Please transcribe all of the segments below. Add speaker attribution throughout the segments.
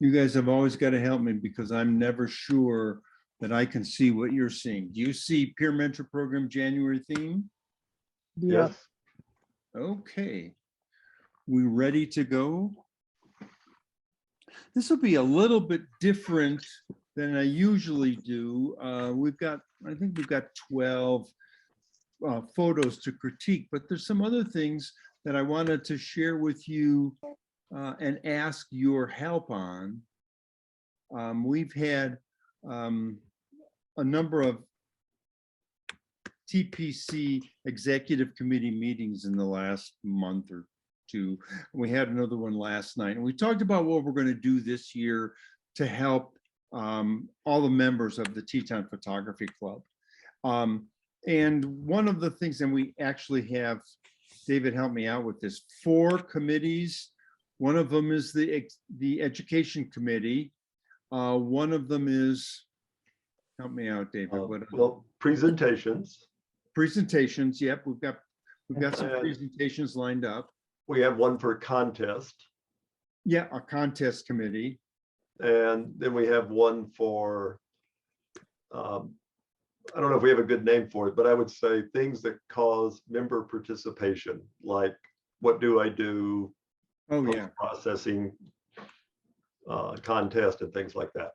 Speaker 1: You guys have always got to help me because I'm never sure that I can see what you're seeing. Do you see Peer Mentor Program January theme?
Speaker 2: Yeah.
Speaker 3: Yes.
Speaker 1: Okay. We ready to go? This will be a little bit different than I usually do. I think we've got 12 photos to critique, but there's some other things that I wanted to share with you and ask your help on. We've had a number of TPC executive committee meetings in the last month or two. We had another one last night, and we talked about what we're going to do this year to help all the members of the Teton Photography Club. And one of the things, and we actually have, David help me out with this, 4 committees. One of them is the education committee. One of them is, help me out, David.
Speaker 3: Well, presentations.
Speaker 1: Presentations. Yep, we've got some presentations lined up.
Speaker 3: We have one for contest.
Speaker 1: Yeah, a contest committee.
Speaker 3: And then we have one for, I don't know if we have a good name for it, but I would say things that cause member participation, like what do I do?
Speaker 1: Oh yeah.
Speaker 3: Processing, contest and things like that.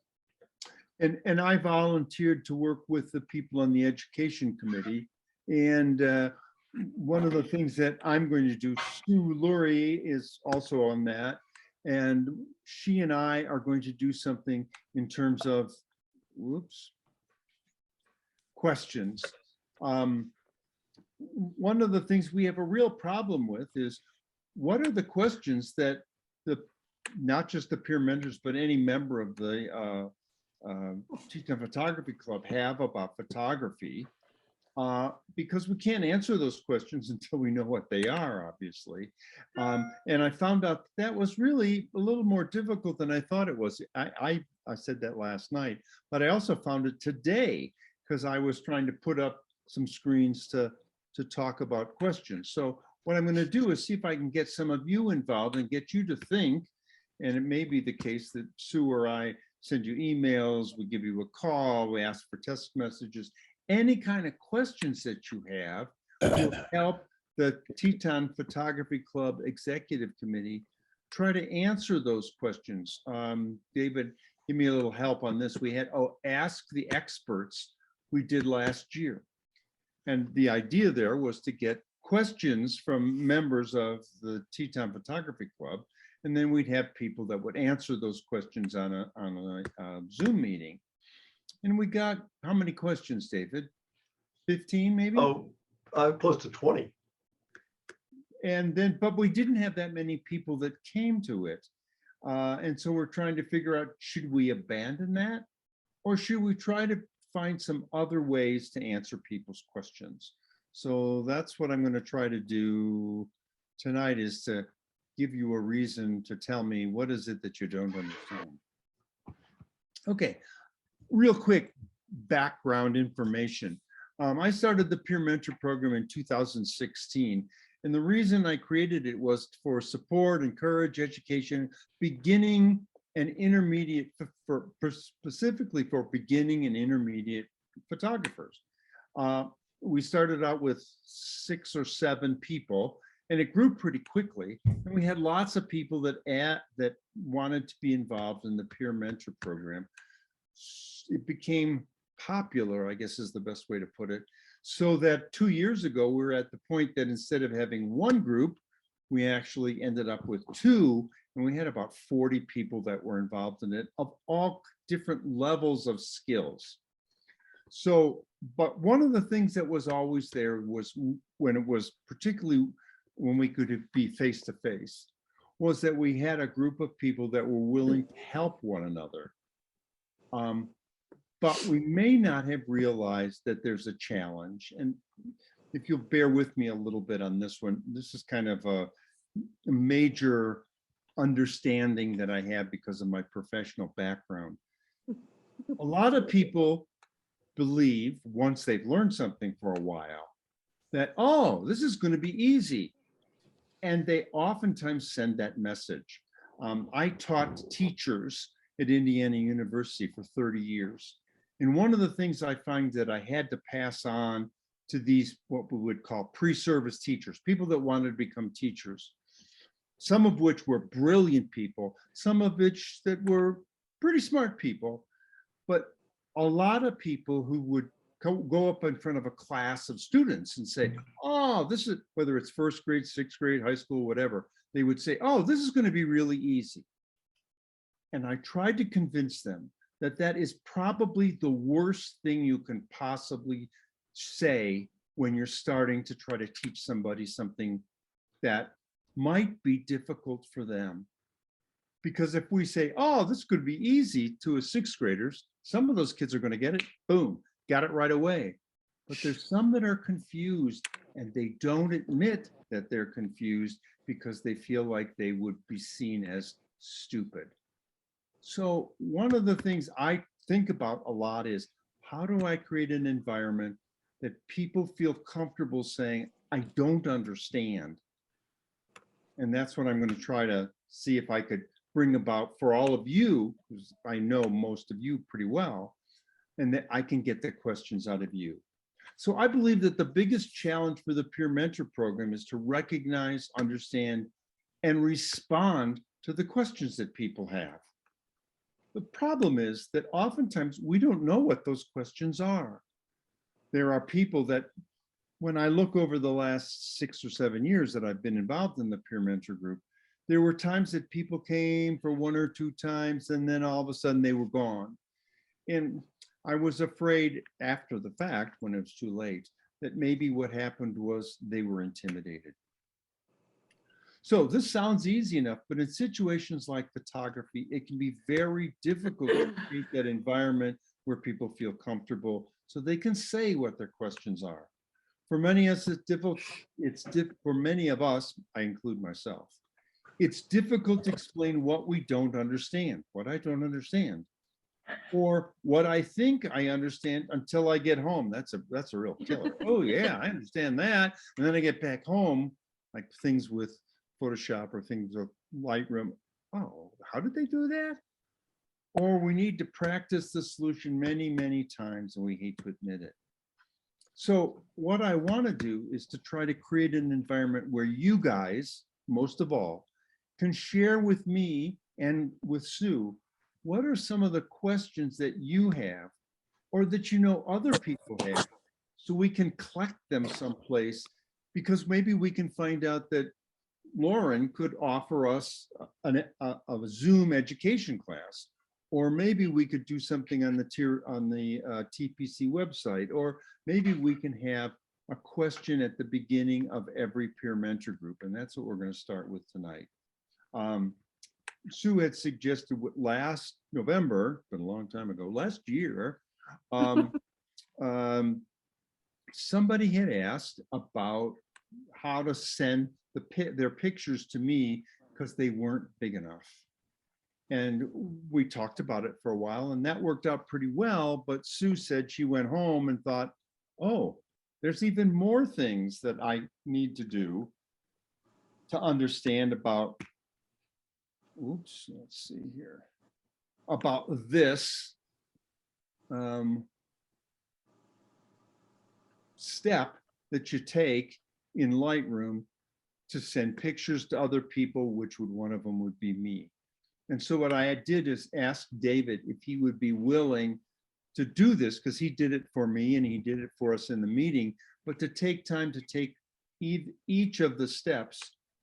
Speaker 1: And I volunteered to work with the people on the education committee. And one of the things that I'm going to do, Sue Lurie is also on that. And she and I are going to do something in terms of, questions. One of the things we have a real problem with is, what are the questions that not just the peer mentors, but any member of the Teton Photography Club have about photography? Because we can't answer those questions until we know what they are, obviously. And I found out that was really a little more difficult than I thought it was. I said that last night, but I also found it today because I was trying to put up some screens to talk about questions. So what I'm going to do is see if I can get some of you involved and get you to think. And it may be the case that Sue or I send you emails, we give you a call, we ask for text messages, any kind of questions that you have will help the Teton Photography Club Executive Committee try to answer those questions. David, give me a little help on this. We had, ask the experts we did last year. And the idea there was to get questions from members of the Teton Photography Club, and then we'd have people that would answer those questions on a Zoom meeting. And we got how many questions, David? 15 maybe?
Speaker 3: Oh, close to 20.
Speaker 1: And then, but we didn't have that many people that came to it. And so we're trying to figure out, should we abandon that? Or should we try to find some other ways to answer people's questions? So that's what I'm going to try to do tonight, is to give you a reason to tell me, what is it that you don't understand? Okay, real quick background information. I started the Peer Mentor Program in 2016. And the reason I created it was for support, encourage, education, beginning and intermediate, specifically for beginning and intermediate photographers. We started out with 6 or 7 people, and it grew pretty quickly. And we had lots of people that wanted to be involved in the Peer Mentor Program. It became popular, I guess is the best way to put it. So that 2 years ago, we were at the point that instead of having one group, we actually ended up with 2, and we had about 40 people that were involved in it of all different levels of skills. So, but one of the things that was always there was, when it was particularly when we could be face to face, was that we had a group of people that were willing to help one another. But we may not have realized that there's a challenge. And if you'll bear with me a little bit on this one, this is kind of a major understanding that I have because of my professional background. A lot of people believe, once they've learned something for a while, that, oh, this is going to be easy. And they oftentimes send that message. I taught teachers at Indiana University for 30 years. And one of the things I find that I had to pass on to these, what we would call pre-service teachers, people that wanted to become teachers, some of which were brilliant people, some of which that were pretty smart people, but a lot of people who would go up in front of a class of students and say, oh, this is, whether it's first grade, sixth grade, high school, whatever, they would say, oh, this is going to be really easy. And I tried to convince them that that is probably the worst thing you can possibly say when you're starting to try to teach somebody something that might be difficult for them. Because if we say, oh, this could be easy to a sixth graders, some of those kids are going to get it, boom, got it right away. But there's some that are confused and they don't admit that they're confused because they feel like they would be seen as stupid. So one of the things I think about a lot is, how do I create an environment that people feel comfortable saying, I don't understand? And that's what I'm going to try to see if I could bring about for all of you, because I know most of you pretty well, and that I can get the questions out of you. So I believe that the biggest challenge for the peer mentor program is to recognize, understand, and respond to the questions that people have. The problem is that oftentimes we don't know what those questions are. There are people that, when I look over the last 6 or 7 years that I've been involved in the peer mentor group, there were times that people came for 1 or 2 times and then all of a sudden they were gone. And I was afraid after the fact, when it was too late, that maybe what happened was they were intimidated. So this sounds easy enough, but in situations like photography, it can be very difficult to create that environment where people feel comfortable so they can say what their questions are. For many of us, it's difficult. For many of us, I include myself, it's difficult to explain what we don't understand, what I don't understand, or what I think I understand until I get home. That's a real killer. Oh yeah, I understand that. And then I get back home, like things with Photoshop or things with Lightroom. Oh, how did they do that? Or we need to practice the solution many, many times and we hate to admit it. So what I want to do is to try to create an environment where you guys, most of all, can share with me and with Sue, what are some of the questions that you have or that you know other people have, so we can collect them someplace, because maybe we can find out that Lauren could offer us a Zoom education class, or maybe we could do something on the TPC website, or maybe we can have a question at the beginning of every peer mentor group, and that's what we're going to start with tonight. Sue had suggested last November, been a long time ago, last year, somebody had asked about how to send their pictures to me because they weren't big enough. And we talked about it for a while and that worked out pretty well, but Sue said she went home and thought, oh, there's even more things that I need to do to understand about, oops, let's see here, about this step that you take in Lightroom to send pictures to other people, which one of them would be me. And so what I did is ask David if he would be willing to do this, because he did it for me and he did it for us in the meeting, but to take time to take each of the steps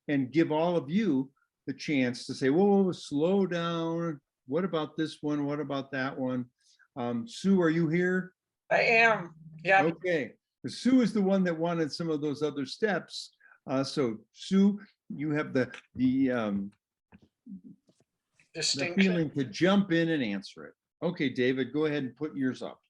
Speaker 1: and give all of you the chance to say, whoa, slow down. What about this one? What about that one? Sue, are you here?
Speaker 2: I am. Yeah.
Speaker 1: Okay. Sue is the one that wanted some of those other steps. So Sue, you have the feeling to jump in and answer it. Okay, David, go ahead and put yours up.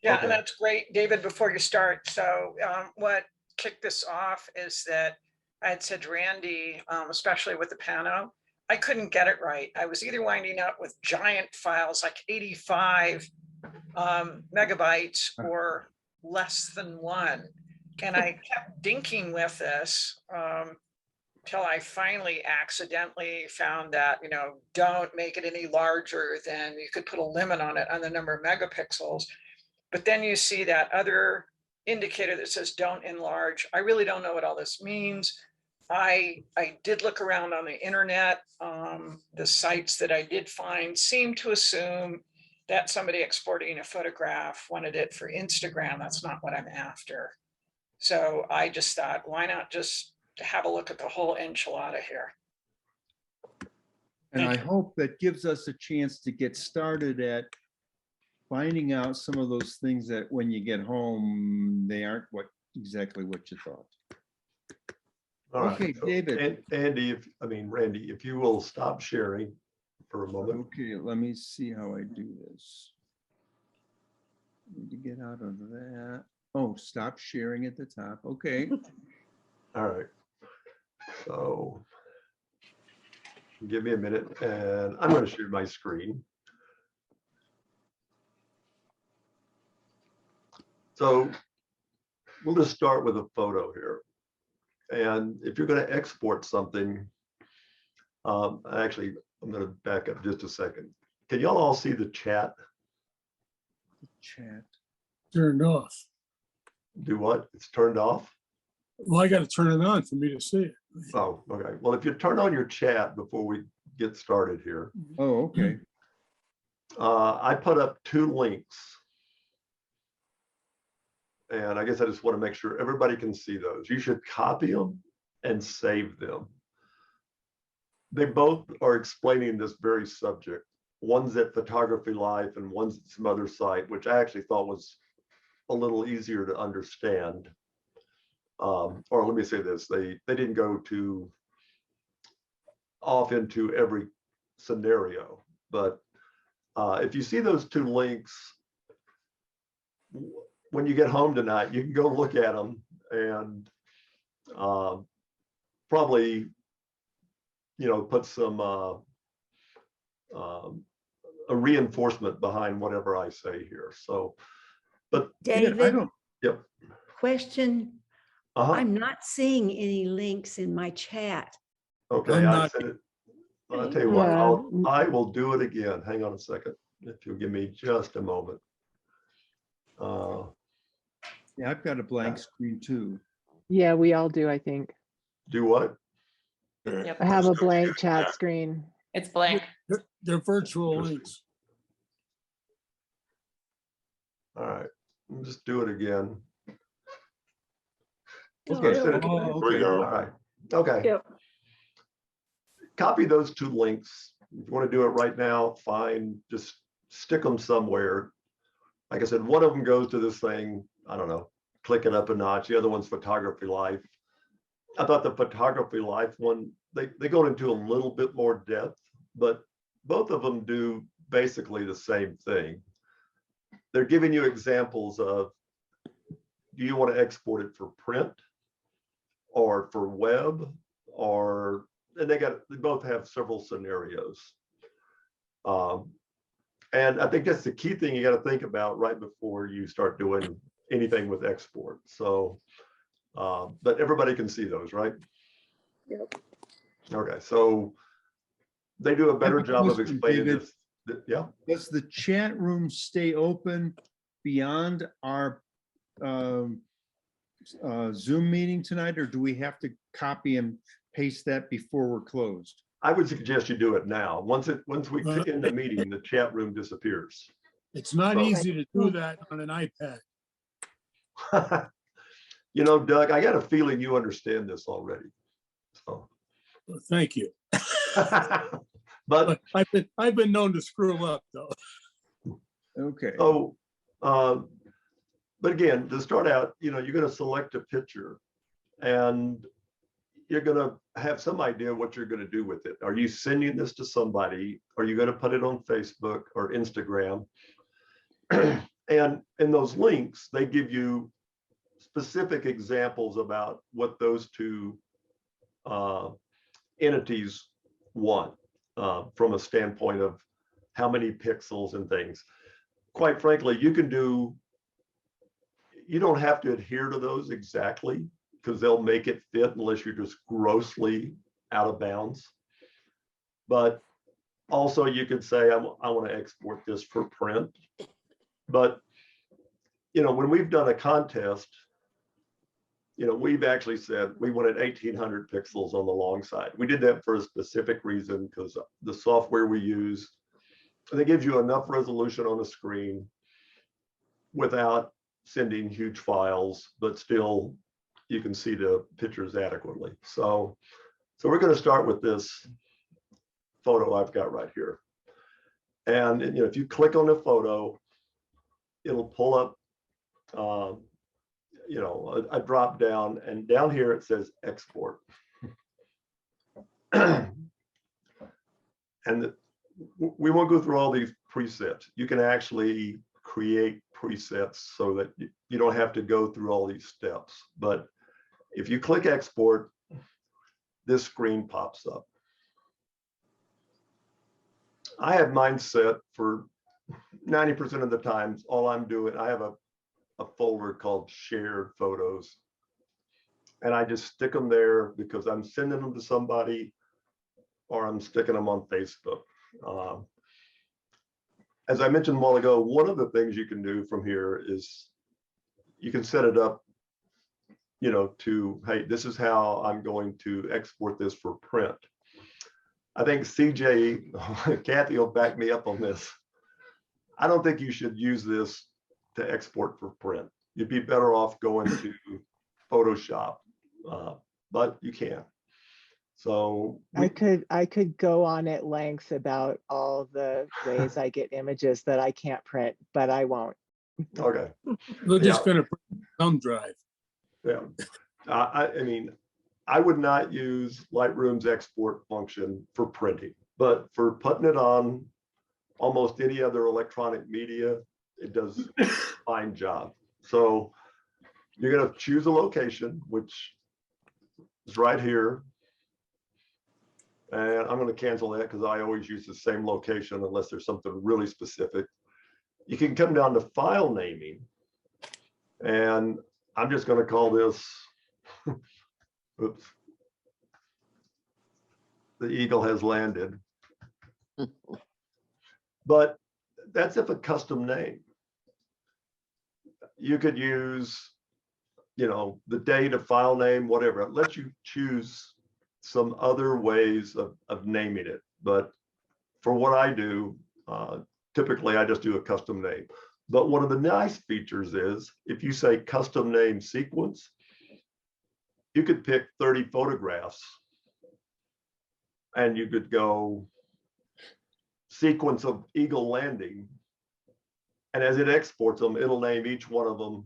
Speaker 2: Yeah,
Speaker 3: Okay.
Speaker 2: and that's great, David, before you start. So what kicked this off is that I had said to Randy, especially with the Pano, I couldn't get it right. I was either winding up with giant files like 85 megabytes or less than 1. And I kept dinking with this. till I finally accidentally found that, don't make it any larger than, you could put a limit on it on the number of megapixels. But then you see that other indicator that says don't enlarge. I really don't know what all this means. I did look around on the internet. The sites that I did find seem to assume that somebody exporting a photograph wanted it for Instagram. That's not what I'm after. So I just thought, why not just have a look at the whole enchilada here?
Speaker 1: And I
Speaker 2: Thank
Speaker 1: hope that gives us a chance to get started at finding out some of those things that when you get home, they aren't exactly what you thought.
Speaker 3: All right,
Speaker 1: Okay,
Speaker 3: so,
Speaker 1: David.
Speaker 3: Randy, if you will stop sharing for a moment.
Speaker 1: Okay, let me see how I do this. Need to get out of that. Oh, stop sharing at the top. Okay.
Speaker 3: All right. So give me a minute and I'm going to share my screen. So we'll just start with a photo here. And if you're going to export something, actually, I'm going to back up just a second. Can y'all all see the chat?
Speaker 1: Chat.
Speaker 4: Turned off.
Speaker 3: Do what? It's turned off?
Speaker 4: Well, I got to turn it on for me to see it.
Speaker 3: Oh, okay. Well, if you turn on your chat before we get started here,
Speaker 1: Oh, okay.
Speaker 3: I put up 2 links. And I guess I just want to make sure everybody can see those. You should copy them and save them. They both are explaining this very subject. One's at Photography Life and one's at some other site, which I actually thought was a little easier to understand. Or let me say this, they didn't go off into every scenario, but if you see those 2 links, when you get home tonight, you can go look at them and probably, put some a reinforcement behind whatever I say here. So, but
Speaker 5: David,
Speaker 3: yep.
Speaker 5: question.
Speaker 3: Uh-huh.
Speaker 5: I'm not seeing any links in my chat.
Speaker 3: Okay,
Speaker 4: I'm
Speaker 3: I
Speaker 4: not-
Speaker 3: said it. I'll tell you what,
Speaker 6: Yeah.
Speaker 3: I will do it again. Hang on a second, if you'll give me just a moment.
Speaker 1: Yeah, I've got a blank screen too.
Speaker 6: Yeah, we all do, I think.
Speaker 3: Do what?
Speaker 7: Yep,
Speaker 6: I have a blank chat screen.
Speaker 7: it's blank.
Speaker 4: They're virtual links.
Speaker 3: All right, I'll just do it again.
Speaker 5: Oh,
Speaker 3: Okay,
Speaker 5: really?
Speaker 4: Oh,
Speaker 3: there we go. All right, okay.
Speaker 5: Yep.
Speaker 3: Copy those 2 links. If you want to do it right now, fine. Just stick them somewhere. Like I said, one of them goes to this thing, I don't know, click it up a notch. The other one's Photography Life. I thought the Photography Life one, they go into a little bit more depth, but both of them do basically the same thing. They're giving you examples of, do you want to export it for print or for web, or, and they both have several scenarios. And I think that's the key thing you got to think about right before you start doing anything with export. So, but everybody can see those, right?
Speaker 5: Yep.
Speaker 3: Okay, so they do a better
Speaker 1: I have a
Speaker 3: job of
Speaker 1: question,
Speaker 3: explaining
Speaker 1: David.
Speaker 3: this. Yeah.
Speaker 1: Does the chat room stay open beyond our Zoom meeting tonight, or do we have to copy and paste that before we're closed?
Speaker 3: I would suggest you do it now. Once we end the meeting, the chat room disappears.
Speaker 4: It's not
Speaker 3: So-
Speaker 4: easy to do that on an iPad.
Speaker 3: Doug, I got a feeling you understand this already. So,
Speaker 4: Well, thank you.
Speaker 3: but
Speaker 4: I've been known to screw up though.
Speaker 1: Okay.
Speaker 3: so, but again, to start out, you're going to select a picture, and you're going to have some idea what you're going to do with it. Are you sending this to somebody? Are you going to put it on Facebook or Instagram? And in those links, they give you specific examples about what those 2 entities want from a standpoint of how many pixels and things. Quite frankly, you don't have to adhere to those exactly. because they'll make it fit unless you're just grossly out of bounds. But also you could say, I want to export this for print. But, you know, when we've done a contest, you know, we've actually said we wanted 1800 pixels on the long side. We did that for a specific reason because the software we use, it gives you enough resolution on the screen without sending huge files, but still you can see the pictures adequately. So we're going to start with this photo I've got right here. And you know, if you click on the photo, it'll pull up you know, a drop down, and down here it says export. And we won't go through all these presets. You can actually create presets so that you don't have to go through all these steps. But if you click export, this screen pops up. I have mine set for 90% of the times. All I'm doing, I have a folder called shared photos, and I just stick them there because I'm sending them to somebody or I'm sticking them on Facebook. As I mentioned a while ago, one of the things you can do from here is you can set it up, you know, to, hey, this is how I'm going to export this for print. I think CJ, Kathy will back me up on this. I don't think you should use this to export for print. You'd be better off going to Photoshop, but you can. So
Speaker 6: I could go on at length about all the ways I get images that I can't print, but I won't.
Speaker 3: okay,
Speaker 4: We're just gonna put it on thumb drive.
Speaker 3: yeah. I mean, I would not use Lightroom's export function for printing, but for putting it on almost any other electronic media, it does a fine job. So you're going to choose a location, which is right here. And I'm going to cancel that because I always use the same location unless there's something really specific. You can come down to file naming. And I'm just going to call this, oops, the eagle has landed. But that's if a custom name. You could use, you know, the date, a file name, whatever. It lets you choose some other ways of naming it. But for what I do, typically I just do a custom name. But one of the nice features is if you say custom name sequence, you could pick 30 photographs and you could go sequence of eagle landing. And as it exports them, it'll name each one of them,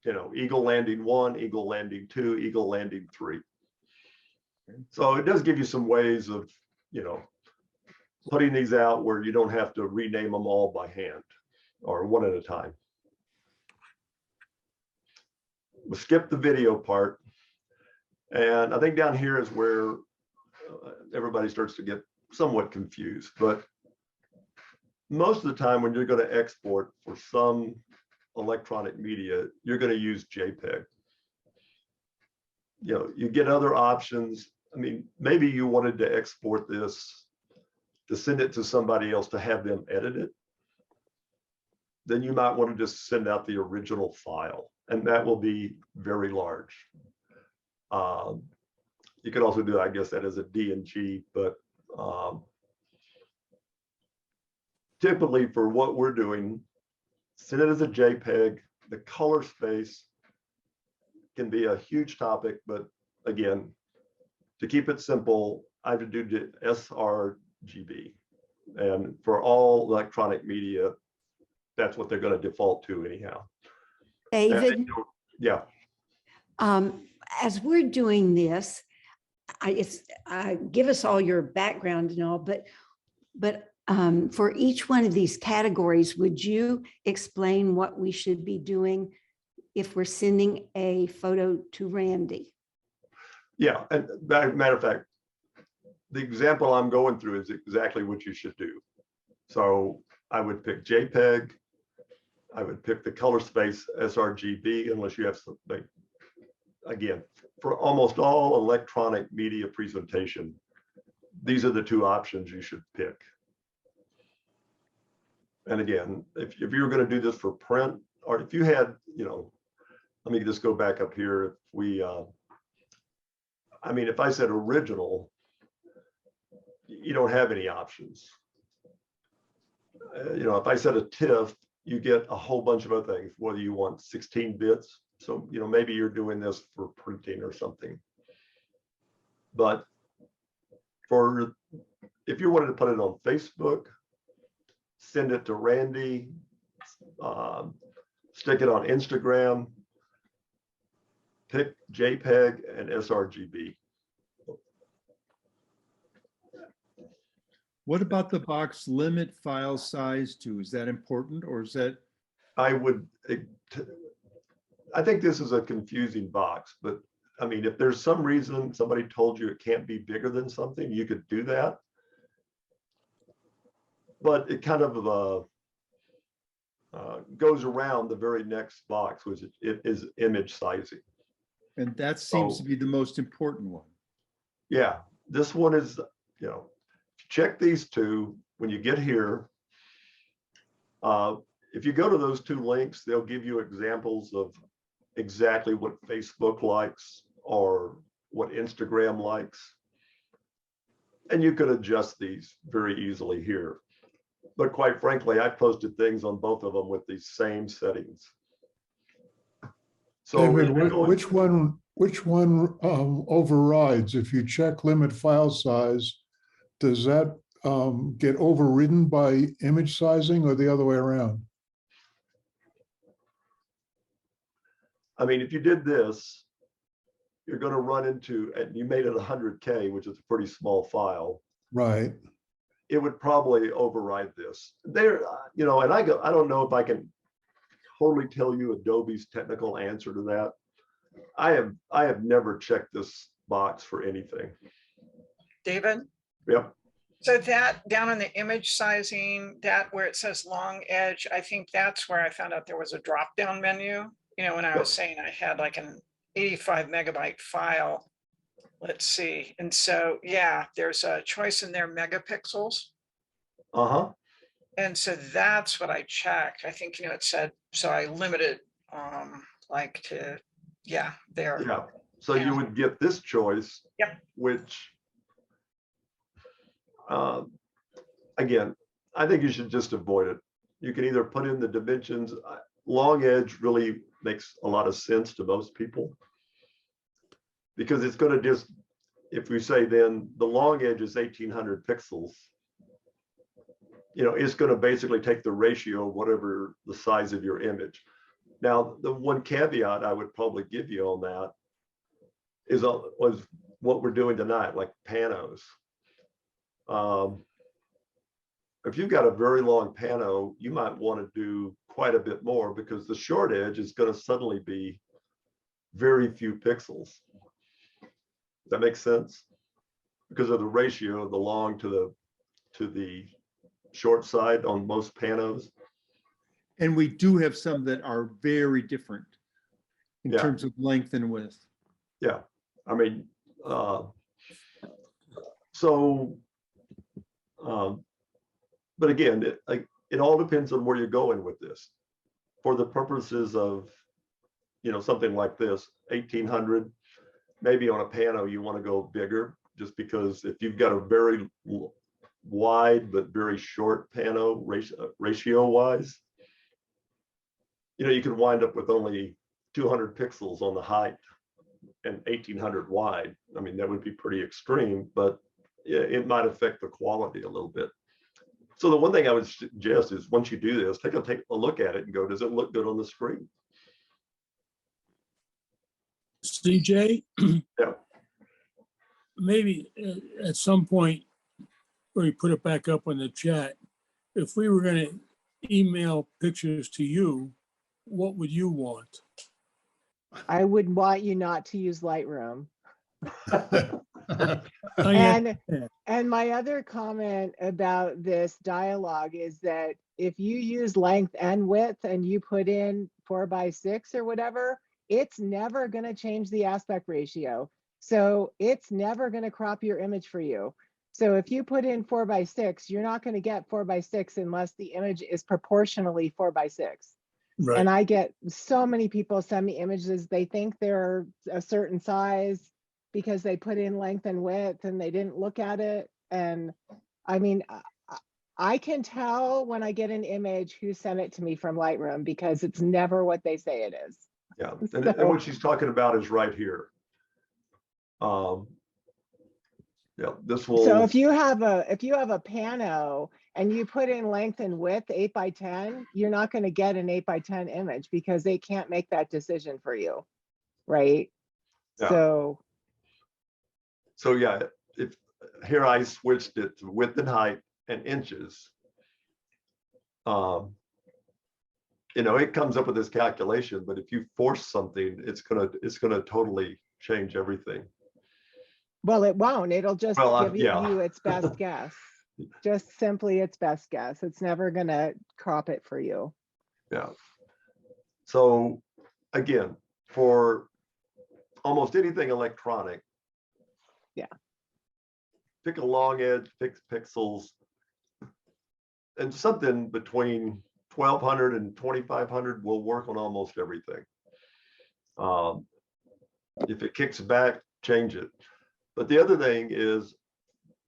Speaker 3: you know, eagle landing 1, eagle landing 2, eagle landing 3. So it does give you some ways of, you know, putting these out where you don't have to rename them all by hand or one at a time. We'll skip the video part. And I think down here is where everybody starts to get somewhat confused. But most of the time when you're going to export for some electronic media, you're going to use JPEG. You know, you get other options. I mean, maybe you wanted to export this to send it to somebody else to have them edit it. Then you might want to just send out the original file, and that will be very large. You could also do, I guess, that as a DNG, but typically for what we're doing, send it as a JPEG. The color space can be a huge topic, but again, to keep it simple, I would do the sRGB. And for all electronic media, that's what they're going to default to anyhow.
Speaker 5: David,
Speaker 3: Yeah.
Speaker 5: as we're doing this, give us all your background and all, but for each one of these categories, would you explain what we should be doing if we're sending a photo to Randy?
Speaker 3: Yeah, and matter of fact, the example I'm going through is exactly what you should do. So I would pick JPEG. I would pick the color space sRGB, unless you have something again, for almost all electronic media presentation, these are the two options you should pick. And again, if you're going to do this for print, or if you had, you know, let me just go back up here. If we, I mean, if I said original, you don't have any options. You know, if I said a TIFF, you get a whole bunch of other things, whether you want 16 bits. So, you know, maybe you're doing this for printing or something. But for, if you wanted to put it on Facebook, send it to Randy, stick it on Instagram, pick JPEG and sRGB.
Speaker 1: What about the box limit file size to? Is that important, or is that?
Speaker 3: I think this is a confusing box, but I mean, if there's some reason somebody told you it can't be bigger than something, you could do that. But it kind of goes around the very next box, which it is image sizing.
Speaker 1: And that seems to be the most important one.
Speaker 3: Yeah, this one is, you know, check these two when you get here. If you go to those two links, they'll give you examples of exactly what Facebook likes or what Instagram likes. And you could adjust these very easily here. But quite frankly, I posted things on both of them with these same settings. So
Speaker 8: David, which one overrides? If you check limit file size, does that get overridden by image sizing or the other way around?
Speaker 3: I mean, if you did this, you're going to run into, and you made it 100K, which is a pretty small file.
Speaker 8: Right.
Speaker 3: It would probably override this. There, you know, and I don't know if I can totally tell you Adobe's technical answer to that. I have never checked this box for anything.
Speaker 2: David?
Speaker 3: Yep.
Speaker 2: So that down in the image sizing, that where it says long edge, I think that's where I found out there was a drop down menu. You know, when I was saying I had like an 85 megabyte file, let's see. And so, yeah, there's a choice in there, megapixels.
Speaker 3: Uh-huh.
Speaker 2: And so that's what I checked. I think, you know, it said, so I limited like to, yeah, there.
Speaker 3: Yeah. So you would get this choice, which, again, I think you should just avoid it. You can either put in the dimensions. Long edge really makes a lot of sense to most people because it's going to just, if we say then the long edge is 1800 pixels, you know, it's going to basically take the ratio of whatever the size of your image. Now, the one caveat I would probably give you on that was what we're doing tonight, like panos. If you've got a very long pano, you might want to do quite a bit more because the short edge is going to suddenly be very few pixels. Does that make sense? Because of the ratio of the long to the short side on most panos.
Speaker 1: And we do have some that are very different in terms of length and width.
Speaker 3: Yeah, I mean, but again, it all depends on where you're going with this. For the purposes of, you know, something like this, 1800, maybe on a pano you want to go bigger, just because if you've got a very wide but very short pano ratio wise, you know, you can wind up with only 200 pixels on the height and 1800 wide. I mean, that would be pretty extreme, but it might affect the quality a little bit. So the one thing I would suggest is once you do this, take a look at it and go, does it look good on the screen?
Speaker 4: CJ?
Speaker 3: Yeah.
Speaker 4: Maybe at some point, where you put it back up on the chat, if we were going to email pictures to you, what would you want?
Speaker 6: I would want you not to use Lightroom.
Speaker 4: Oh, yeah.
Speaker 6: And my other comment about this dialogue is that if you use length and width and you put in 4:6 or whatever, it's never going to change the aspect ratio. So it's never going to crop your image for you. So if you put in 4:6, you're not going to get 4:6 unless the image is proportionally 4:6.
Speaker 4: Right.
Speaker 6: And I get so many people send me images, they think they're a certain size because they put in length and width and they didn't look at it. And I mean, I can tell when I get an image who sent it to me from Lightroom because it's never what they say it is.
Speaker 3: Yeah, and what she's talking about is right here. Yeah, this will.
Speaker 6: So if you have a Pano and you put in length and width 8:10, you're not going to get an 8:10 image because they can't make that decision for you, right?
Speaker 3: Yeah.
Speaker 6: So
Speaker 3: yeah, if here I switched it to width and height and inches. You know, it comes up with this calculation, but if you force something, it's gonna totally change everything.
Speaker 6: well, it won't. It'll just
Speaker 3: Well,
Speaker 6: give
Speaker 3: yeah.
Speaker 6: you its best guess. Just simply its best guess. It's never going to crop it for you.
Speaker 3: Yeah. So again, for almost anything electronic,
Speaker 6: Yeah.
Speaker 3: pick a long edge, fixed pixels, and something between 1200 and 2500 will work on almost everything. If it kicks back, change it. But the other thing is,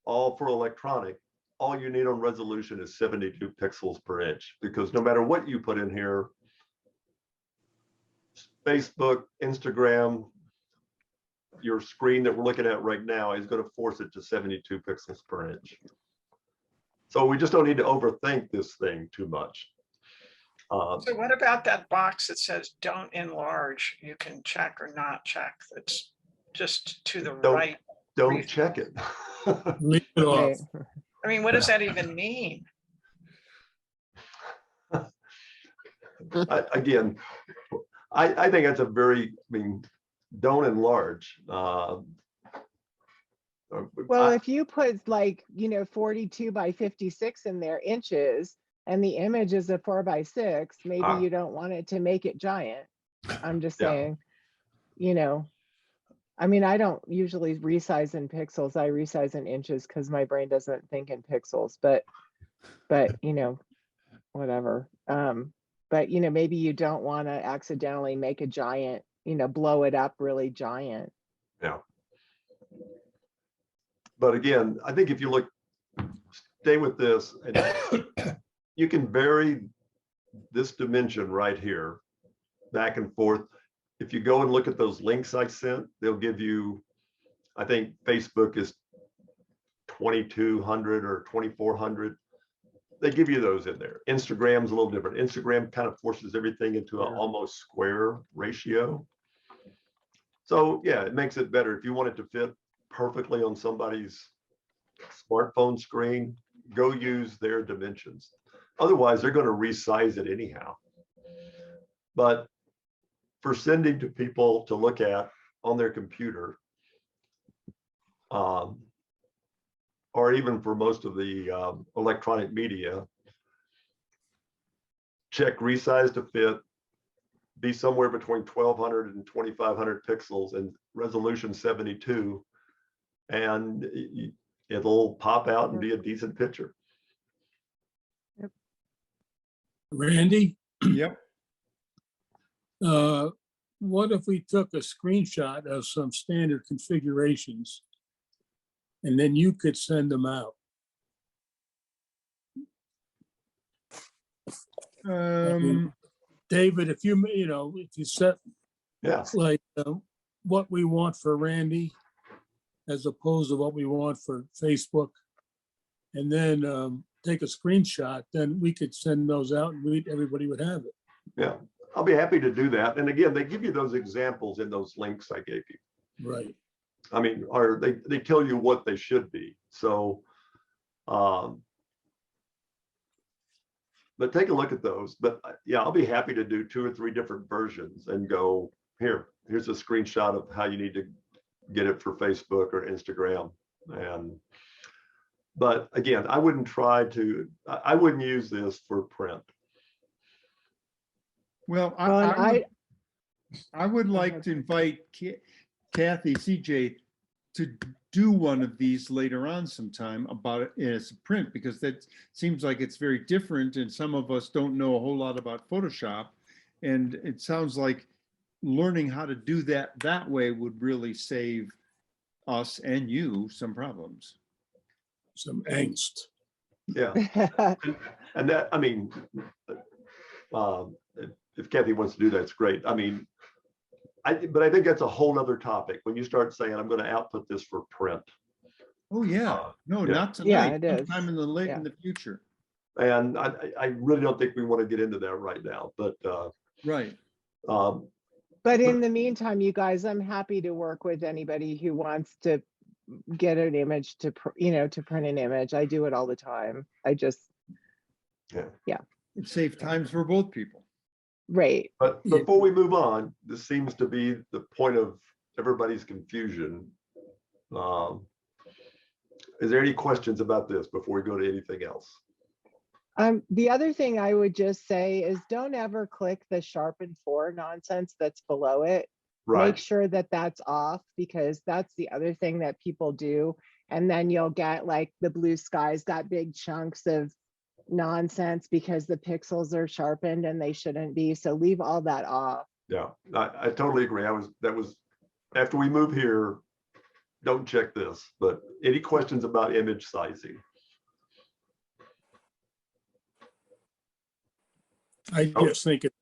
Speaker 3: all for electronic, all you need on resolution is 72 pixels per inch, because no matter what you put in here, Facebook, Instagram, your screen that we're looking at right now is going to force it to 72 pixels per inch. So we just don't need to overthink this thing too much.
Speaker 2: So what about that box that says don't enlarge? You can check or not check. That's just to the right.
Speaker 3: Don't check it.
Speaker 4: Leave it off.
Speaker 6: Right.
Speaker 2: I mean, what does that even mean?
Speaker 3: Again, I think that's a very, I mean, don't enlarge.
Speaker 6: Well, if you put like, 42:56 in there inches and the image is a 4:6, maybe you don't want it to make it giant. I'm just saying, I mean, I don't usually resize in pixels. I resize in inches because my brain doesn't think in pixels, but whatever. But maybe you don't want to accidentally make a giant, blow it up really giant.
Speaker 3: Yeah. But again, I think if you look, stay with this, and you can vary this dimension right here back and forth. If you go and look at those links I sent, they'll give you, I think Facebook is 2200 or 2400. They give you those in there. Instagram's a little different. Instagram kind of forces everything into an almost square ratio. So yeah, it makes it better. If you want it to fit perfectly on somebody's smartphone screen, go use their dimensions. Otherwise, they're going to resize it anyhow. But for sending to people to look at on their computer, or even for most of the electronic media, check resize to fit, be somewhere between 1200 and 2500 pixels and resolution 72, and it'll pop out and be a decent picture.
Speaker 4: Randy,
Speaker 1: Yep.
Speaker 4: what if we took a screenshot of some standard configurations and then you could send them out? David, if you set
Speaker 3: Yeah.
Speaker 4: like what we want for Randy as opposed to what we want for Facebook, and then take a screenshot, then we could send those out and everybody would have it.
Speaker 3: Yeah, I'll be happy to do that. And again, they give you those examples in those links I gave you.
Speaker 4: Right.
Speaker 3: I mean, or they tell you what they should be. So, but take a look at those. But yeah, I'll be happy to do 2 or 3 different versions and go, here's a screenshot of how you need to get it for Facebook or Instagram. But again, I wouldn't use this for print.
Speaker 1: Well,
Speaker 6: Well,
Speaker 1: I would like to invite Kathy, CJ, to do one of these later on sometime about it as a print, because that seems like it's very different and some of us don't know a whole lot about Photoshop. And it sounds like learning how to do that way would really save us and you some problems.
Speaker 4: Some angst.
Speaker 3: Yeah. And that, I mean, if Kathy wants to do that, it's great. I mean, but I think that's a whole nother topic. When you start saying, I'm going to output this for print.
Speaker 1: Oh, yeah. No,
Speaker 3: Yeah.
Speaker 1: not
Speaker 6: Yeah,
Speaker 1: tonight.
Speaker 6: it is.
Speaker 1: Sometime in the
Speaker 6: Yeah.
Speaker 1: in the future.
Speaker 3: And I really don't think we want to get into that right now, but
Speaker 1: Right.
Speaker 6: But in the meantime, you guys, I'm happy to work with anybody who wants to get an image to, to print an image. I do it all the time. I just,
Speaker 1: It saves times for both people.
Speaker 6: right.
Speaker 3: But before we move on, this seems to be the point of everybody's confusion. Is there any questions about this before we go to anything else?
Speaker 6: The other thing I would just say is don't ever click the sharpen 4 nonsense that's below it. Make
Speaker 3: Right.
Speaker 6: sure that that's off, because that's the other thing that people do. And then you'll get like the blue skies got big chunks of nonsense because the pixels are sharpened and they shouldn't be. So leave all that off.
Speaker 3: Yeah, I totally agree. That was after we move here, don't check this, but any questions about image sizing?
Speaker 4: I just think it's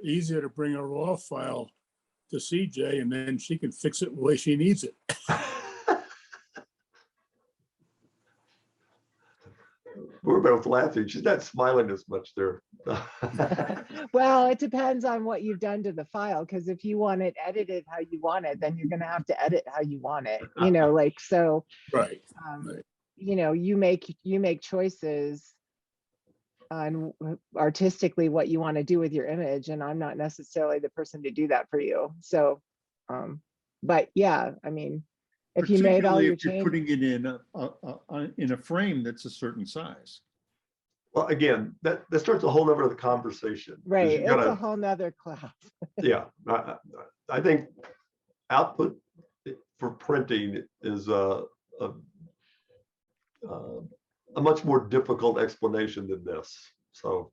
Speaker 4: easier to bring a raw file to CJ and then she can fix it the way she needs it.
Speaker 3: We're both laughing. She's not smiling as much there.
Speaker 6: Well, it depends on what you've done to the file, because if you want it edited how you want it, then you're going to have to edit how you want it, like, so,
Speaker 4: Right.
Speaker 6: right. You make choices on artistically what you want to do with your image, and I'm not necessarily the person to do that for you. So, but yeah, I mean, if you made all
Speaker 1: Particularly
Speaker 6: your
Speaker 1: if you're
Speaker 6: changes,
Speaker 1: putting it in a frame that's a certain size.
Speaker 3: Well, again, that starts a whole other conversation. 'Cause
Speaker 6: right,
Speaker 3: you
Speaker 6: it's
Speaker 3: gotta-
Speaker 6: a whole nother class.
Speaker 3: Yeah, I think output for printing is a much more difficult explanation than this. So,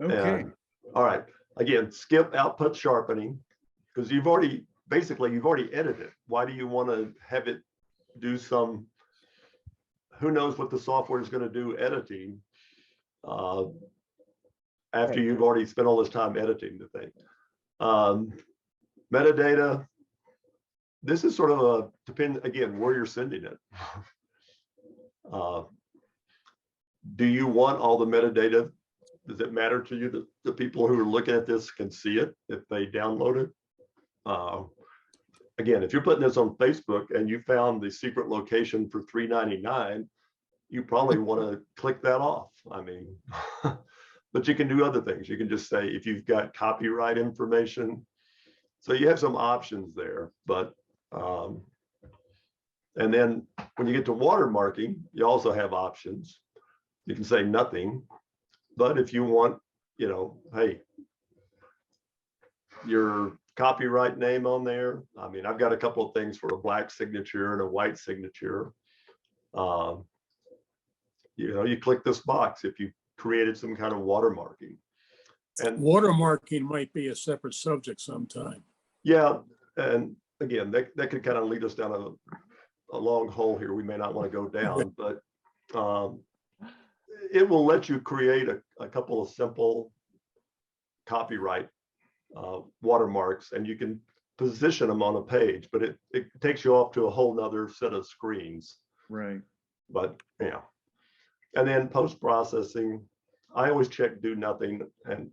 Speaker 1: Okay.
Speaker 3: and, all right, again, skip output sharpening, because you've already edited. Why do you want to have it do some, who knows what the software is going to do editing after
Speaker 6: Right.
Speaker 3: you've already spent all this time editing the thing. Metadata, this is sort of a depend again where you're sending it. Do you want all the metadata? Does it matter to you that the people who are looking at this can see it if they download it? Again, if you're putting this on Facebook and you found the secret location for $3.99, you probably want to click that off. I mean, but you can do other things. You can just say if you've got copyright information. So you have some options there, but and then when you get to watermarking, you also have options. You can say nothing, but if you want, hey, your copyright name on there. I mean, I've got a couple of things for a black signature and a white signature. You click this box if you created some kind of watermarking. And
Speaker 4: Watermarking might be a separate subject sometime.
Speaker 3: yeah, and again, that could kind of lead us down a long hole here we may not want to go down, but it will let you create a couple of simple copyright watermarks, and you can position them on a page, but it takes you off to a whole nother set of screens.
Speaker 1: Right.
Speaker 3: But yeah. And then post-processing, I always check do nothing, and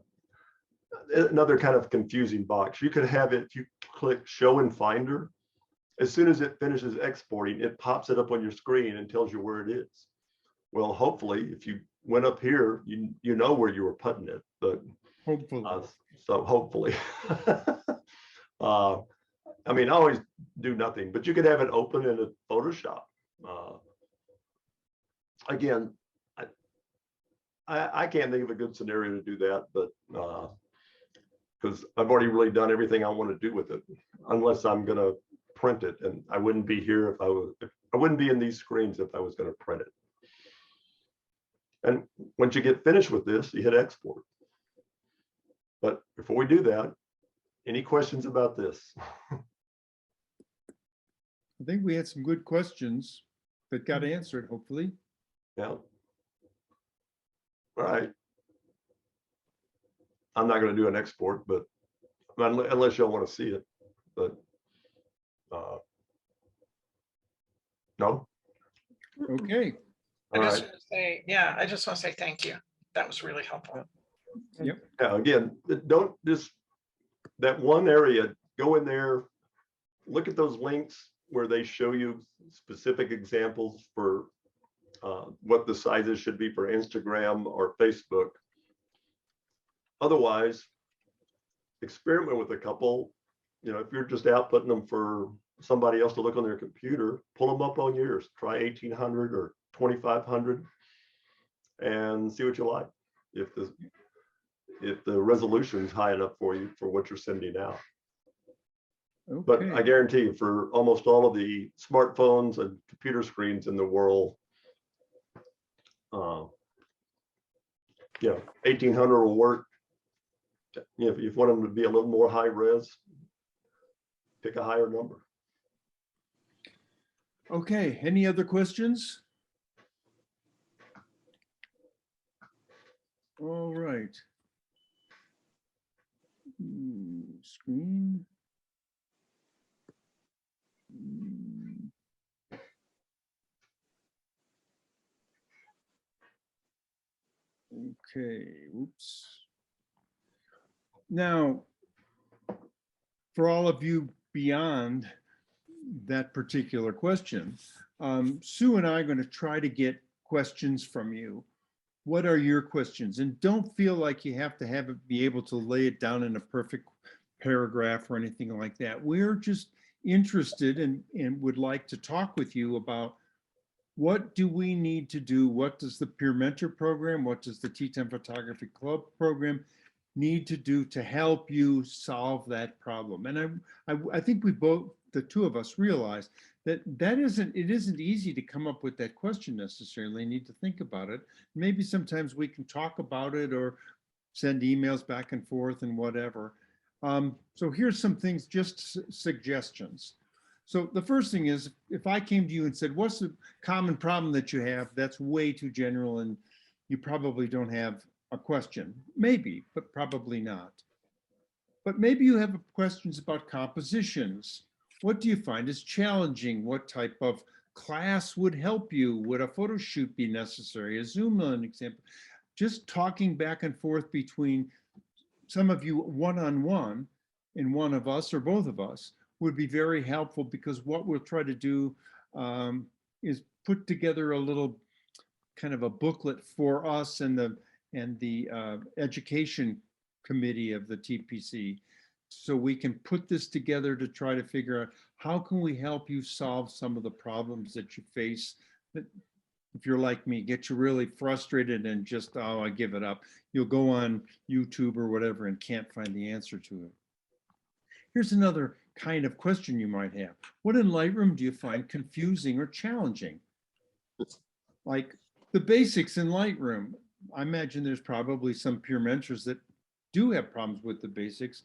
Speaker 3: another kind of confusing box. You could have it, if you click show in Finder, as soon as it finishes exporting, it pops it up on your screen and tells you where it is. Well, hopefully, if you went up here, you know where you were putting it, but
Speaker 1: Hopefully.
Speaker 3: so hopefully. I mean, I always do nothing, but you could have it open in a Photoshop. Again, I can't think of a good scenario to do that, but because I've already really done everything I want to do with it, unless I'm going to print it. And I wouldn't be here if I wouldn't be in these screens if I was going to print it. And once you get finished with this, you hit export. But before we do that, any questions about this?
Speaker 1: I think we had some good questions that got answered, hopefully.
Speaker 3: Yeah. All right. I'm not going to do an export, but unless y'all want to see it, but no.
Speaker 1: Okay.
Speaker 2: I
Speaker 3: All
Speaker 2: just
Speaker 3: right.
Speaker 2: want to say, yeah, I just want to say thank you. That was really helpful.
Speaker 3: Yeah, again, don't just, that one area, go in there, look at those links where they show you specific examples for what the sizes should be for Instagram or Facebook. Otherwise, experiment with a couple. You know, if you're just outputting them for somebody else to look on their computer, pull them up on yours. Try 1800 or 2500 and see what you like. If the resolution is high enough for you for what you're sending out. But I
Speaker 1: Okay.
Speaker 3: guarantee you, for almost all of the smartphones and computer screens in the world, 1800 will work. You know, if you want them to be a little more high res, pick a higher number.
Speaker 1: Okay. Any other questions? All right. Screen. Okay, oops. Now, for all of you beyond that particular question, Sue and I are going to try to get questions from you. What are your questions? And don't feel like you have to have it, be able to lay it down in a perfect paragraph or anything like that. We're just interested and would like to talk with you about what do we need to do? What does the Peer Mentor program, what does the Teton Photography Club program need to do to help you solve that problem? And I think we both, the two of us, realize that it isn't easy to come up with that question necessarily. You need to think about it. Maybe sometimes we can talk about it or send emails back and forth and whatever. So here's some things, just suggestions. So the first thing is, if I came to you and said, what's the common problem that you have? That's way too general and you probably don't have a question. Maybe, but probably not. But maybe you have questions about compositions. What do you find is challenging? What type of class would help you? Would a photo shoot be necessary? A Zoom, an example. Just talking back and forth between some of you one-on-one and one of us or both of us would be very helpful, because what we'll try to do is put together a little kind of a booklet for us and the education committee of the TPC, so we can put this together to try to figure out how can we help you solve some of the problems that you face that, if you're like me, get you really frustrated and just, oh, I give it up. You'll go on YouTube or whatever and can't find the answer to it. Here's another kind of question you might have. What in Lightroom do you find confusing or challenging? Like the basics in Lightroom. I imagine there's probably some peer mentors that do have problems with the basics,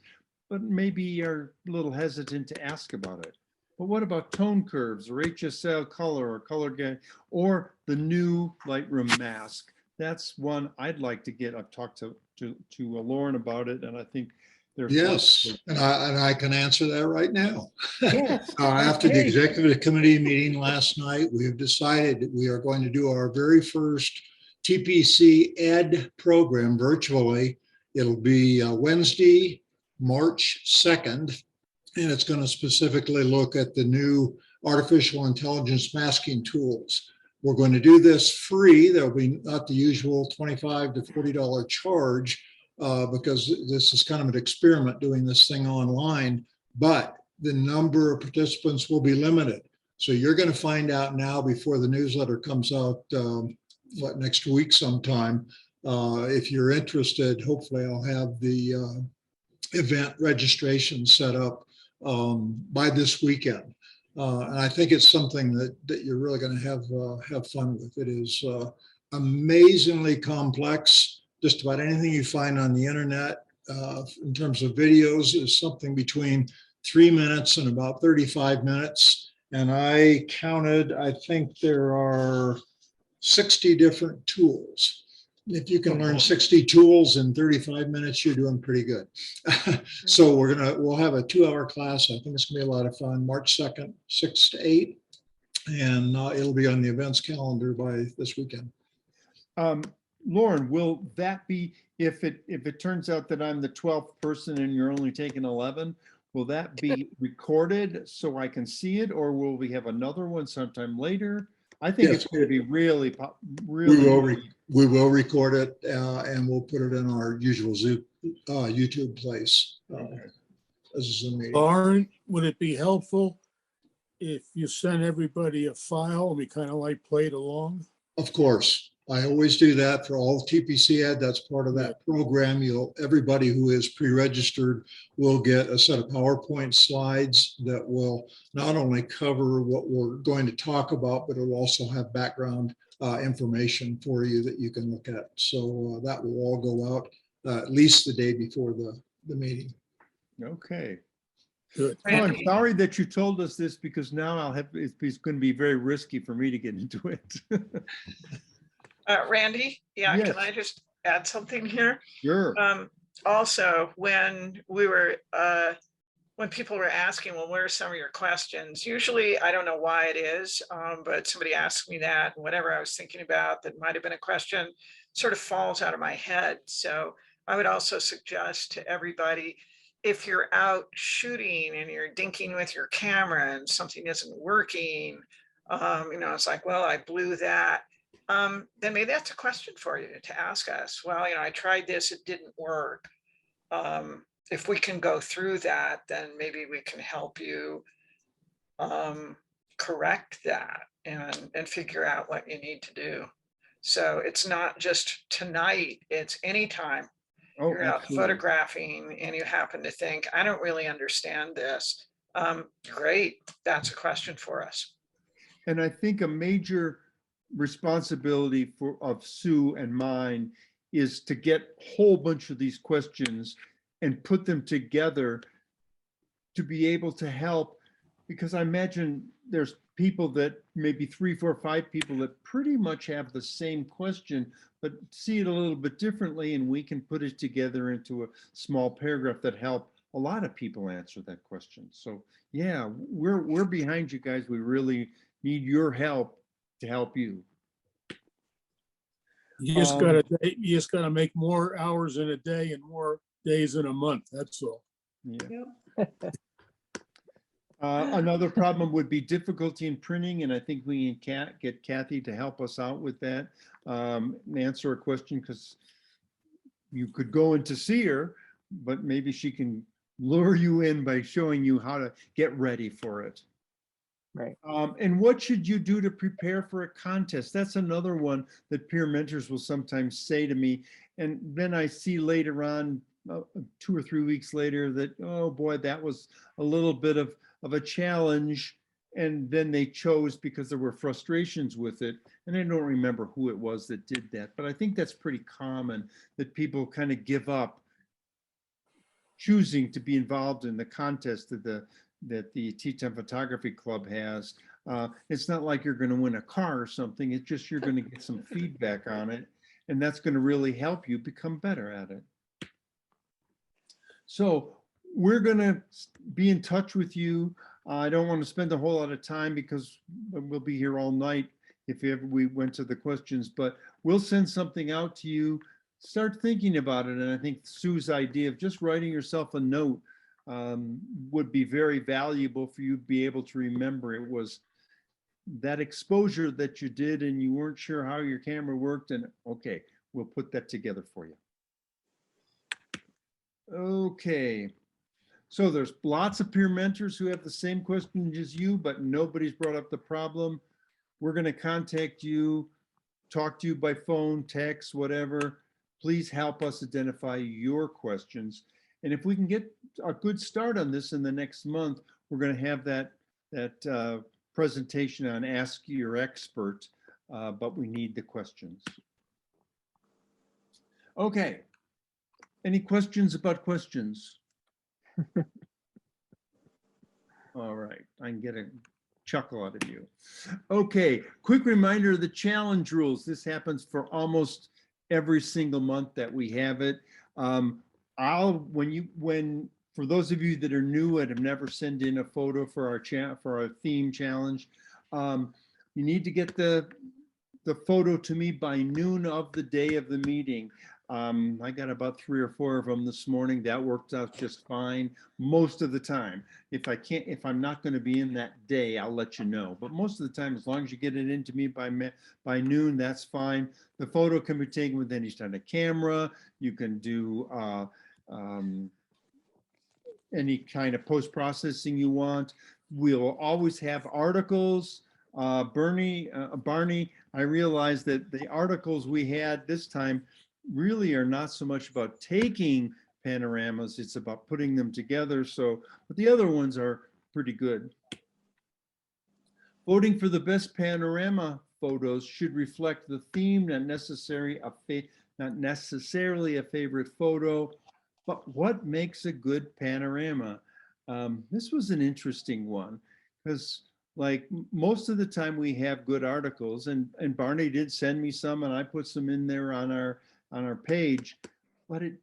Speaker 1: but maybe are a little hesitant to ask about it. But what about tone curves or HSL color or color grading or the new Lightroom mask? That's one I'd like to get. I've talked to Lauren about it, and I think there's
Speaker 9: Yes, and I can answer that right now.
Speaker 1: Yes.
Speaker 9: After the
Speaker 1: Okay.
Speaker 9: executive committee meeting last night, we have decided that we are going to do our very first TPC Ed program virtually. It'll be Wednesday, March 2nd, and it's going to specifically look at the new artificial intelligence masking tools. We're going to do this free. There'll be not the usual $25 to $40 charge, because this is kind of an experiment doing this thing online, but the number of participants will be limited. So you're going to find out now before the newsletter comes out, next week sometime. If you're interested, hopefully I'll have the event registration set up by this weekend. And I think it's something that you're really going to have fun with. It is amazingly complex. Just about anything you find on the internet in terms of videos is something between 3 minutes and about 35 minutes. And I counted, I think there are 60 different tools. If you can learn 60 tools in 35 minutes, you're doing pretty good. So we'll have a 2-hour class. I think it's gonna be a lot of fun, March 2nd, 6 to 8. And it'll be on the events calendar by this weekend.
Speaker 1: Lauren, will that be, if it turns out that I'm the 12th person and you're only taking 11, will that be recorded so I can see it, or will we have another one sometime later? I think
Speaker 9: Yes.
Speaker 1: it's going to be really.
Speaker 9: We will record it and we'll put it in our usual YouTube place as a Zoom meeting.
Speaker 4: Lauren, would it be helpful if you send everybody a file and we kind of like play it along?
Speaker 9: Of course, I always do that for all TPC Ed. That's part of that program. Everybody who is pre-registered will get a set of PowerPoint slides that will not only cover what we're going to talk about, but it'll also have background information for you that you can look at. So that will all go out at least the day before the meeting.
Speaker 1: Okay.
Speaker 4: Good.
Speaker 1: Well, I'm sorry that you told us this, because now it's going to be very risky for me to get into it.
Speaker 2: Randy, yeah,
Speaker 1: Yes.
Speaker 2: can I just add something here?
Speaker 1: Sure.
Speaker 2: Also, when people were asking, well, what are some of your questions? Usually, I don't know why it is, but somebody asked me that, and whatever I was thinking about that might have been a question sort of falls out of my head. So I would also suggest to everybody, if you're out shooting and you're dinking with your camera and something isn't working, it's like, well, I blew that. Then maybe that's a question for you to ask us. Well, I tried this, it didn't work. If we can go through that, then maybe we can help you correct that and figure out what you need to do. So it's not just tonight, it's anytime you're out
Speaker 1: Absolutely.
Speaker 2: photographing and you happen to think, I don't really understand this. Great, that's a question for us.
Speaker 1: And I think a major responsibility of Sue and mine is to get a whole bunch of these questions and put them together to be able to help, because I imagine there's people that maybe 3, 4, 5 people that pretty much have the same question, but see it a little bit differently, and we can put it together into a small paragraph that help a lot of people answer that question. So yeah, we're behind you guys. We really need your help to help you.
Speaker 4: You just gotta make more hours in a day and more days in a month. That's all.
Speaker 1: Yeah. Another problem would be difficulty in printing, and I think we can get Kathy to help us out with that, and answer a question, because you could go in to see her, but maybe she can lure you in by showing you how to get ready for it.
Speaker 6: Right.
Speaker 1: And what should you do to prepare for a contest? That's another one that peer mentors will sometimes say to me. And then I see later on, 2 or 3 weeks later, that, oh boy, that was a little bit of a challenge. And then they chose because there were frustrations with it. And I don't remember who it was that did that, but I think that's pretty common, that people kind of give up choosing to be involved in the contest that the Teton Photography Club has. It's not like you're going to win a car or something. It's just you're going to get some feedback on it, and that's going to really help you become better at it. So we're going to be in touch with you. I don't want to spend a whole lot of time because we'll be here all night if ever we went to the questions, but we'll send something out to you. Start thinking about it. And I think Sue's idea of just writing yourself a note would be very valuable for you to be able to remember. It was that exposure that you did and you weren't sure how your camera worked, and okay, we'll put that together for you. Okay, so there's lots of peer mentors who have the same questions as you, but nobody's brought up the problem. We're going to contact you, talk to you by phone, text, whatever. Please help us identify your questions. And if we can get a good start on this in the next month, we're going to have that presentation on Ask Your Expert, but we need the questions. Okay. Any questions about questions? All right, I can get a chuckle out of you. Okay, quick reminder of the challenge rules. This happens for almost every single month that we have it. For those of you that are new and have never sent in a photo for our theme challenge, you need to get the photo to me by noon of the day of the meeting. I got about 3 or 4 of them this morning. That worked out just fine most of the time. If I'm not going to be in that day, I'll let you know. But most of the time, as long as you get it into me by noon, that's fine. The photo can be taken with any kind of camera. You can do any kind of post-processing you want. We'll always have articles. Barney, I realized that the articles we had this time really are not so much about taking panoramas, it's about putting them together. So, but the other ones are pretty good. Voting for the best panorama photos should reflect the theme, not necessarily a favorite photo, but what makes a good panorama. This was an interesting one because like most of the time we have good articles, and Barney did send me some and I put some in there on our page, but it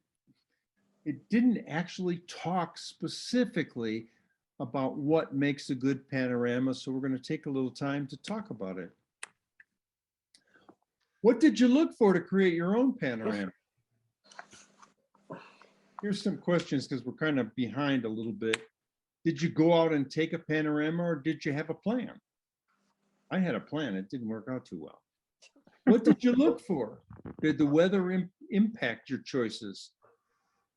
Speaker 1: didn't actually talk specifically about what makes a good panorama. So we're going to take a little time to talk about it. What did you look for to create your own panorama? Here's some questions because we're kind of behind a little bit. Did you go out and take a panorama or did you have a plan? I had a plan. It didn't work out too well. What did you look for? Did the weather impact your choices?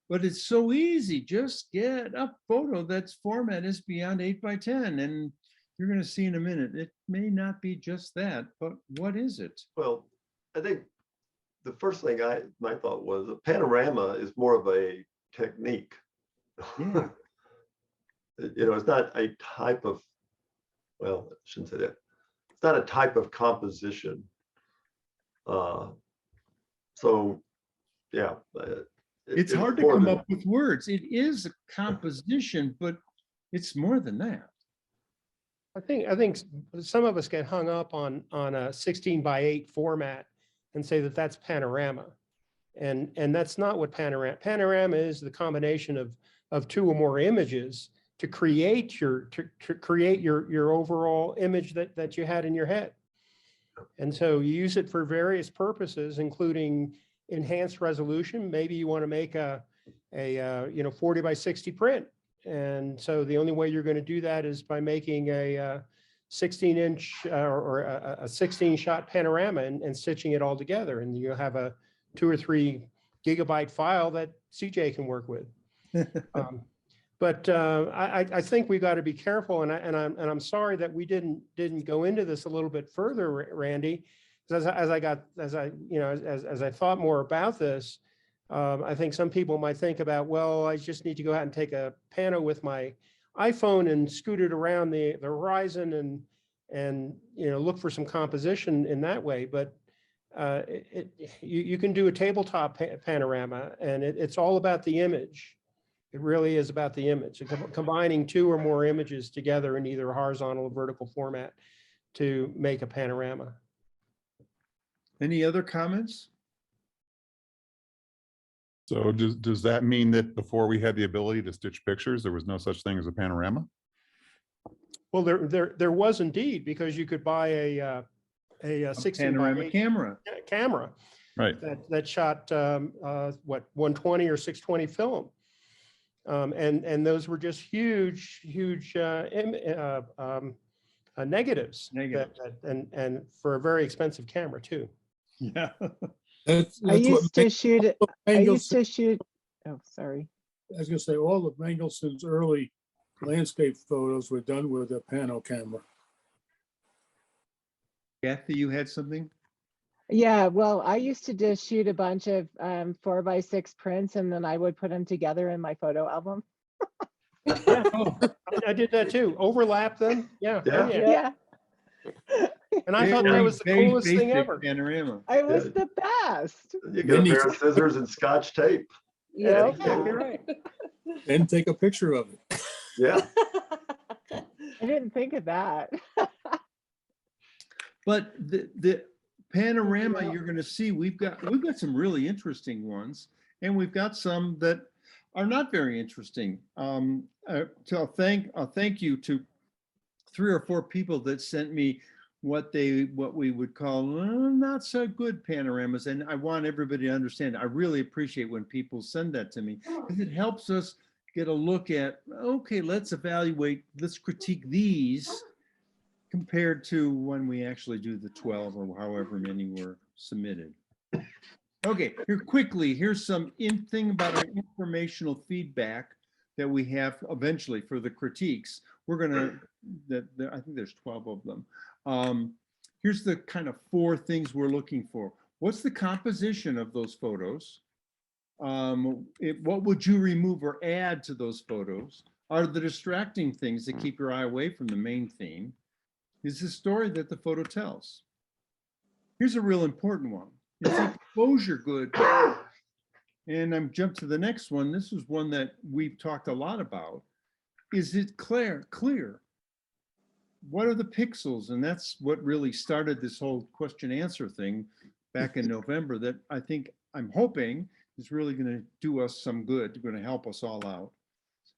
Speaker 1: But it's so easy. Just get a photo that's format is beyond 8x10. And you're going to see in a minute, it may not be just that, but what is it?
Speaker 3: Well, I think the first thing my thought was a panorama is more of a technique.
Speaker 1: Yeah.
Speaker 3: It's not a type of, well, I shouldn't say that. It's not a type of composition. So, yeah.
Speaker 1: It's hard to come up with words. It is a composition, but it's more than that.
Speaker 10: I think some of us get hung up on a 16:8 format and say that that's panorama. And that's not what panorama is. The combination of 2 or more images to create your overall image that you had in your head. And so you use it for various purposes, including enhanced resolution. Maybe you want to make a 40x60 print. And so the only way you're going to do that is by making a 16-inch or a 16-shot panorama and stitching it all together. And you'll have a 2 or 3 gigabyte file that CJ can work with. But I think we've got to be careful, and I'm sorry that we didn't go into this a little bit further, Randy, because as I thought more about this, I think some people might think about, well, I just need to go out and take a pano with my iPhone and scoot it around the horizon and look for some composition in that way. But you can do a tabletop panorama, and it's all about the image. It really is about the image, combining 2 or more images together in either horizontal or vertical format to make a panorama.
Speaker 1: Any other comments?
Speaker 11: So does that mean that before we had the ability to stitch pictures, there was no such thing as a panorama?
Speaker 10: Well, there was indeed, because you could buy a 16:8 camera,
Speaker 11: right?
Speaker 10: That shot 120 or 620 film. And those were just huge negatives. And for a very expensive camera too.
Speaker 1: Yeah.
Speaker 6: I used to shoot. Oh, sorry.
Speaker 4: I was gonna say, all of Mangelson's early landscape photos were done with a Pano camera.
Speaker 1: Kathy, you had something?
Speaker 6: Yeah, well, I used to just shoot a bunch of 4x6 prints and then I would put them together in my photo album.
Speaker 10: Yeah, I did that too. Overlap them. Yeah. Oh,
Speaker 3: Yeah.
Speaker 10: yeah.
Speaker 6: Yeah,
Speaker 10: And I thought that was the
Speaker 1: Very
Speaker 10: coolest thing
Speaker 1: basic
Speaker 10: ever.
Speaker 1: Panorama.
Speaker 6: it was
Speaker 3: Yeah.
Speaker 6: the best.
Speaker 3: You get a
Speaker 4: Then you-
Speaker 3: pair of scissors and Scotch tape.
Speaker 6: Yeah.
Speaker 10: Exactly right.
Speaker 4: Then take a picture of it.
Speaker 3: Yeah.
Speaker 6: I didn't think of that.
Speaker 1: But the panorama
Speaker 6: Yeah.
Speaker 1: you're going to see, we've got some really interesting ones, and we've got some that are not very interesting. So I'll thank you to 3 or 4 people that sent me what we would call not so good panoramas, and I want everybody to understand. I really appreciate when people send that to me because it helps us get a look at, okay, let's evaluate, let's critique these compared to when we actually do the 12 or however many were submitted. Okay, here's some thing about our informational feedback that we have eventually for the critiques. We're gonna, I think there's 12 of them. Here's the kind of 4 things we're looking for. What's the composition of those photos? What would you remove or add to those photos? Are the distracting things that keep your eye away from the main theme? Is the story that the photo tells? Here's a real important one. Is the exposure good? And I'm jumped to the next one. This is one that we've talked a lot about. Is it clear? What are the pixels? And that's what really started this whole question answer thing back in November that I'm hoping is really going to do us some good, going to help us all out.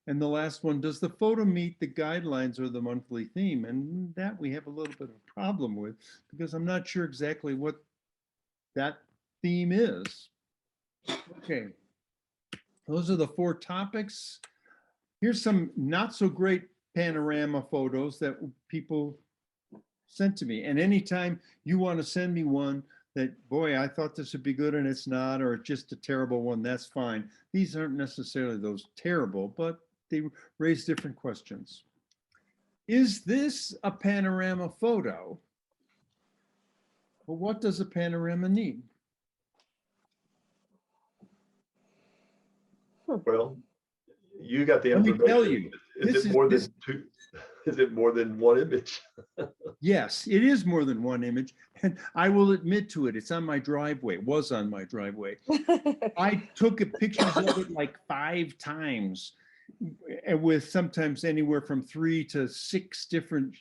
Speaker 1: And the last one, does the photo meet the guidelines or the monthly theme? And that we have a little bit of a problem with because I'm not sure exactly what that theme is. Okay, those are the 4 topics. Here's some not so great panorama photos that people sent to me. And anytime you want to send me one that, boy, I thought this would be good and it's not, or it's just a terrible one, that's fine. These aren't necessarily those terrible, but they raise different questions. Is this a panorama photo? Well, what does a panorama need?
Speaker 3: Well, you got the
Speaker 1: Let me
Speaker 3: information.
Speaker 1: tell you,
Speaker 3: Is
Speaker 1: this
Speaker 3: it
Speaker 1: is-
Speaker 3: more than
Speaker 1: this-
Speaker 3: 2? Is it more than 1 image?
Speaker 1: Yes, it is more than 1 image, and I will admit to it. It's on my driveway. It was on my driveway. I took pictures of it like 5 times, and with sometimes anywhere from 3 to 6 different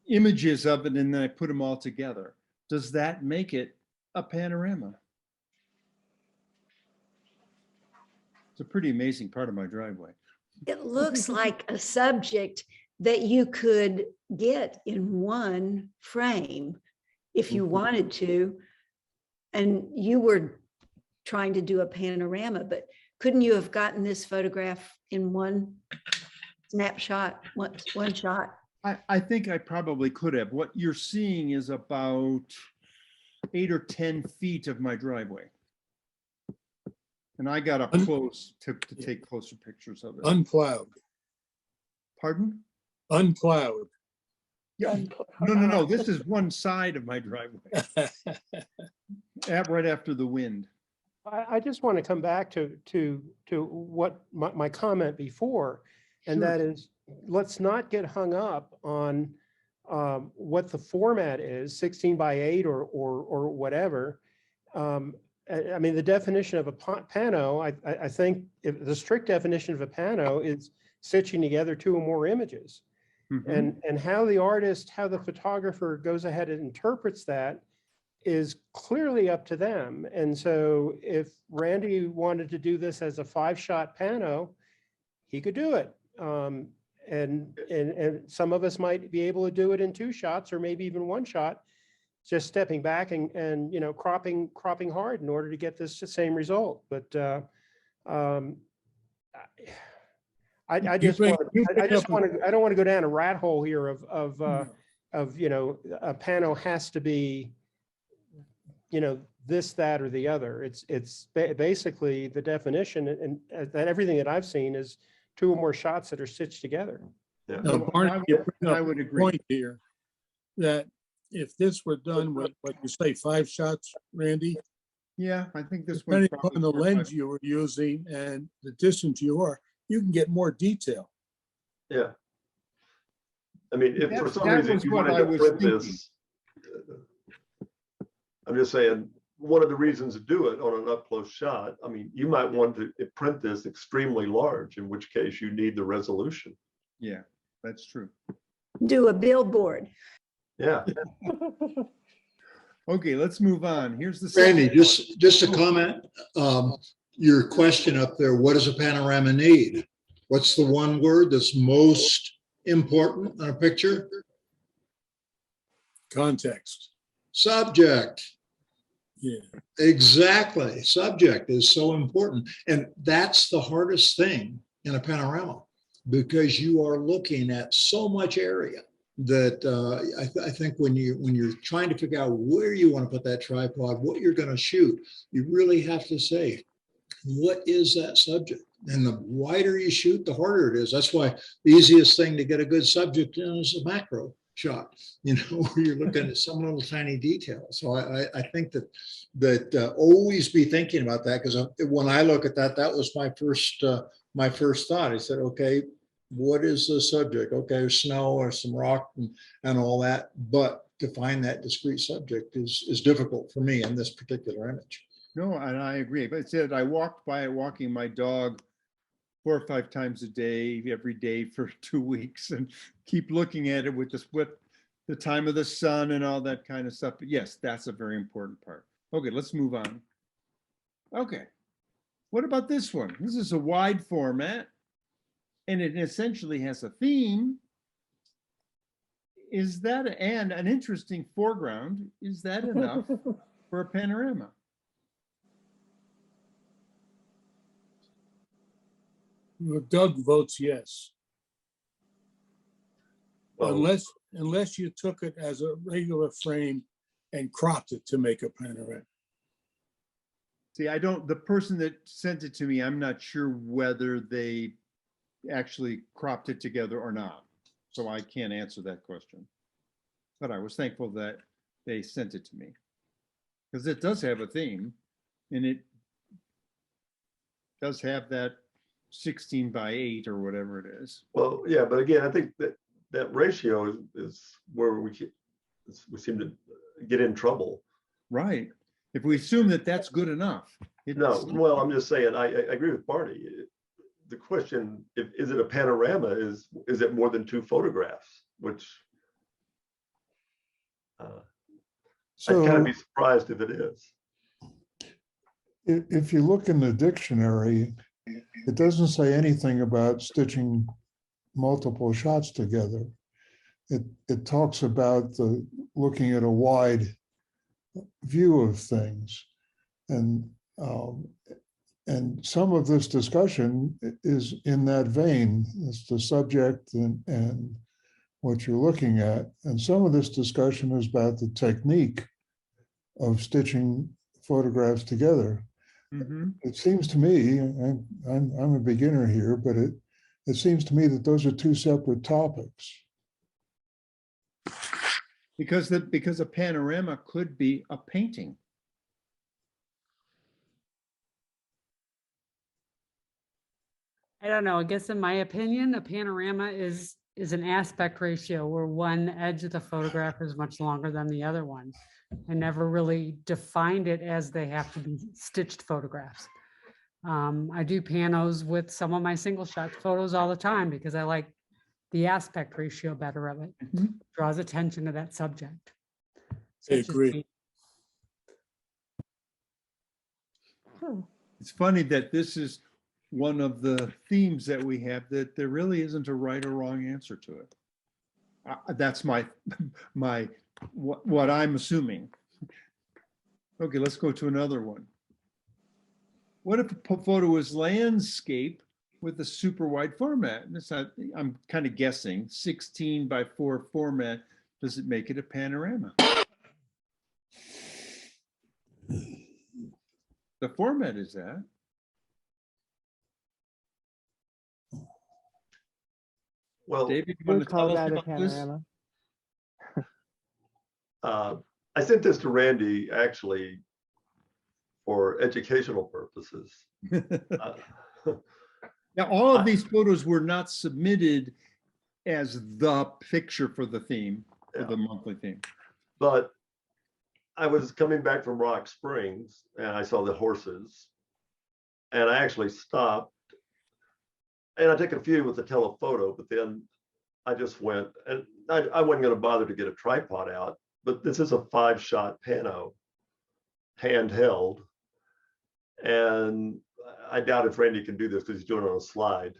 Speaker 1: images of it, and then I put them all together. Does that make it a panorama? It's a pretty amazing part of my driveway.
Speaker 5: It looks like a subject that you could get in one frame if you wanted to. And you were trying to do a panorama, but couldn't you have gotten this photograph in one snapshot, one shot?
Speaker 1: I think I probably could have. What you're seeing is about 8 or 10 feet of my driveway. And I got up close to take closer pictures of it.
Speaker 4: Unplowed,
Speaker 1: Pardon?
Speaker 4: unplowed.
Speaker 1: Yeah. No. This is one side of my driveway, right after the wind.
Speaker 10: I just want to come back to what my comment before, and
Speaker 1: Sure.
Speaker 10: that is, let's not get hung up on what the format is, 16 by 8 or whatever. I mean, the definition of a pano, I think if the strict definition of a pano is stitching together 2 or more images.
Speaker 1: Mhm.
Speaker 10: And how the artist, how the photographer goes ahead and interprets that is clearly up to them. And so if Randy wanted to do this as a 5-shot pano, he could do it. And some of us might be able to do it in 2 shots or maybe even 1 shot, just stepping back and you know, cropping hard in order to get this same result. But I don't want to go down a rat hole here of you know, a pano has to be, you know, this, that, or the other. It's basically the definition, and that everything that I've seen is 2 or more shots that are stitched together.
Speaker 3: Yeah.
Speaker 4: Now, Barney, you bring
Speaker 1: I
Speaker 4: up
Speaker 1: would
Speaker 4: a
Speaker 1: agree.
Speaker 4: point here that if this were done with, what you say, 5 shots, Randy,
Speaker 1: Yeah, I think this one.
Speaker 4: depending on the lens you were using and the distance you are, you can get more detail.
Speaker 3: Yeah. I mean, if for
Speaker 1: That-
Speaker 3: some
Speaker 1: that
Speaker 3: reason
Speaker 1: was
Speaker 3: you
Speaker 1: what
Speaker 3: wanted
Speaker 1: I
Speaker 3: to
Speaker 1: was
Speaker 3: print
Speaker 1: thinking.
Speaker 3: this, I'm just saying, one of the reasons to do it on an up close shot, I mean, you might want to print this extremely large, in which case you need the resolution.
Speaker 1: Yeah, that's true.
Speaker 5: Do a billboard.
Speaker 3: Yeah.
Speaker 1: Okay, let's move on. Here's the.
Speaker 9: Randy,
Speaker 1: second one.
Speaker 9: just a comment, your question up there, what does a panorama need? What's the one word that's most important on a picture?
Speaker 4: Context.
Speaker 9: Subject.
Speaker 4: Yeah.
Speaker 9: Exactly. Subject is so important. And that's the hardest thing in a panorama, because you are looking at so much area that I think when you're trying to figure out where you want to put that tripod, what you're going to shoot, you really have to say, what is that subject? And the wider you shoot, the harder it is. That's why the easiest thing to get a good subject in is a macro shot, where you're looking at some little tiny detail. So I think that always be thinking about that, because when I look at that, that was my first thought. I said, okay, what is the subject? Okay, snow or some rock and all that, but to find that discrete subject is difficult for me in this particular image.
Speaker 1: No, and I agree. But it said I walked by it walking my dog 4 or 5 times a day, every day for 2 weeks, and keep looking at it with the time of the sun and all that kind of stuff. But yes, that's a very important part. Okay, let's move on. Okay. What about this one? This is a wide format, and it essentially has a theme. Is that, and an interesting foreground, is that enough for a panorama?
Speaker 4: Well, Doug votes yes,
Speaker 3: Well,
Speaker 4: unless you took it as a regular frame and cropped it to make a panorama.
Speaker 1: See, the person that sent it to me, I'm not sure whether they actually cropped it together or not. So I can't answer that question. But I was thankful that they sent it to me, because it does have a theme, and it does have that 16 by 8 or whatever it is.
Speaker 3: well, yeah, but again, I think that ratio is where we seem to get in trouble.
Speaker 1: Right. If we assume that that's good enough.
Speaker 3: No, well, I'm just saying, I agree with Barney. The question, is it a panorama, is it more than 2 photographs? Which I'd kind
Speaker 8: So
Speaker 3: of be surprised if it is.
Speaker 8: if you look in the dictionary, it doesn't say anything about stitching multiple shots together. It talks about looking at a wide view of things. And some of this discussion is in that vein. It's the subject and what you're looking at. And some of this discussion is about the technique of stitching photographs together.
Speaker 1: Mhm.
Speaker 8: It seems to me, I'm a beginner here, but it seems to me that those are 2 separate topics.
Speaker 1: Because a panorama could be a painting.
Speaker 7: I don't know. I guess in my opinion, a panorama is an aspect ratio where one edge of the photograph is much longer than the other one. I never really defined it as they have to be stitched photographs. I do panos with some of my single shot photos all the time because I like the aspect ratio better of it. Draws attention to that subject.
Speaker 4: I
Speaker 7: So it's just
Speaker 4: agree.
Speaker 7: me.
Speaker 1: It's funny that this is one of the themes that we have, that there really isn't a right or wrong answer to it. That's what I'm assuming. Okay, let's go to another one. What if a photo is landscape with a super wide format? And it's not, I'm kind of guessing 16 by 4 format. Does it make it a panorama? The format is that.
Speaker 3: Well,
Speaker 1: David, you
Speaker 6: We
Speaker 1: want to tell
Speaker 6: call
Speaker 1: us
Speaker 6: that a
Speaker 1: about this?
Speaker 6: panorama.
Speaker 3: I sent this to Randy actually for educational purposes.
Speaker 1: Now, all of these photos were not submitted as the picture for the theme, for the monthly theme.
Speaker 3: But I was coming back from Rock Springs and I saw the horses. And I actually stopped and I took a few with the telephoto, but then I just went, and I wasn't going to bother to get a tripod out, but this is a 5-shot Pano handheld. And I doubt if Randy can do this because he's doing it on a slide.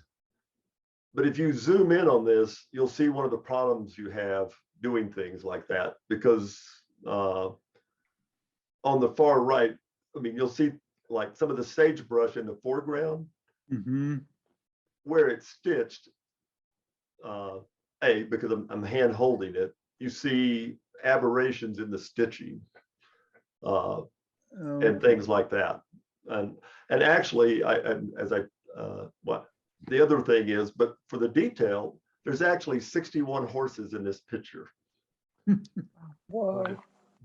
Speaker 3: But if you zoom in on this, you'll see one of the problems you have doing things like that, because on the far right, I mean, you'll see like some of the sagebrush in the foreground where it's stitched. Because I'm hand holding it, you see aberrations in the stitching and things like that. And actually, the other thing is, but for the detail, there's actually 61 horses in this picture.
Speaker 2: Whoa.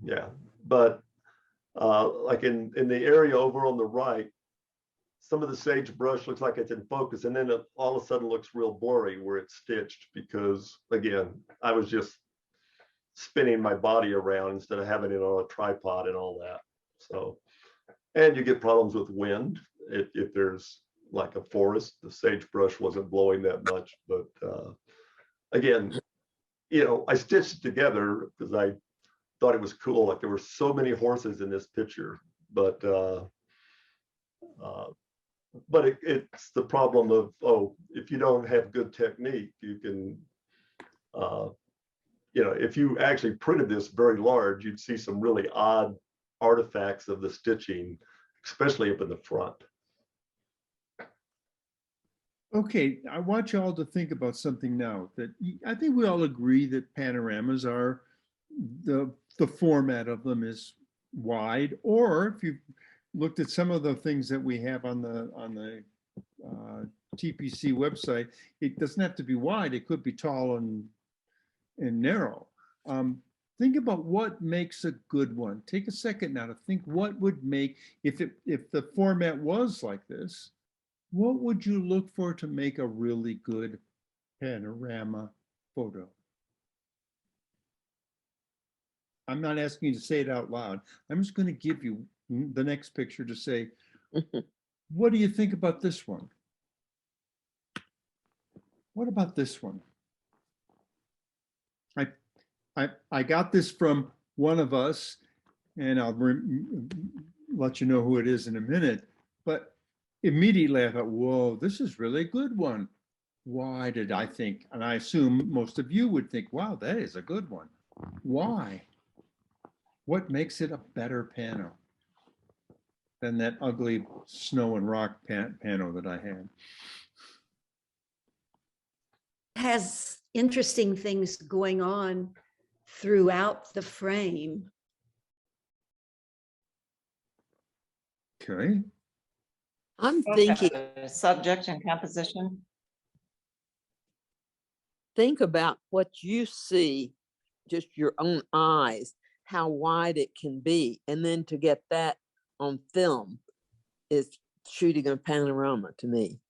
Speaker 3: Yeah, but like in the area over on the right, some of the sagebrush looks like it's in focus, and then it all of a sudden looks real blurry where it's stitched, because again, I was just spinning my body around instead of having it on a tripod and all that. So, and you get problems with wind if there's like a forest. The sagebrush wasn't blowing that much, but again, you know, I stitched it together because I thought it was cool. Like there were so many horses in this picture, but it's the problem of, if you don't have good technique, you can, you know, if you actually printed this very large, you'd see some really odd artifacts of the stitching, especially up in the front.
Speaker 1: Okay, I want you all to think about something now that I think we all agree that panoramas are, the format of them is wide, or if you've looked at some of the things that we have on the TPC website, it doesn't have to be wide, it could be tall and narrow. Think about what makes a good one. Take a second now to think what would make, if the format was like this, what would you look for to make a really good panorama photo? I'm not asking you to say it out loud. I'm just going to give you the next picture to say, what do you think about this one? What about this one? I got this from one of us, and I'll let you know who it is in a minute, but immediately I thought, whoa, this is really a good one. Why did I think? And I assume most of you would think, wow, that is a good one. Why? What makes it a better pano than that ugly snow and rock pano that I had?
Speaker 5: Has interesting things going on throughout the frame.
Speaker 1: Okay.
Speaker 12: I'm thinking, subject and composition. Think about what you see, just your own eyes, how wide it can be. And then to get that on film is shooting a panorama to me.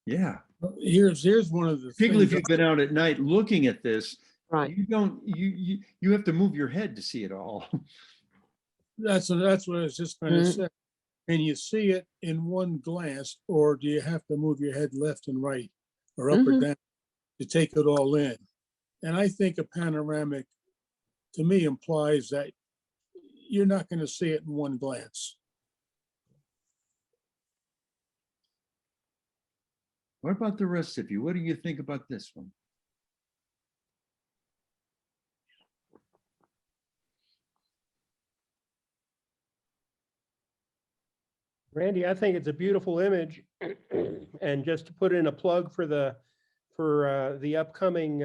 Speaker 1: Yeah.
Speaker 4: Here's one of the
Speaker 1: Particularly
Speaker 4: things.
Speaker 1: if you've been out at night looking at this,
Speaker 12: Right.
Speaker 1: you have to move your head to see it all.
Speaker 4: That's what I was just going to say. Can you see it in one glance, or do you have to move your head left and right or up or down to take it all in? And I think a panoramic, to me, implies that you're not going to see it in one glance.
Speaker 1: What about the rest of you? What do you think about this one?
Speaker 10: Randy, I think it's a beautiful image. And just to put in a plug for the upcoming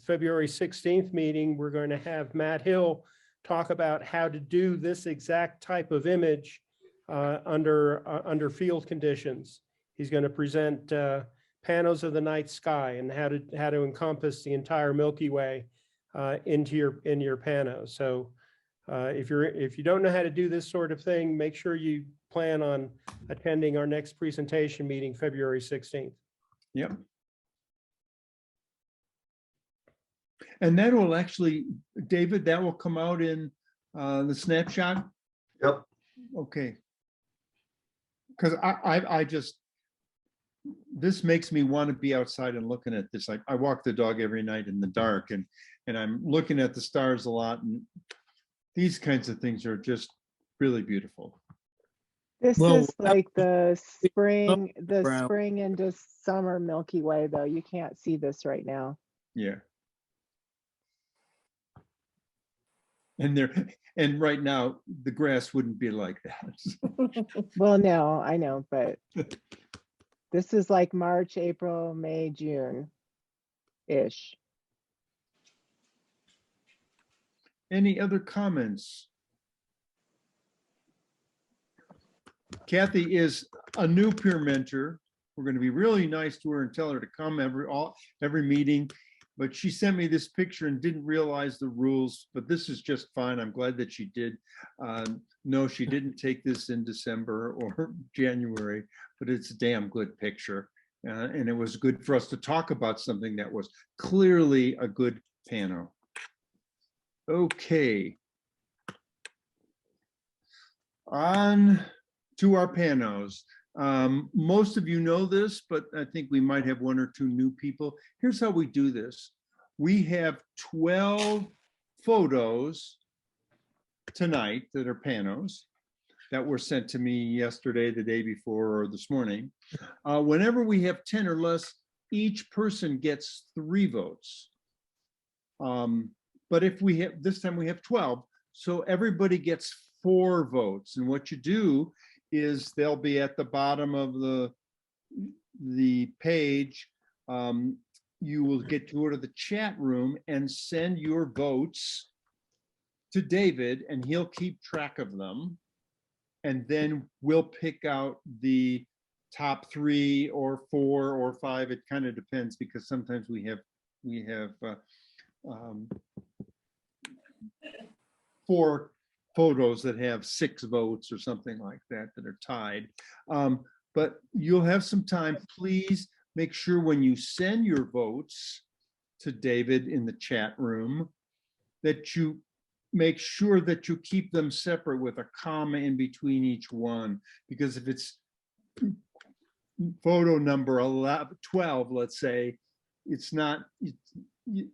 Speaker 10: February 16th meeting, we're going to have Matt Hill talk about how to do this exact type of image under field conditions. He's going to present panos of the night sky and how to encompass the entire Milky Way into your Pano. So if you don't know how to do this sort of thing, make sure you plan on attending our next presentation meeting, February 16th.
Speaker 1: Yep. And that will actually, David, that will come out in the snapshot?
Speaker 3: Yep.
Speaker 1: Okay. Because I just, this makes me want to be outside and looking at this. I walk the dog every night in the dark, and I'm looking at the stars a lot, and these kinds of things are just really beautiful.
Speaker 6: This
Speaker 4: Well,
Speaker 6: is like the spring
Speaker 4: Brown.
Speaker 6: into summer Milky Way, though. You can't see this right now.
Speaker 1: Yeah. And right now, the grass wouldn't be like that.
Speaker 6: Well, no, I know, but this is like March, April, May, June-ish.
Speaker 1: Any other comments? Kathy is a new peer mentor. We're going to be really nice to her and tell her to come every meeting. But she sent me this picture and didn't realize the rules, but this is just fine. I'm glad that she did. No, she didn't take this in December or January, but it's a damn good picture. And it was good for us to talk about something that was clearly a good Pano. Okay. On to our Panos. Most of you know this, but I think we might have one or two new people. Here's how we do this. We have 12 photos tonight that are Panos that were sent to me yesterday, the day before, or this morning. Whenever we have 10 or less, each person gets 3 votes. But if we have, this time we have 12, so everybody gets 4 votes. And what you do is they'll be at the bottom of the page. You will get to go to the chat room and send your votes to David, and he'll keep track of them. And then we'll pick out the top 3 or 4 or 5. It kind of depends, because sometimes we have 4 photos that have 6 votes or something like that that are tied. But you'll have some time. Please make sure when you send your votes to David in the chat room that you make sure that you keep them separate with a comma in between each one. Because if it's photo number 12, let's say, it's not,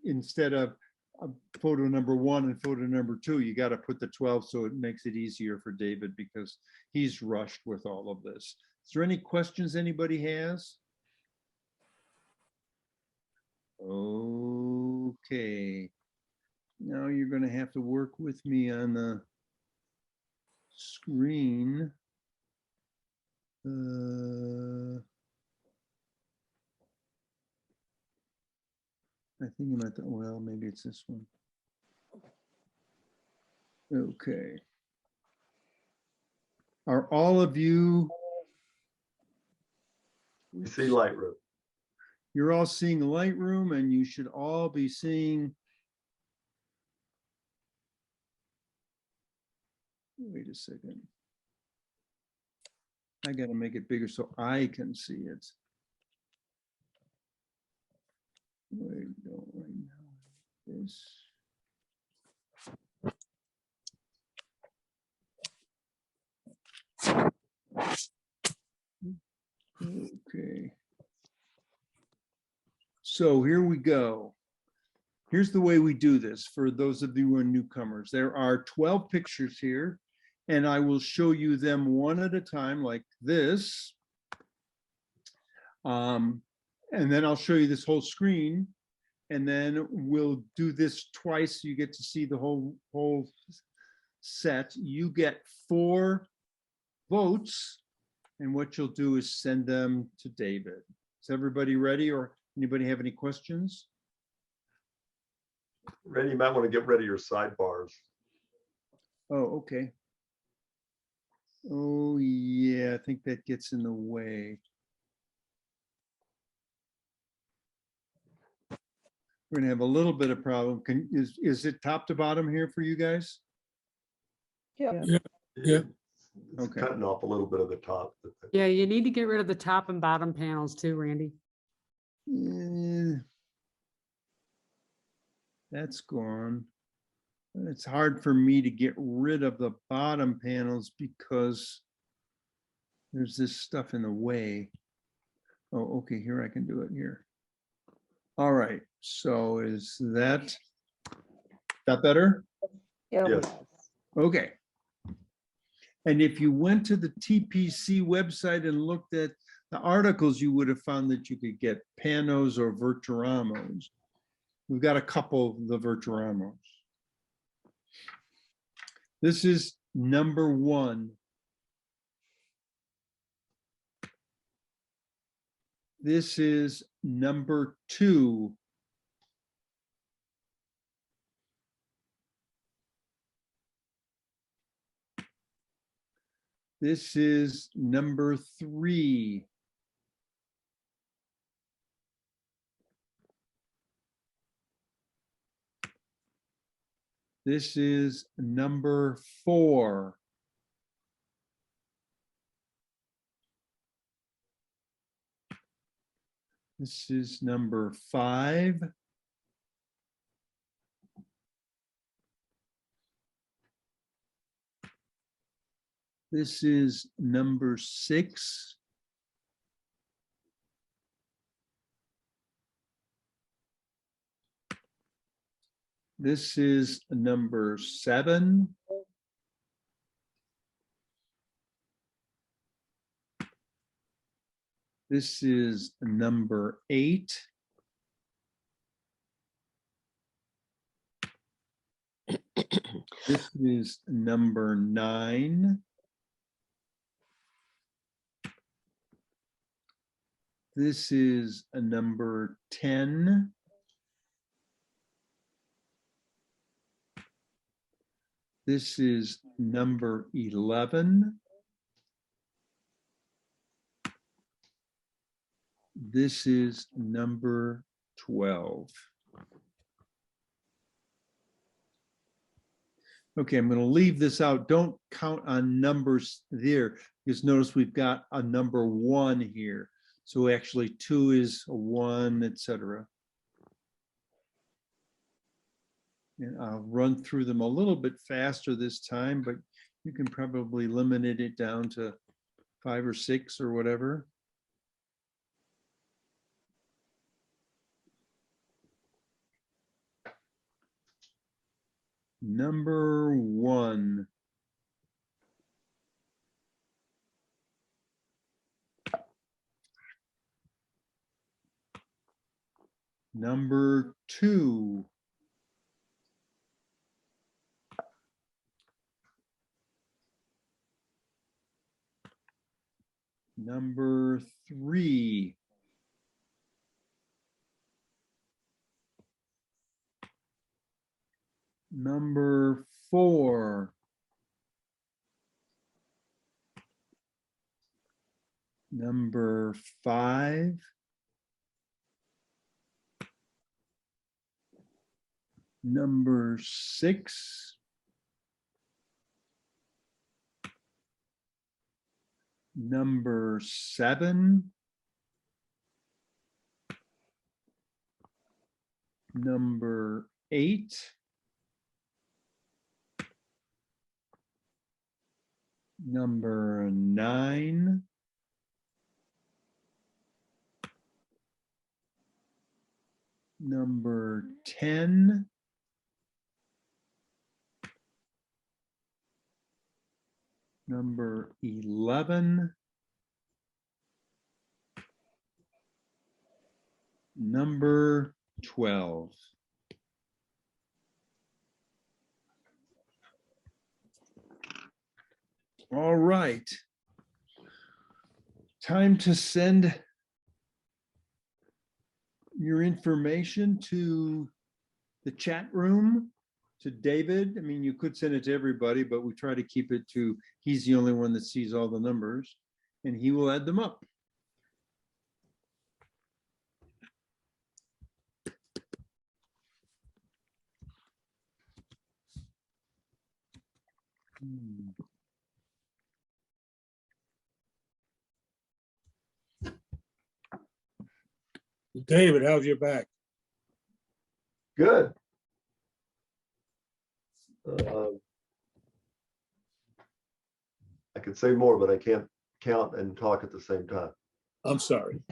Speaker 1: instead of photo number 1 and photo number 2, you got to put the 12, so it makes it easier for David because he's rushed with all of this. Is there any questions anybody has? Okay. Now you're going to have to work with me on the screen. I think I'm at the, well, maybe it's this one. Okay. Are all of you?
Speaker 3: We see Lightroom.
Speaker 1: You're all seeing Lightroom, and you should all be seeing. Wait a second. I got to make it bigger so I can see it. Where you go right now? This. Okay. So here we go. Here's the way we do this for those of you who are newcomers. There are 12 pictures here, and I will show you them one at a time like this. And then I'll show you this whole screen, and then we'll do this twice. So you get to see the whole set. You get 4 votes, and what you'll do is send them to David. Is everybody ready, or anybody have any questions?
Speaker 3: Randy, you might want to get rid of your sidebars.
Speaker 1: Oh, okay. Oh, yeah, I think that gets in the way. We're gonna have a little bit of problem. Is it top to bottom here for you guys?
Speaker 4: Yeah.
Speaker 3: It's
Speaker 1: Okay.
Speaker 3: cutting off a little bit of the top.
Speaker 7: Yeah, you need to get rid of the top and bottom panels too, Randy.
Speaker 1: That's gone. It's hard for me to get rid of the bottom panels because there's this stuff in the way. Oh, okay, here I can do it here. All right, so is that better?
Speaker 3: Yes.
Speaker 1: Okay. And if you went to the TPC website and looked at the articles, you would have found that you could get Panos or Vertiramos. We've got a couple of the Vertiramos. This is number 1. This is number 2. This is number 3. This is number 4. This is number 5. This is number 6. This is number 7. This is number 8. This is number 9. This is a number 10. This is number 11. This is number 12. Okay, I'm going to leave this out. Don't count on numbers there because notice we've got a number 1 here. So actually 2 is a 1, etc. And I'll run through them a little bit faster this time, but you can probably limit it down to 5 or 6 or whatever. Number 1. Number 2. Number 3. Number 4. Number 5. Number 6. Number 7. Number 8. Number 9. Number 10. Number 11. Number 12. All right. Time to send your information to the chat room, to David. I mean, you could send it to everybody, but we try to keep it to, he's the only one that sees all the numbers, and he will add them up.
Speaker 4: David, how's your back?
Speaker 3: Good. I could say more, but I can't count and talk at the same time.
Speaker 4: I'm sorry.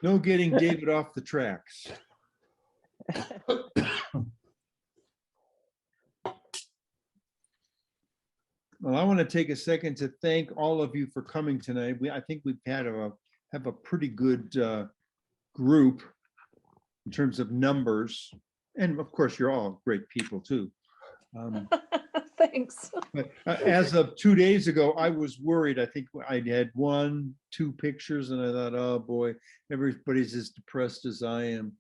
Speaker 1: No getting David off the tracks. Well, I want to take a second to thank all of you for coming tonight. I think we've have a pretty good group in terms of numbers. And of course, you're all great people too.
Speaker 13: Thanks.
Speaker 1: But as of 2 days ago, I was worried. I think I had 1, 2 pictures and I thought, oh boy, everybody's as depressed as I am.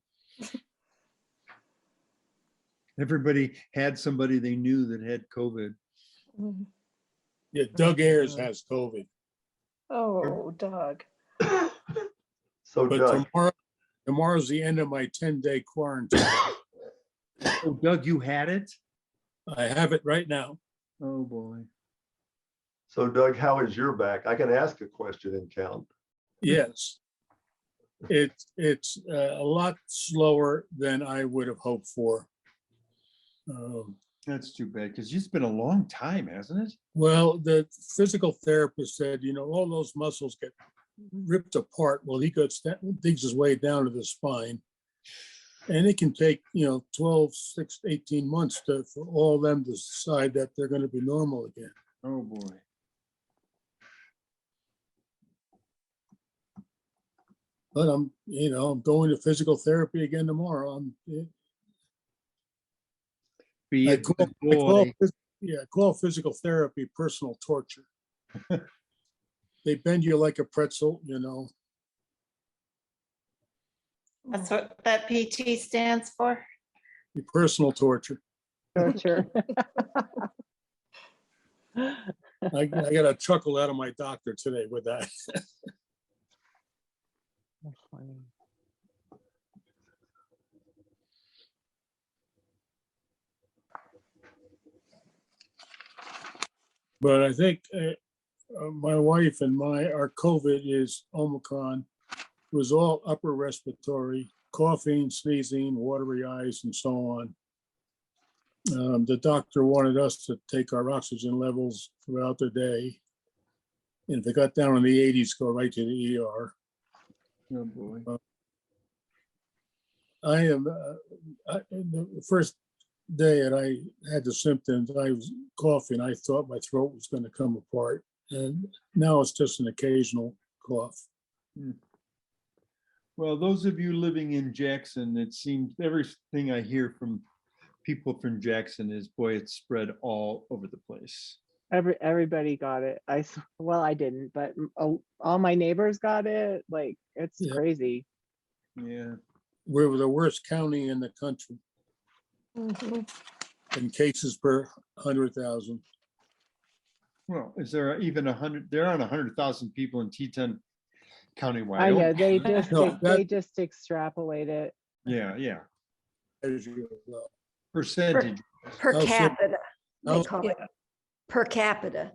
Speaker 1: Everybody had somebody they knew that had COVID.
Speaker 4: Yeah, Doug Ayers has COVID.
Speaker 13: Oh, Doug.
Speaker 3: So
Speaker 4: But
Speaker 3: Doug,
Speaker 4: tomorrow's the end of my 10-day quarantine.
Speaker 1: Oh, Doug, you had it?
Speaker 4: I have it right now.
Speaker 1: Oh, boy.
Speaker 3: so Doug, how is your back? I can ask a question and count.
Speaker 4: Yes. It's a lot slower than I would have hoped for.
Speaker 1: That's too bad because it's been a long time, hasn't it?
Speaker 4: Well, the physical therapist said, all those muscles get ripped apart. Well, he digs his way down to the spine. And it can take, 12, 6, 18 months for all of them to decide that they're going to be normal again.
Speaker 1: Oh, boy.
Speaker 4: But I'm going to physical therapy again tomorrow.
Speaker 1: Be
Speaker 4: I
Speaker 1: it
Speaker 4: call,
Speaker 1: good boy.
Speaker 4: I call physical therapy personal torture. They bend you like a pretzel,
Speaker 13: That's what that PT stands for.
Speaker 4: Your personal torture.
Speaker 6: Torture.
Speaker 4: I got a chuckle out of my doctor today with that. But I think my wife and our COVID is Omicron. It was all upper respiratory, coughing, sneezing, watery eyes, and so on. The doctor wanted us to take our oxygen levels throughout the day. And if it got down in the 80s, go right to the ER.
Speaker 1: Oh, boy.
Speaker 4: The first day that I had the symptoms, I was coughing. I thought my throat was going to come apart. And now it's just an occasional cough.
Speaker 1: Well, those of you living in Jackson, it seems everything I hear from people from Jackson is, boy, it's spread all over the place.
Speaker 6: Everybody got it. I didn't, but all my neighbors got it. Like, it's crazy.
Speaker 1: Yeah.
Speaker 4: We're the worst county in the country in cases per 100,000.
Speaker 1: Well, is there even 100? There aren't 100,000 people in Teton County,
Speaker 6: I
Speaker 1: Wyoming.
Speaker 6: know they just
Speaker 4: No,
Speaker 6: they just extrapolate it.
Speaker 1: Yeah.
Speaker 4: As you know.
Speaker 1: Percentage.
Speaker 5: Per
Speaker 4: How simple.
Speaker 5: capita. They
Speaker 4: How-
Speaker 5: call it per capita.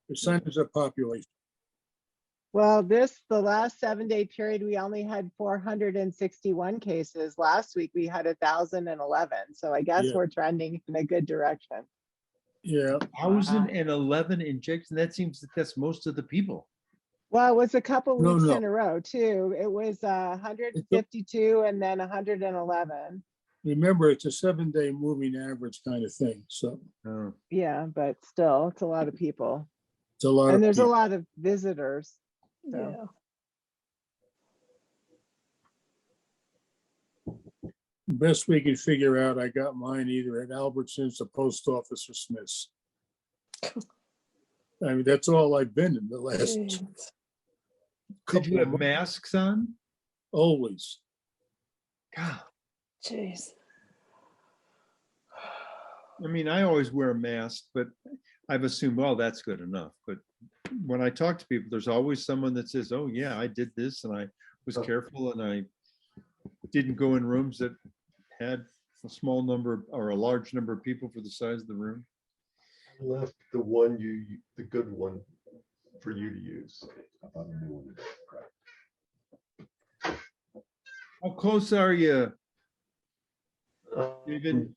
Speaker 4: Percentage of population.
Speaker 6: Well, the last 7-day period, we only had 461 cases. Last week, we had 1,011. So I guess
Speaker 4: Yeah.
Speaker 6: we're trending in a good direction.
Speaker 4: Yeah.
Speaker 1: 1,011 in Jackson. That seems that that's most of the people.
Speaker 6: Well, it was a couple
Speaker 4: No,
Speaker 6: weeks
Speaker 4: no.
Speaker 6: in a row too. It was 152 and then 111.
Speaker 4: Remember, it's a 7-day moving average kind of thing. So
Speaker 1: Oh.
Speaker 6: Yeah, but still, it's a lot of people.
Speaker 4: it's a lot
Speaker 6: And
Speaker 4: of
Speaker 6: there's a
Speaker 4: people.
Speaker 6: lot of visitors. So.
Speaker 13: Yeah.
Speaker 4: Best we can figure out, I got mine either at Albertsons, the post office, or Smith's. I mean, that's all I've been in the last
Speaker 1: Did
Speaker 4: couple
Speaker 1: you
Speaker 4: of
Speaker 1: have
Speaker 4: months.
Speaker 1: masks on?
Speaker 4: Always.
Speaker 1: God.
Speaker 13: Jeez.
Speaker 1: I mean, I always wear a mask, but I've assumed, well, that's good enough. But when I talk to people, there's always someone that says, oh, yeah, I did this and I was careful and I didn't go in rooms that had a small number or a large number of people for the size of the room.
Speaker 3: left the one the good one for you to use.
Speaker 1: How close are you,
Speaker 3: Um,
Speaker 1: David?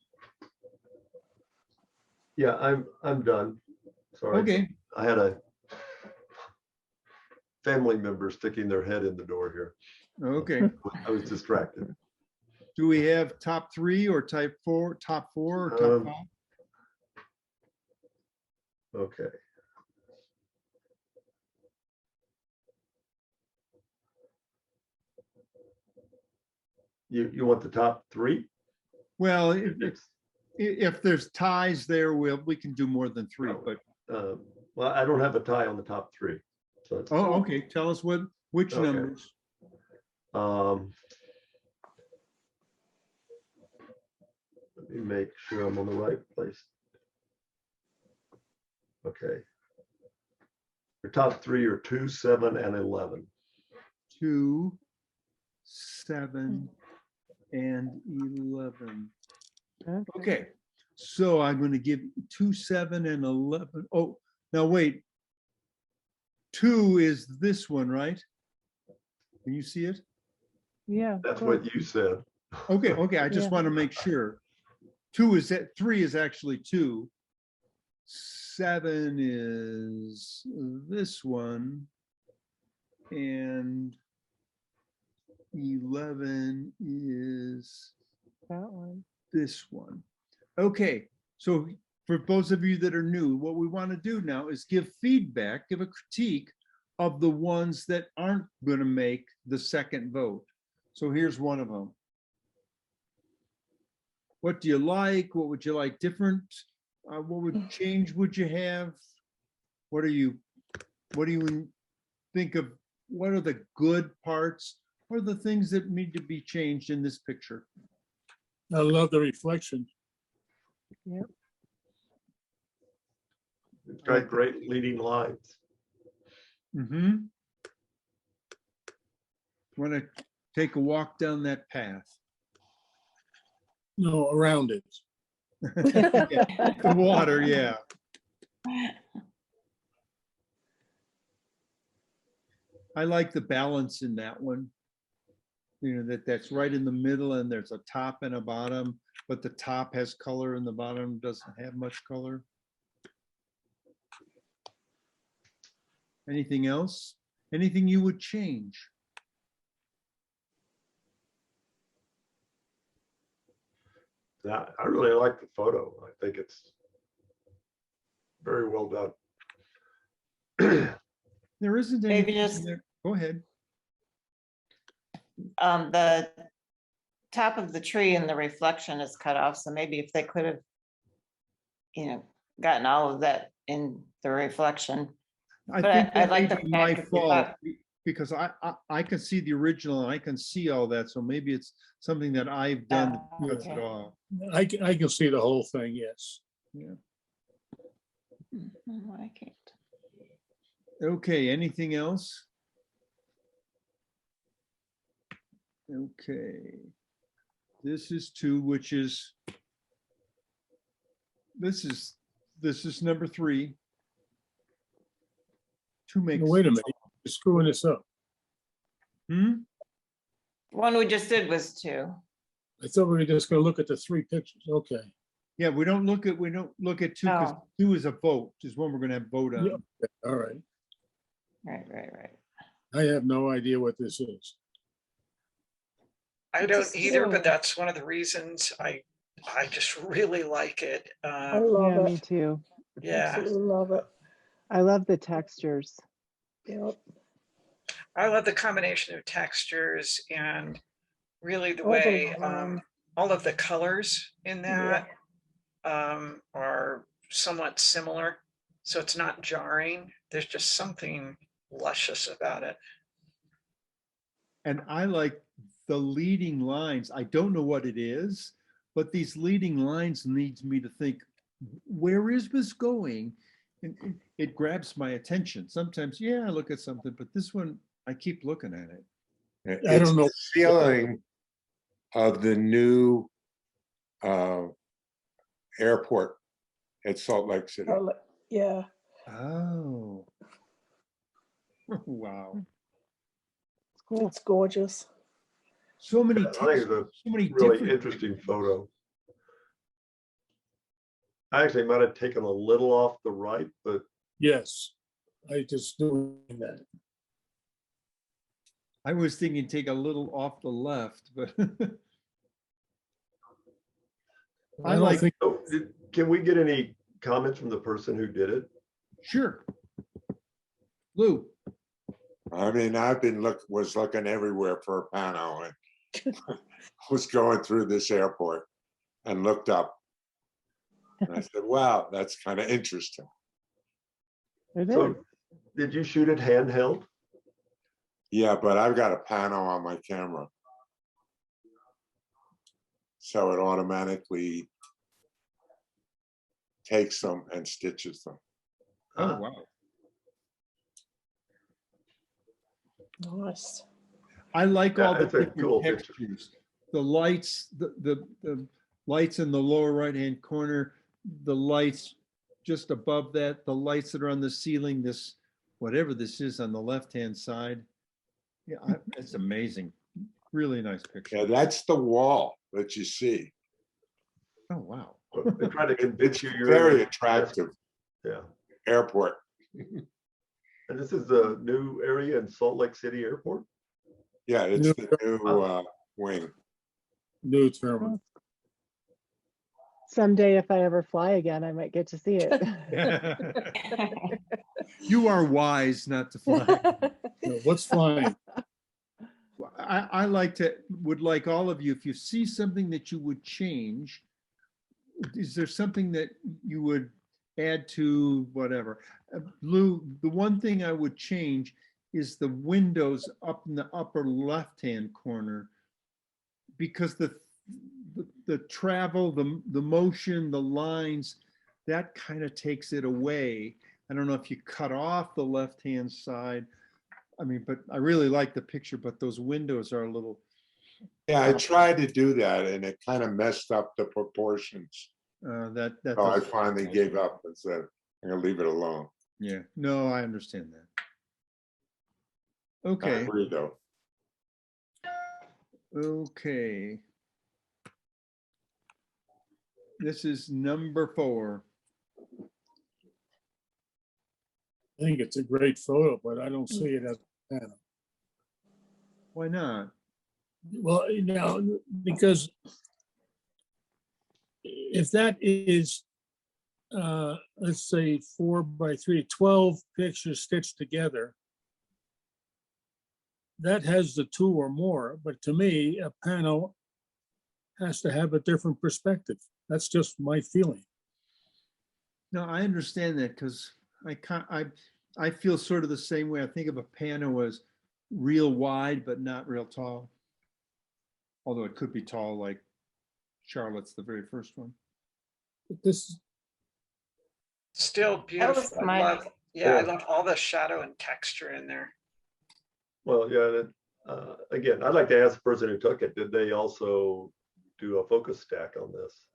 Speaker 3: Yeah, I'm done. Sorry.
Speaker 1: Okay,
Speaker 3: I had a family member sticking their head in the door here.
Speaker 1: okay.
Speaker 3: I was distracted.
Speaker 1: Do we have top 3 or top 4 or top 5?
Speaker 3: Okay. You want the top 3?
Speaker 1: Well, if there's ties there, we can do more than 3, but,
Speaker 3: Well, I don't have a tie on the top 3. So it's,
Speaker 1: oh, okay, tell us which
Speaker 3: Okay.
Speaker 1: numbers.
Speaker 3: Let me make sure I'm on the right place. Okay. Your top 3 are 2, 7, and 11.
Speaker 1: 2, 7, and 11. Okay, so I'm going to give 2, 7, and 11. Oh, now wait. 2 is this one, right? Can you see it?
Speaker 6: Yeah. of
Speaker 3: That's
Speaker 6: course.
Speaker 3: what you said.
Speaker 1: Okay, I just
Speaker 6: Yeah.
Speaker 1: want to make sure. 3 is actually 2. 7 is this one. And 11 is
Speaker 6: That one.
Speaker 1: this one. Okay, so for those of you that are new, what we want to do now is give feedback, give a critique of the ones that aren't going to make the second vote. So here's one of them. What do you like? What would you like different? What would change would you have? What do you think of? What are the good parts or the things that need to be changed in this picture?
Speaker 4: I love the reflection.
Speaker 3: It's got great leading lines.
Speaker 1: Mm-hmm. Want to take a walk down that path?
Speaker 4: No, around it.
Speaker 1: Yeah, the water, yeah. I like the balance in that one. You know, that's right in the middle and there's a top and a bottom, but the top has color and the bottom doesn't have much color. Anything else? Anything you would change?
Speaker 3: Yeah, I really like the photo. I think it's very well done.
Speaker 1: There isn't
Speaker 13: Maybe
Speaker 1: anything
Speaker 13: just-
Speaker 1: there. Go ahead.
Speaker 13: The top of the tree and the reflection is cut off, so maybe if they could have, gotten all of that in the reflection.
Speaker 1: I
Speaker 13: But
Speaker 1: think
Speaker 13: I
Speaker 1: that may
Speaker 13: like the
Speaker 1: be my
Speaker 13: fact that we
Speaker 1: fault
Speaker 13: thought-
Speaker 1: because I can see the original and I can see all that. So maybe it's something that I've done that cuts it
Speaker 13: okay.
Speaker 1: off.
Speaker 4: I can see the whole thing, yes.
Speaker 1: Yeah.
Speaker 13: No, I can't.
Speaker 1: Okay, anything else? Okay. This is 2, which is this is number 3. 2 makes.
Speaker 4: Wait a minute, you're screwing this up.
Speaker 1: Hmm?
Speaker 13: One we just did was 2.
Speaker 4: I thought we were just gonna look at the 3 pictures. Okay.
Speaker 1: Yeah, we don't look at 2 because
Speaker 13: Oh.
Speaker 1: 2 is a vote, is one we're gonna have vote on.
Speaker 4: Yeah. All right.
Speaker 13: Right.
Speaker 4: I have no idea what this is.
Speaker 2: I don't
Speaker 6: Just
Speaker 2: either,
Speaker 6: so-
Speaker 2: but that's one of the reasons I just really like it.
Speaker 6: Yeah, me too.
Speaker 2: Yeah,
Speaker 6: Love it. I love the textures.
Speaker 2: I love the combination of textures and really the way all of the colors in that are somewhat similar. So it's not jarring. There's just something luscious about it.
Speaker 1: And I like the leading lines. I don't know what it is, but these leading lines needs me to think, where is this going? And it grabs my attention. Sometimes, yeah, I look at something, but this one, I keep looking at it.
Speaker 4: I don't know.
Speaker 14: It's the feeling of the new airport at Salt Lake City.
Speaker 6: Yeah.
Speaker 1: Oh. Wow.
Speaker 6: It's gorgeous.
Speaker 1: So many,
Speaker 3: I think it's a
Speaker 1: so many
Speaker 3: really
Speaker 1: different.
Speaker 3: interesting photo. I actually might have taken a little off the right, but
Speaker 4: Yes, I just doing that.
Speaker 1: I was thinking take a little off the left, but I
Speaker 4: don't
Speaker 1: like,
Speaker 4: think
Speaker 3: oh, can we get any comments from the person who did it?
Speaker 1: sure. Lou,
Speaker 14: I mean, was looking everywhere for a Pano and was going through this airport and looked up. And I said, wow, that's kind of interesting.
Speaker 6: It is.
Speaker 3: So did you shoot it handheld?
Speaker 14: Yeah, but I've got a Pano on my camera. So it automatically takes them and stitches them.
Speaker 1: oh, wow.
Speaker 6: Nice.
Speaker 1: I like all the
Speaker 3: That's a
Speaker 1: different
Speaker 3: cool picture.
Speaker 1: textures. The lights, the lights in the lower right-hand corner, the lights just above that, the lights that are on the ceiling, this, whatever this is on the left-hand side. Yeah, it's amazing. Really nice picture.
Speaker 14: Yeah, that's the wall that you see.
Speaker 1: Oh, wow.
Speaker 3: They're trying to convince you you're
Speaker 14: Very
Speaker 3: in a-
Speaker 14: attractive
Speaker 3: Yeah.
Speaker 14: airport.
Speaker 3: And this is the new area in Salt Lake City Airport?
Speaker 14: Yeah, it's the new wing.
Speaker 4: new terminal.
Speaker 6: Someday, if I ever fly again, I might get to see it.
Speaker 1: You are wise not to fly.
Speaker 4: What's flying?
Speaker 1: I would like all of you, if you see something that you would change, is there something that you would add to whatever? Lou, the one thing I would change is the windows up in the upper left-hand corner, because the travel, the motion, the lines, that kind of takes it away. I don't know if you cut off the left-hand side. I mean, but I really like the picture, but those windows are a little.
Speaker 14: Yeah, I tried to do that and it kind of messed up the proportions.
Speaker 1: That
Speaker 14: So I
Speaker 1: doesn't-
Speaker 14: finally gave up and said, I'm gonna leave it alone.
Speaker 1: Yeah, no, I understand that.
Speaker 14: I
Speaker 1: Okay,
Speaker 14: agree though.
Speaker 1: okay. This is number 4.
Speaker 4: I think it's a great photo, but I don't see it as a Pano.
Speaker 1: Why not?
Speaker 4: Well, you know, because if that is, let's say 4x3, 12 pictures stitched together, that has the 2 or more, but to me, a Pano has to have a different perspective. That's just my feeling.
Speaker 1: No, I understand that because I feel sort of the same way. I think of a Pano as real wide, but not real tall. Although it could be tall like Charlotte's, the very first one.
Speaker 4: But this,
Speaker 2: Still
Speaker 13: was
Speaker 2: beautiful. I
Speaker 13: my-
Speaker 2: love, yeah, I love all the shadow and texture in there.
Speaker 3: Well, yeah, again, I'd like to ask the person who took it, did they also do a focus stack on this?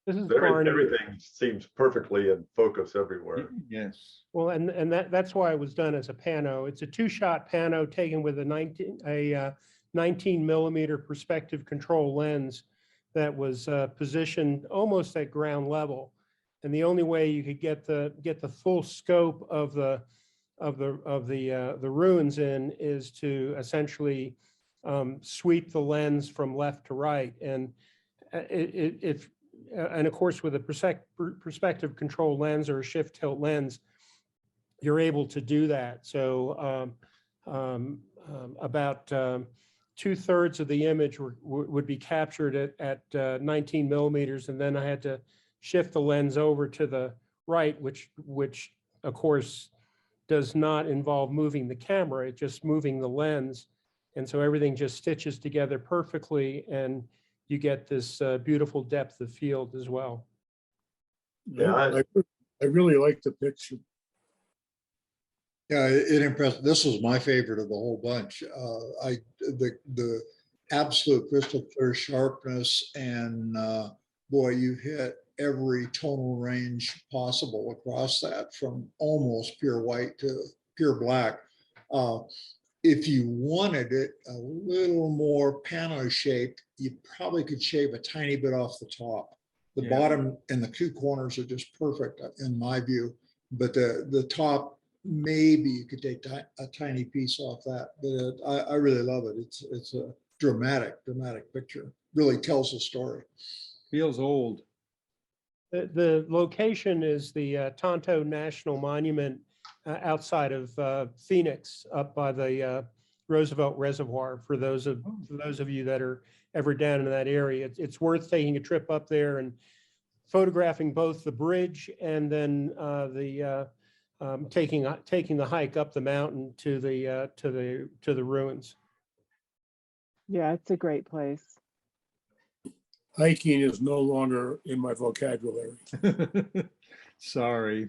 Speaker 10: This is Barney.
Speaker 3: Everything seems perfectly in focus everywhere.
Speaker 1: Yes.
Speaker 10: Well, and that's why it was done as a Pano. It's a 2-shot Pano taken with a 19 millimeter perspective control lens that was positioned almost at ground level. And the only way you could get the full scope of the ruins in is to essentially sweep the lens from left to right. And and of course, with a perspective control lens or a shift tilt lens, you're able to do that. So about 2/3 of the image would be captured at 19 millimeters, and then I had to shift the lens over to the right, which of course does not involve moving the camera, it's just moving the lens. And so everything just stitches together perfectly, and you get this beautiful depth of field as well.
Speaker 3: Yeah,
Speaker 4: I really like the picture.
Speaker 9: Yeah, it impressed. This was my favorite of the whole bunch. The absolute crystal clear sharpness, and boy, you hit every tonal range possible across that, from almost pure white to pure black. If you wanted it a little more pano shaped, you probably could shave a tiny bit off the top. The
Speaker 1: Yeah.
Speaker 9: bottom and the two corners are just perfect in my view, but the top, maybe you could take a tiny piece off that. But I really love it. It's a dramatic picture. Really tells a story.
Speaker 1: Feels old.
Speaker 10: The location is the Tonto National Monument outside of Phoenix, up by the Roosevelt Reservoir. For those of you that are ever down in that area, it's worth taking a trip up there and photographing both the bridge and then taking the hike up the mountain to the ruins.
Speaker 6: Yeah, it's a great place.
Speaker 4: Hiking is no longer in my vocabulary.
Speaker 1: Sorry.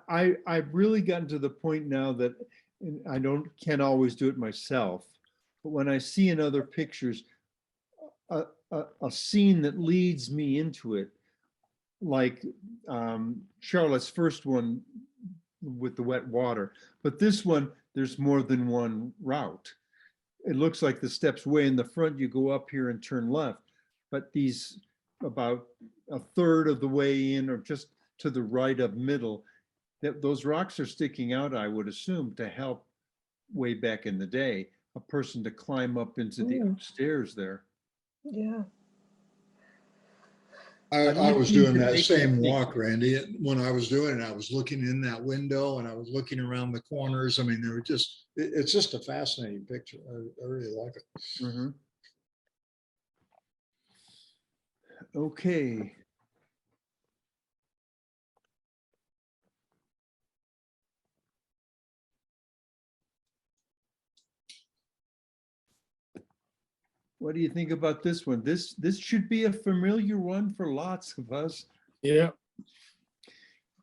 Speaker 1: I've really gotten to the point now that I can't always do it myself, but when I see in other pictures a scene that leads me into it, like Charlotte's first one with the wet water, but this one, there's more than one route. It looks like the steps way in the front, you go up here and turn left, but these about a third of the way in or just to the right of middle, that those rocks are sticking out, I would assume, to help way back in the day, a person to climb up into the upstairs there.
Speaker 2: Yeah.
Speaker 9: I was doing that same walk, Randy. When I was doing it, I was looking in that window and I was looking around the corners. I mean, they were just, it's just a fascinating picture. I really like it.
Speaker 1: Mm-hmm. Okay. What do you think about this one? This should be a familiar one for lots of us.
Speaker 4: Yeah.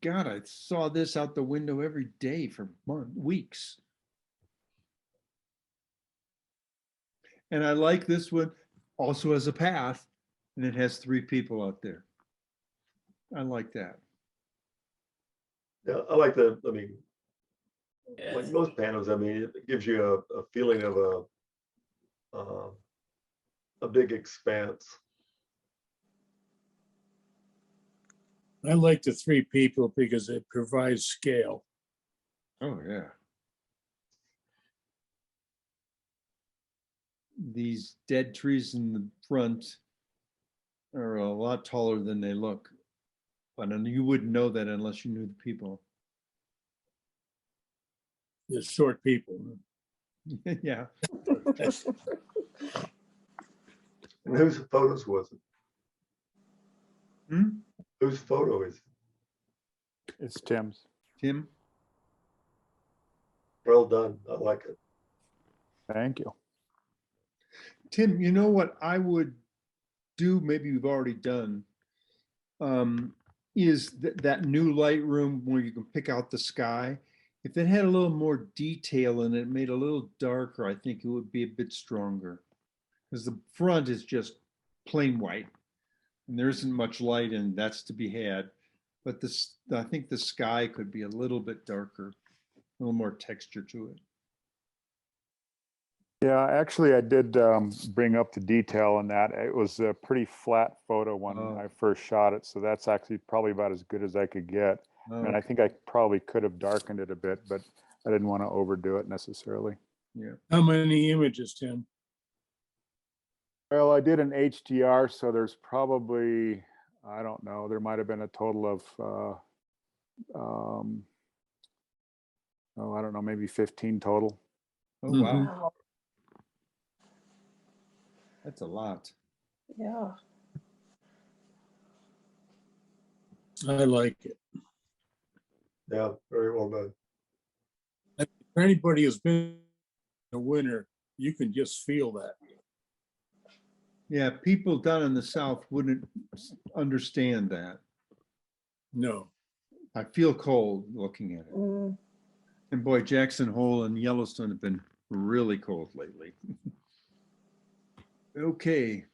Speaker 1: God, I saw this out the window every day for weeks. And I like this one also as a path, and it has 3 people out there. I like that.
Speaker 3: Yeah, I like like most panos, I mean, it gives you a feeling of a big expanse.
Speaker 4: I like the 3 people because it provides scale.
Speaker 1: Oh, yeah. These dead trees in the front are a lot taller than they look. But you wouldn't know that unless you knew the people.
Speaker 4: The short people.
Speaker 1: Yeah.
Speaker 3: And whose photos was it?
Speaker 1: Hmm?
Speaker 3: Whose photo is it?
Speaker 11: It's Tim's.
Speaker 1: Tim?
Speaker 3: Well done. I like it.
Speaker 11: Thank you.
Speaker 1: Tim, you know what I would do, maybe we've already done, is that new Lightroom where you can pick out the sky. If it had a little more detail in it, made it a little darker, I think it would be a bit stronger. Because the front is just plain white. And there isn't much light, and that's to be had. But I think the sky could be a little bit darker, a little more texture to it.
Speaker 11: Yeah, actually, I did bring up the detail on that. It was a pretty flat photo when I first shot it, so that's actually probably about as good as I could get. And I think I probably could have darkened it a bit, but I didn't want to overdo it necessarily.
Speaker 1: Yeah.
Speaker 4: How many images, Tim?
Speaker 11: Well, I did an HDR, so there's probably, I don't know, there might have been a total of, I don't know, maybe 15 total.
Speaker 1: Oh, wow. That's a lot.
Speaker 2: Yeah.
Speaker 4: I like it.
Speaker 3: Yeah, very well done.
Speaker 4: If anybody has been in the winter, you can just feel that.
Speaker 1: Yeah, people down in the South wouldn't understand that.
Speaker 4: No.
Speaker 1: I feel cold looking at it.
Speaker 2: Mm.
Speaker 1: And boy, Jackson Hole and Yellowstone have been really cold lately. Okay.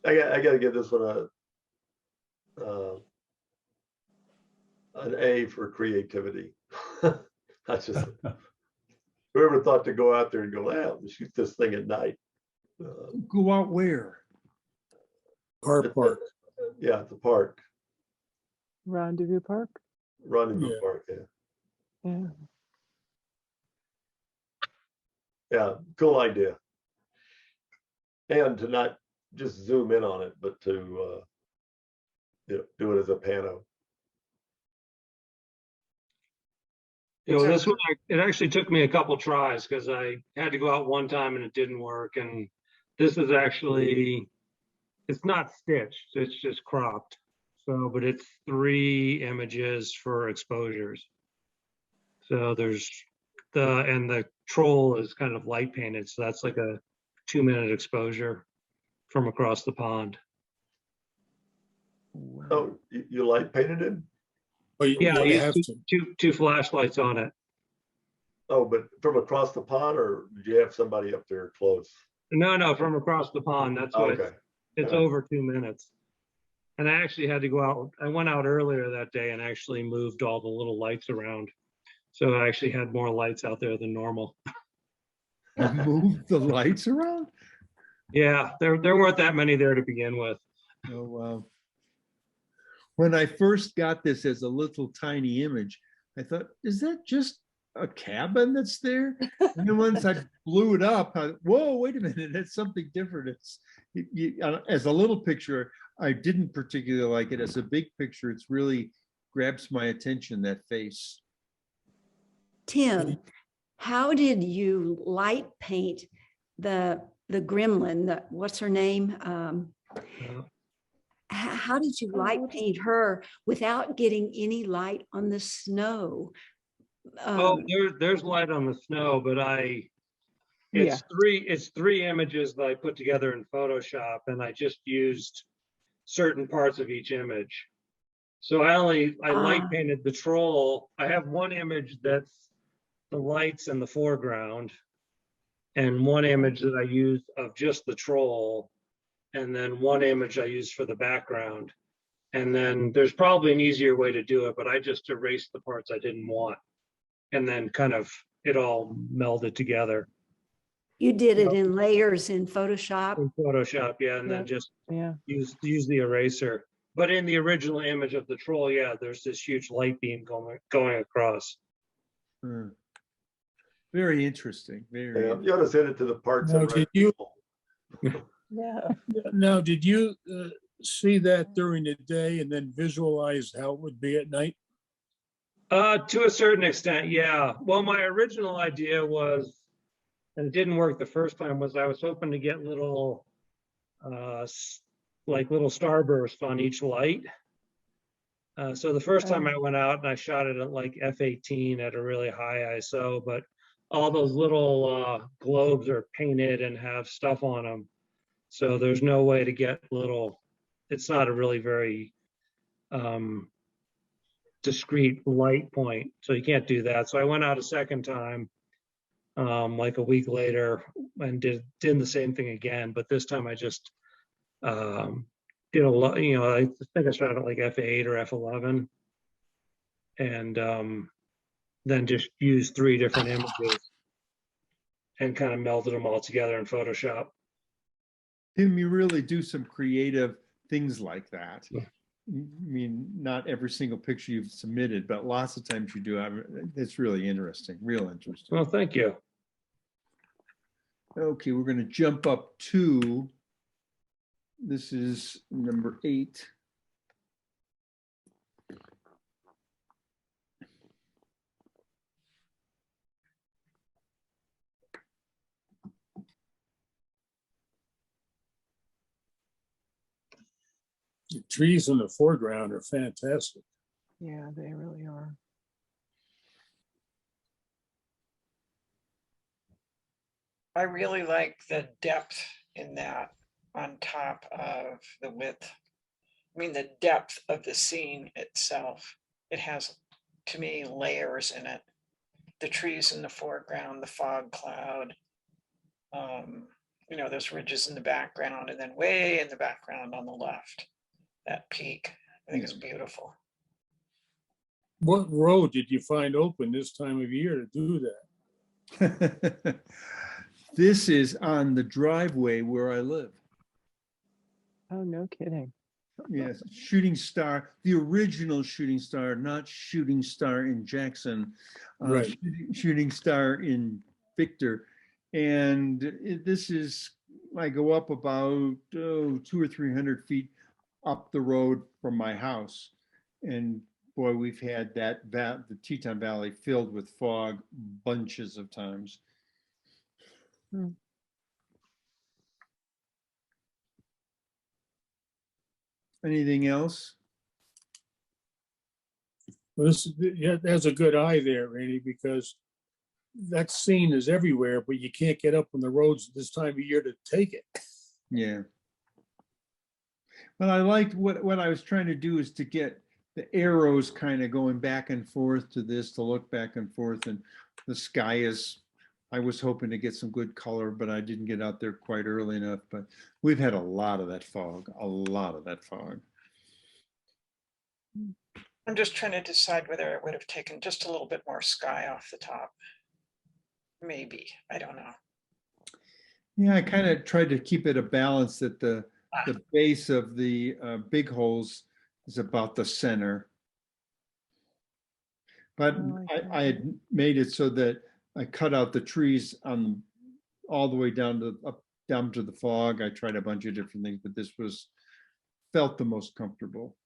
Speaker 3: I gotta give this one an A for creativity. That's just, whoever thought to go out there and go, ah, let's shoot this thing at night.
Speaker 1: Go out where?
Speaker 4: Car park.
Speaker 3: Yeah, at the park,
Speaker 6: Rendezvous Park.
Speaker 3: Rendezvous
Speaker 4: Yeah.
Speaker 3: Park, yeah.
Speaker 6: Yeah.
Speaker 3: Yeah, cool idea. And to not just zoom in on it, but to do it as a pano.
Speaker 15: You know, this one, it actually took me a couple tries because I had to go out one time and it didn't work. And this is actually, it's not stitched, it's just cropped. So, but it's 3 images for exposures. So there's and the troll is kind of light painted. So that's like a 2-minute exposure from across the pond.
Speaker 3: Oh, you light painted it?
Speaker 4: Oh,
Speaker 15: Yeah, I
Speaker 4: you
Speaker 15: used
Speaker 4: have to.
Speaker 15: two flashlights on it.
Speaker 3: Oh, but from across the pond, or did you have somebody up there close?
Speaker 15: No, from across the pond. That's what
Speaker 3: Okay.
Speaker 15: it's
Speaker 3: All right.
Speaker 15: over 2 minutes. And I actually had to go out. I went out earlier that day and actually moved all the little lights around. So I actually had more lights out there than normal.
Speaker 1: Move the lights around?
Speaker 15: Yeah, there weren't that many there to begin with.
Speaker 1: Oh, wow. When I first got this as a little tiny image, I thought, is that just a cabin that's there? And then once I blew it up, whoa, wait a minute, it's something different. It's as a little picture, I didn't particularly like it. As a big picture, it's really grabs my attention, that face.
Speaker 5: Tim, how did you light paint the gremlin? What's her name? How did you light paint her without getting any light on the snow?
Speaker 15: There's light on the snow, but
Speaker 6: Yeah.
Speaker 15: it's three images that I put together in Photoshop, and I just used certain parts of each image. So I light painted the troll. I have one image that's the lights in the foreground, and one image that I used of just the troll, and then one image I used for the background. And then there's probably an easier way to do it, but I just erased the parts I didn't want, and then kind of it all melded together.
Speaker 5: You did it in layers in Photoshop?
Speaker 15: In Photoshop, yeah, and then just use the eraser. But in the original image of the troll, yeah, there's this huge light beam going across.
Speaker 1: Very interesting. Very.
Speaker 3: Yeah, you ought to send it to the parks.
Speaker 4: Now, did you?
Speaker 6: Yeah.
Speaker 4: Now, did you see that during the day and then visualize how it would be at night?
Speaker 15: To a certain extent, yeah. Well, my original idea was, and it didn't work the first time, was I was hoping to get little, like little starbursts on each light. So the first time I went out and I shot it at like f/18 at a really high ISO, but all those little globes are painted and have stuff on them. So there's no way to get little, it's not a really very discrete light point. So you can't do that. So I went out a second time, like a week later, and did the same thing again. But this time I just did a lot, I think I shot at like f/8 or f/11, and then just used 3 different images and kind of melded them all together in Photoshop.
Speaker 1: Tim, you really do some creative things like that. I mean, not every single picture you've submitted, but lots of times you do. It's really interesting, real interesting.
Speaker 15: Well, thank you.
Speaker 1: Okay, we're going to jump up to, this is number 8.
Speaker 4: The trees in the foreground are fantastic.
Speaker 6: Yeah, they really are.
Speaker 2: I really like the depth in that on top of the width. I mean, the depth of the scene itself. It has, to me, layers in it. The trees in the foreground, the fog cloud. you know, those ridges in the background and then way in the background on the left, that peak. I think it's beautiful.
Speaker 4: What road did you find open this time of year to do that?
Speaker 1: This is on the driveway where I live.
Speaker 6: Oh, no kidding.
Speaker 1: Yes, Shooting Star, the original Shooting Star, not Shooting Star in Jackson.
Speaker 4: Right.
Speaker 1: Shooting Star in Victor. And this is, I go up about 200 or 300 feet up the road from my house. And boy, we've had the Teton Valley filled with fog bunches of times. Anything else?
Speaker 4: Well, yeah, there's a good eye there, Randy, because that scene is everywhere, but you can't get up on the roads this time of year to take it.
Speaker 1: Yeah. Well, I liked what I was trying to do is to get the arrows kind of going back and forth to this, to look back and forth, and the sky is, I was hoping to get some good color, but I didn't get out there quite early enough, but we've had a lot of that fog, a lot of that fog.
Speaker 2: I'm just trying to decide whether it would have taken just a little bit more sky off the top. Maybe, I don't know.
Speaker 1: Yeah, I kind of tried to keep it a balance that the base of the big holes is about the center. But I had made it so that I cut out the trees on all the way down to the fog. I tried a bunch of different things, but this felt the most comfortable.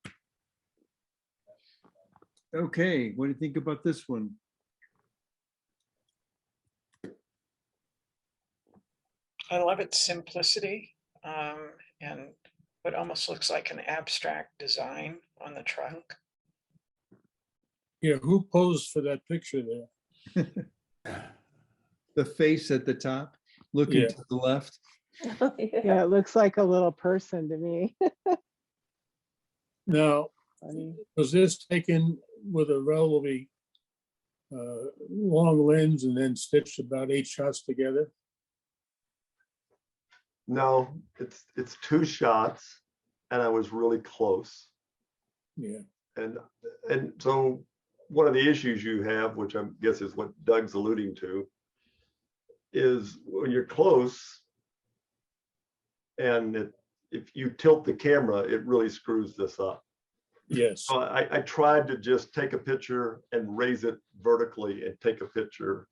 Speaker 1: Okay, what do you think about this one?
Speaker 2: I love its simplicity and what almost looks like an abstract design on the trunk.
Speaker 4: Yeah, who posed for that picture there?
Speaker 1: The face at the top, looking
Speaker 4: Yeah.
Speaker 1: to the left.
Speaker 6: Yeah, it looks like a little person to me.
Speaker 4: Now,
Speaker 6: Funny.
Speaker 4: was this taken with a relatively long lens and then stitched about 8 shots together?
Speaker 3: No, it's 2 shots, and I was really close.
Speaker 4: Yeah.
Speaker 3: And so one of the issues you have, which I guess is what Doug's alluding to, is when you're close and if you tilt the camera, it really screws this up.
Speaker 4: Yes.
Speaker 3: So I tried to just take a picture and raise it vertically and take a picture.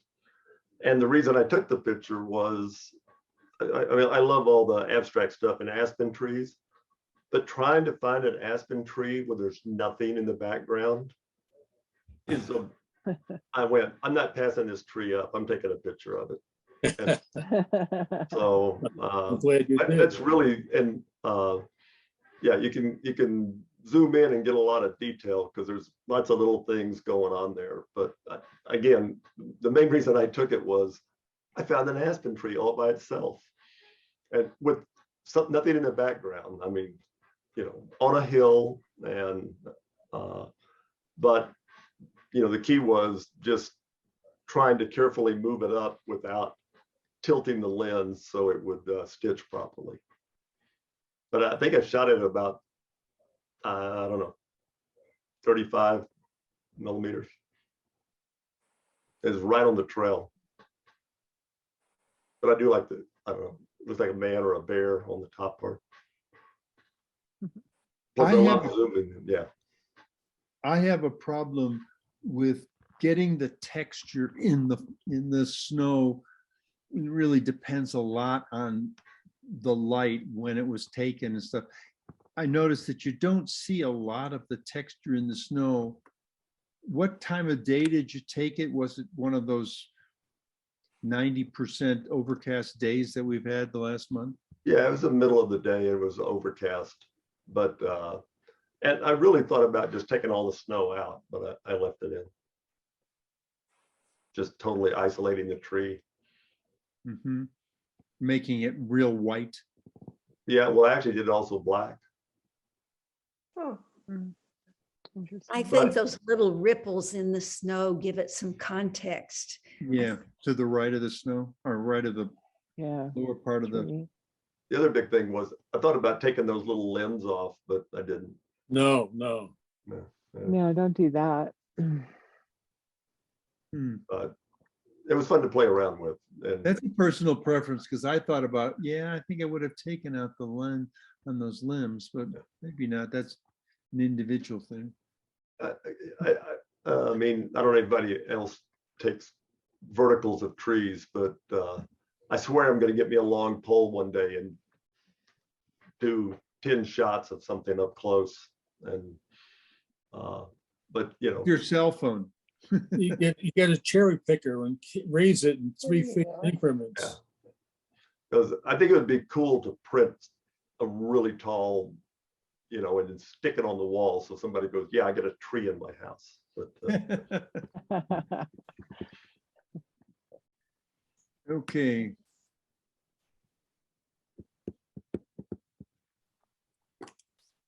Speaker 3: And the reason I took the picture was, I mean, I love all the abstract stuff in aspen trees, but trying to find an aspen tree where there's nothing in the background is I'm not passing this tree up. I'm taking a picture of it. And so
Speaker 4: I'm glad you did.
Speaker 3: that's really, and yeah, you can zoom in and get a lot of detail because there's lots of little things going on there. But again, the main reason I took it was I found an aspen tree all by itself and with nothing in the background. I mean, you know, on a hill, and but you know, the key was just trying to carefully move it up without tilting the lens so it would stitch properly. But I think I shot it about I don't know, 35 millimeters. It's right on the trail. But I do like I don't know, it looks like a man or a bear on the top part. Plus, I love zooming, yeah.
Speaker 1: I have a problem with getting the texture in the snow. It really depends a lot on the light when it was taken and stuff. I noticed that you don't see a lot of the texture in the snow. What time of day did you take it? Was it one of those 90% overcast days that we've had the last month?
Speaker 3: Yeah, it was the middle of the day. It was overcast, but and I really thought about just taking all the snow out, but I left it in. Just totally isolating the tree.
Speaker 1: Mm-hmm. Making it real white.
Speaker 3: Yeah, well, I actually did also black.
Speaker 5: Oh.
Speaker 6: Interesting.
Speaker 5: I think those little ripples in the snow give it some context.
Speaker 1: Yeah, to the right of the snow or right of the
Speaker 6: Yeah.
Speaker 1: lower part of the,
Speaker 6: tree.
Speaker 3: The other big thing was, I thought about taking those little limbs off, but I didn't.
Speaker 4: No.
Speaker 3: No.
Speaker 6: No, don't do that.
Speaker 3: But it was fun to play around with. And
Speaker 1: that's a personal preference, because I thought about, yeah, I think I would have taken out the line on those limbs, but maybe not. That's an individual thing.
Speaker 3: I mean, I don't know if anybody else takes verticals of trees, but I swear I'm going to get me a long pole one day and do 10 shots of something up close. And but you know,
Speaker 1: Your cell phone.
Speaker 4: You get a cherry picker and raise it in 3 feet increments.
Speaker 3: because I think it would be cool to print a really tall, you know, and then stick it on the wall so somebody goes, yeah, I got a tree in my house. But
Speaker 1: Okay.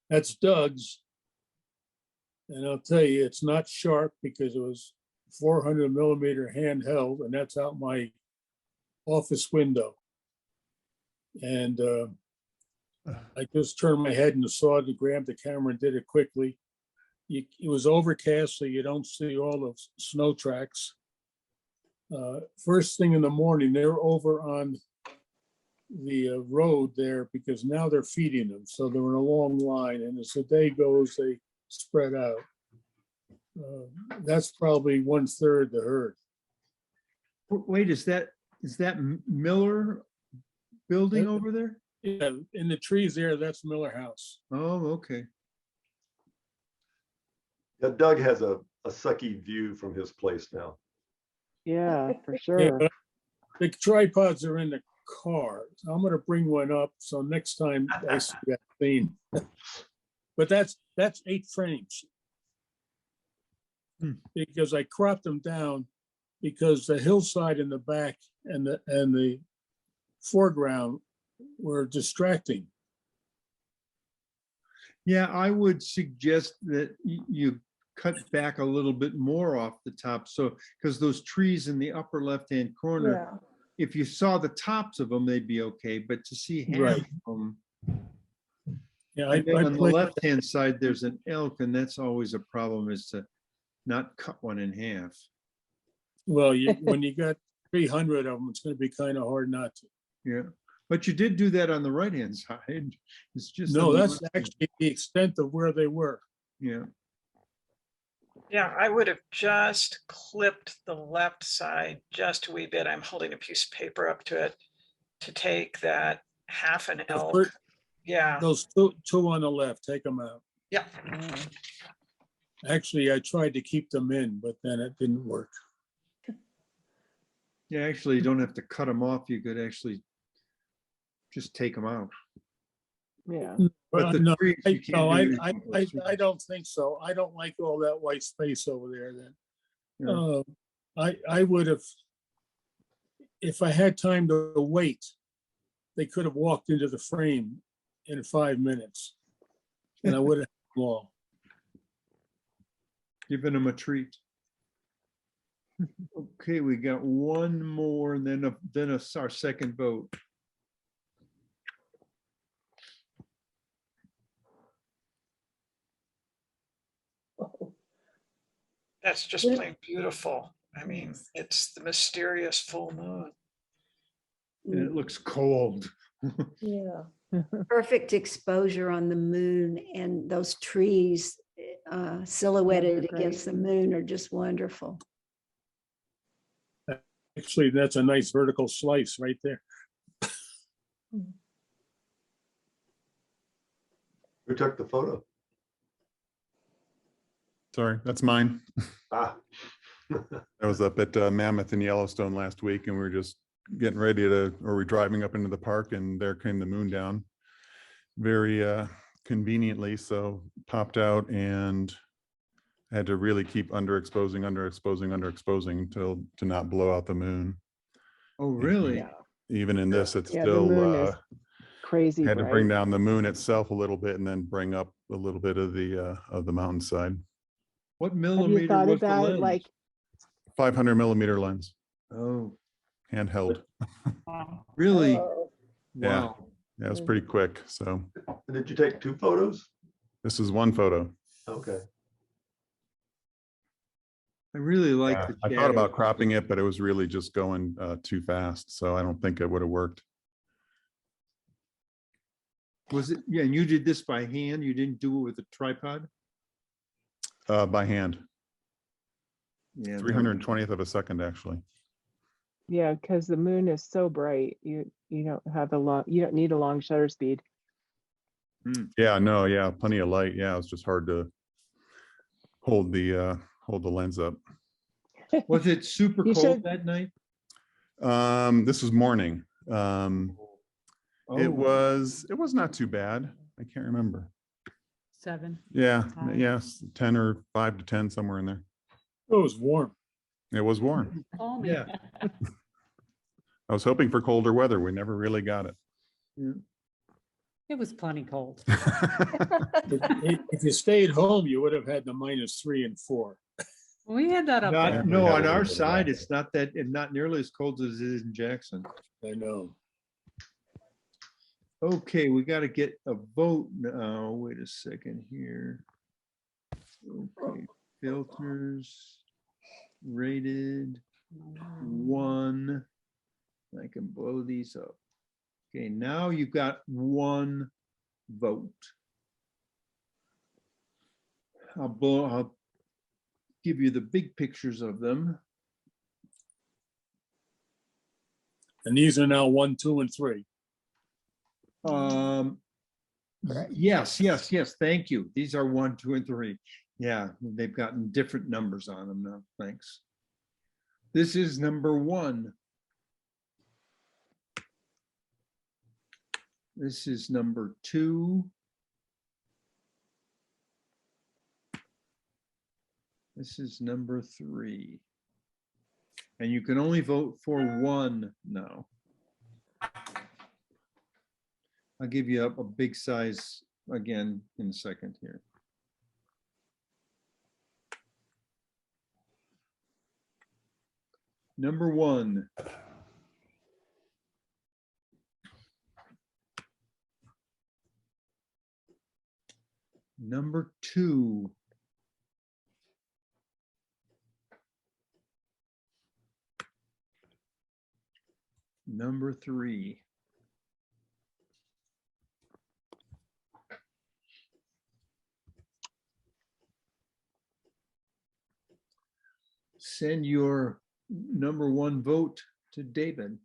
Speaker 4: That's Doug's. And I'll tell you, it's not sharp because it was 400 millimeter handheld, and that's out my office window. And I just turned my head and saw it, grabbed the camera and did it quickly. It was overcast, so you don't see all the snow tracks. First thing in the morning, they're over on the road there because now they're feeding them. So they're in a long line, and as the day goes, they spread out. That's probably 1/3 the herd.
Speaker 1: Wait, is that Miller building over there?
Speaker 4: Yeah, in the trees there, that's Miller House.
Speaker 1: Oh, okay.
Speaker 3: yeah, Doug has a sucky view from his place now.
Speaker 6: Yeah, for
Speaker 4: Yeah,
Speaker 6: sure.
Speaker 4: but the tripods are in the car. So I'm gonna bring one up, so next time I see that thing. But that's 8 frames. Because I cropped them down because the hillside in the back and the foreground were distracting.
Speaker 1: Yeah, I would suggest that you cut back a little bit more off the top. So, because those trees in the upper left-hand corner, if you saw the tops of them, they'd be okay. But to see half
Speaker 4: Right.
Speaker 1: of them,
Speaker 4: Yeah,
Speaker 1: and then
Speaker 4: I
Speaker 1: on the
Speaker 4: played-
Speaker 1: left-hand side, there's an elk, and that's always a problem, is to not cut one in half.
Speaker 4: Well, when you got 300 of them, it's gonna be kind of hard not to.
Speaker 1: Yeah, but you did do that on the right-hand side. It's just
Speaker 4: No,
Speaker 1: on the
Speaker 4: that's
Speaker 1: left.
Speaker 4: actually the extent of where they were.
Speaker 1: Yeah.
Speaker 2: Yeah, I would have just clipped the left side just a wee bit. I'm holding a piece of paper up to it to take that half an elk.
Speaker 4: first-
Speaker 2: Yeah,
Speaker 4: Those two on the left, take them out.
Speaker 2: yeah.
Speaker 4: Actually, I tried to keep them in, but then it didn't work.
Speaker 1: Yeah, actually, you don't have to cut them off. You could actually just take them out.
Speaker 6: Yeah.
Speaker 1: But the
Speaker 4: No,
Speaker 1: trees, you can't
Speaker 4: no,
Speaker 1: do
Speaker 4: I
Speaker 1: anything with those
Speaker 4: I
Speaker 1: trees.
Speaker 4: don't think so. I don't like all that white space over there then.
Speaker 1: Yeah.
Speaker 4: I would have, if I had time to wait, they could have walked into the frame in 5 minutes. And I would have had them all.
Speaker 1: Giving them a treat. Okay, we got one more, and then our second vote.
Speaker 2: That's just plain beautiful. I mean, it's the mysterious full moon.
Speaker 1: And it looks cold.
Speaker 5: Yeah. Perfect exposure on the moon, and those trees silhouetted
Speaker 6: they're great.
Speaker 5: against the moon are just wonderful.
Speaker 4: Actually, that's a nice vertical slice right there.
Speaker 3: Who took the photo?
Speaker 16: Sorry, that's mine.
Speaker 3: Ah.
Speaker 16: I was up at Mammoth in Yellowstone last week, and we were just getting ready to, or we're driving up into the park, and there came the moon down very conveniently. So popped out and had to really keep underexposing to not blow out the moon.
Speaker 1: Oh, really?
Speaker 6: Yeah.
Speaker 16: Even in this, it's
Speaker 6: Yeah, the moon is
Speaker 16: still
Speaker 6: crazy
Speaker 16: had to bring
Speaker 6: bright.
Speaker 16: down the moon itself a little bit and then bring up a little bit of the mountainside.
Speaker 1: What
Speaker 6: Have you
Speaker 1: millimeter
Speaker 6: thought
Speaker 1: was the
Speaker 6: about
Speaker 1: lens?
Speaker 6: like,
Speaker 16: 500 millimeter lens.
Speaker 1: Oh,
Speaker 16: handheld.
Speaker 1: Really?
Speaker 16: Yeah.
Speaker 1: Wow.
Speaker 16: Yeah, it was pretty quick. So
Speaker 3: Did you take 2 photos?
Speaker 16: this is one photo.
Speaker 3: Okay.
Speaker 1: I really like
Speaker 16: Yeah,
Speaker 1: the
Speaker 16: I thought about
Speaker 1: shadow.
Speaker 16: cropping it, but it was really just going too fast. So I don't think it would have worked.
Speaker 1: Was it? Yeah, and you did this by hand? You didn't do it with a tripod?
Speaker 16: By hand,
Speaker 1: Yeah.
Speaker 16: 320th of a second, actually.
Speaker 6: Yeah, because the moon is so bright, you don't have you don't need a long shutter speed.
Speaker 16: Yeah, no, yeah, plenty of light. Yeah, it's just hard to hold the lens up.
Speaker 1: Was it super
Speaker 6: You
Speaker 1: cold
Speaker 6: should-
Speaker 1: that night?
Speaker 16: This was morning.
Speaker 1: Oh.
Speaker 16: It was not too bad. I can't remember.
Speaker 7: 7.
Speaker 16: Yeah,
Speaker 7: Five.
Speaker 16: yes, 10 or 5 to 10, somewhere in there.
Speaker 4: It was warm.
Speaker 16: It was warm.
Speaker 7: Balmy.
Speaker 1: Yeah.
Speaker 16: I was hoping for colder weather. We never really got it.
Speaker 1: Yeah.
Speaker 7: It was plenty cold.
Speaker 4: If you stayed home, you would have had the -3 and 4.
Speaker 7: We had that up there.
Speaker 1: Not,
Speaker 16: we
Speaker 1: no,
Speaker 16: had a
Speaker 1: on
Speaker 16: little
Speaker 1: our
Speaker 16: bit of
Speaker 1: side,
Speaker 16: that.
Speaker 1: it's not that, and not nearly as cold as it is in Jackson.
Speaker 4: I know.
Speaker 1: Okay, we got to get a vote now. Wait a second here. Okay, filters, rated, 1. I can blow these up. Okay, now you've got 1 vote. I'll give you the big pictures of them.
Speaker 4: And these are now 1, 2, and 3.
Speaker 1: Yes. Thank you. These are 1, 2, and 3. Yeah, they've gotten different numbers on them now. Thanks. This is number 1. This is number 2. This is number 3. And you can only vote for 1 now. I'll give you a big size again in a second here. Number 1. Number 2. Number 3. Send your number 1 vote to David.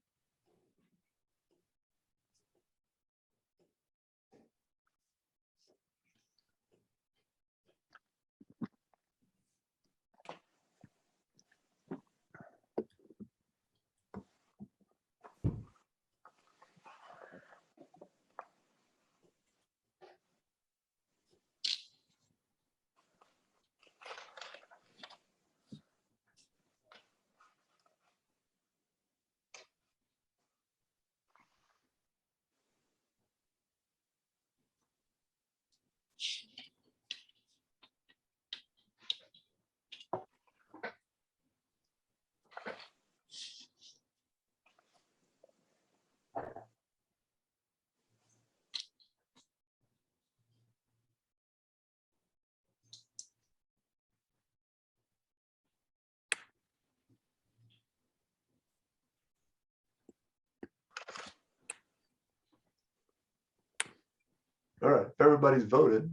Speaker 3: All right, if everybody's voted,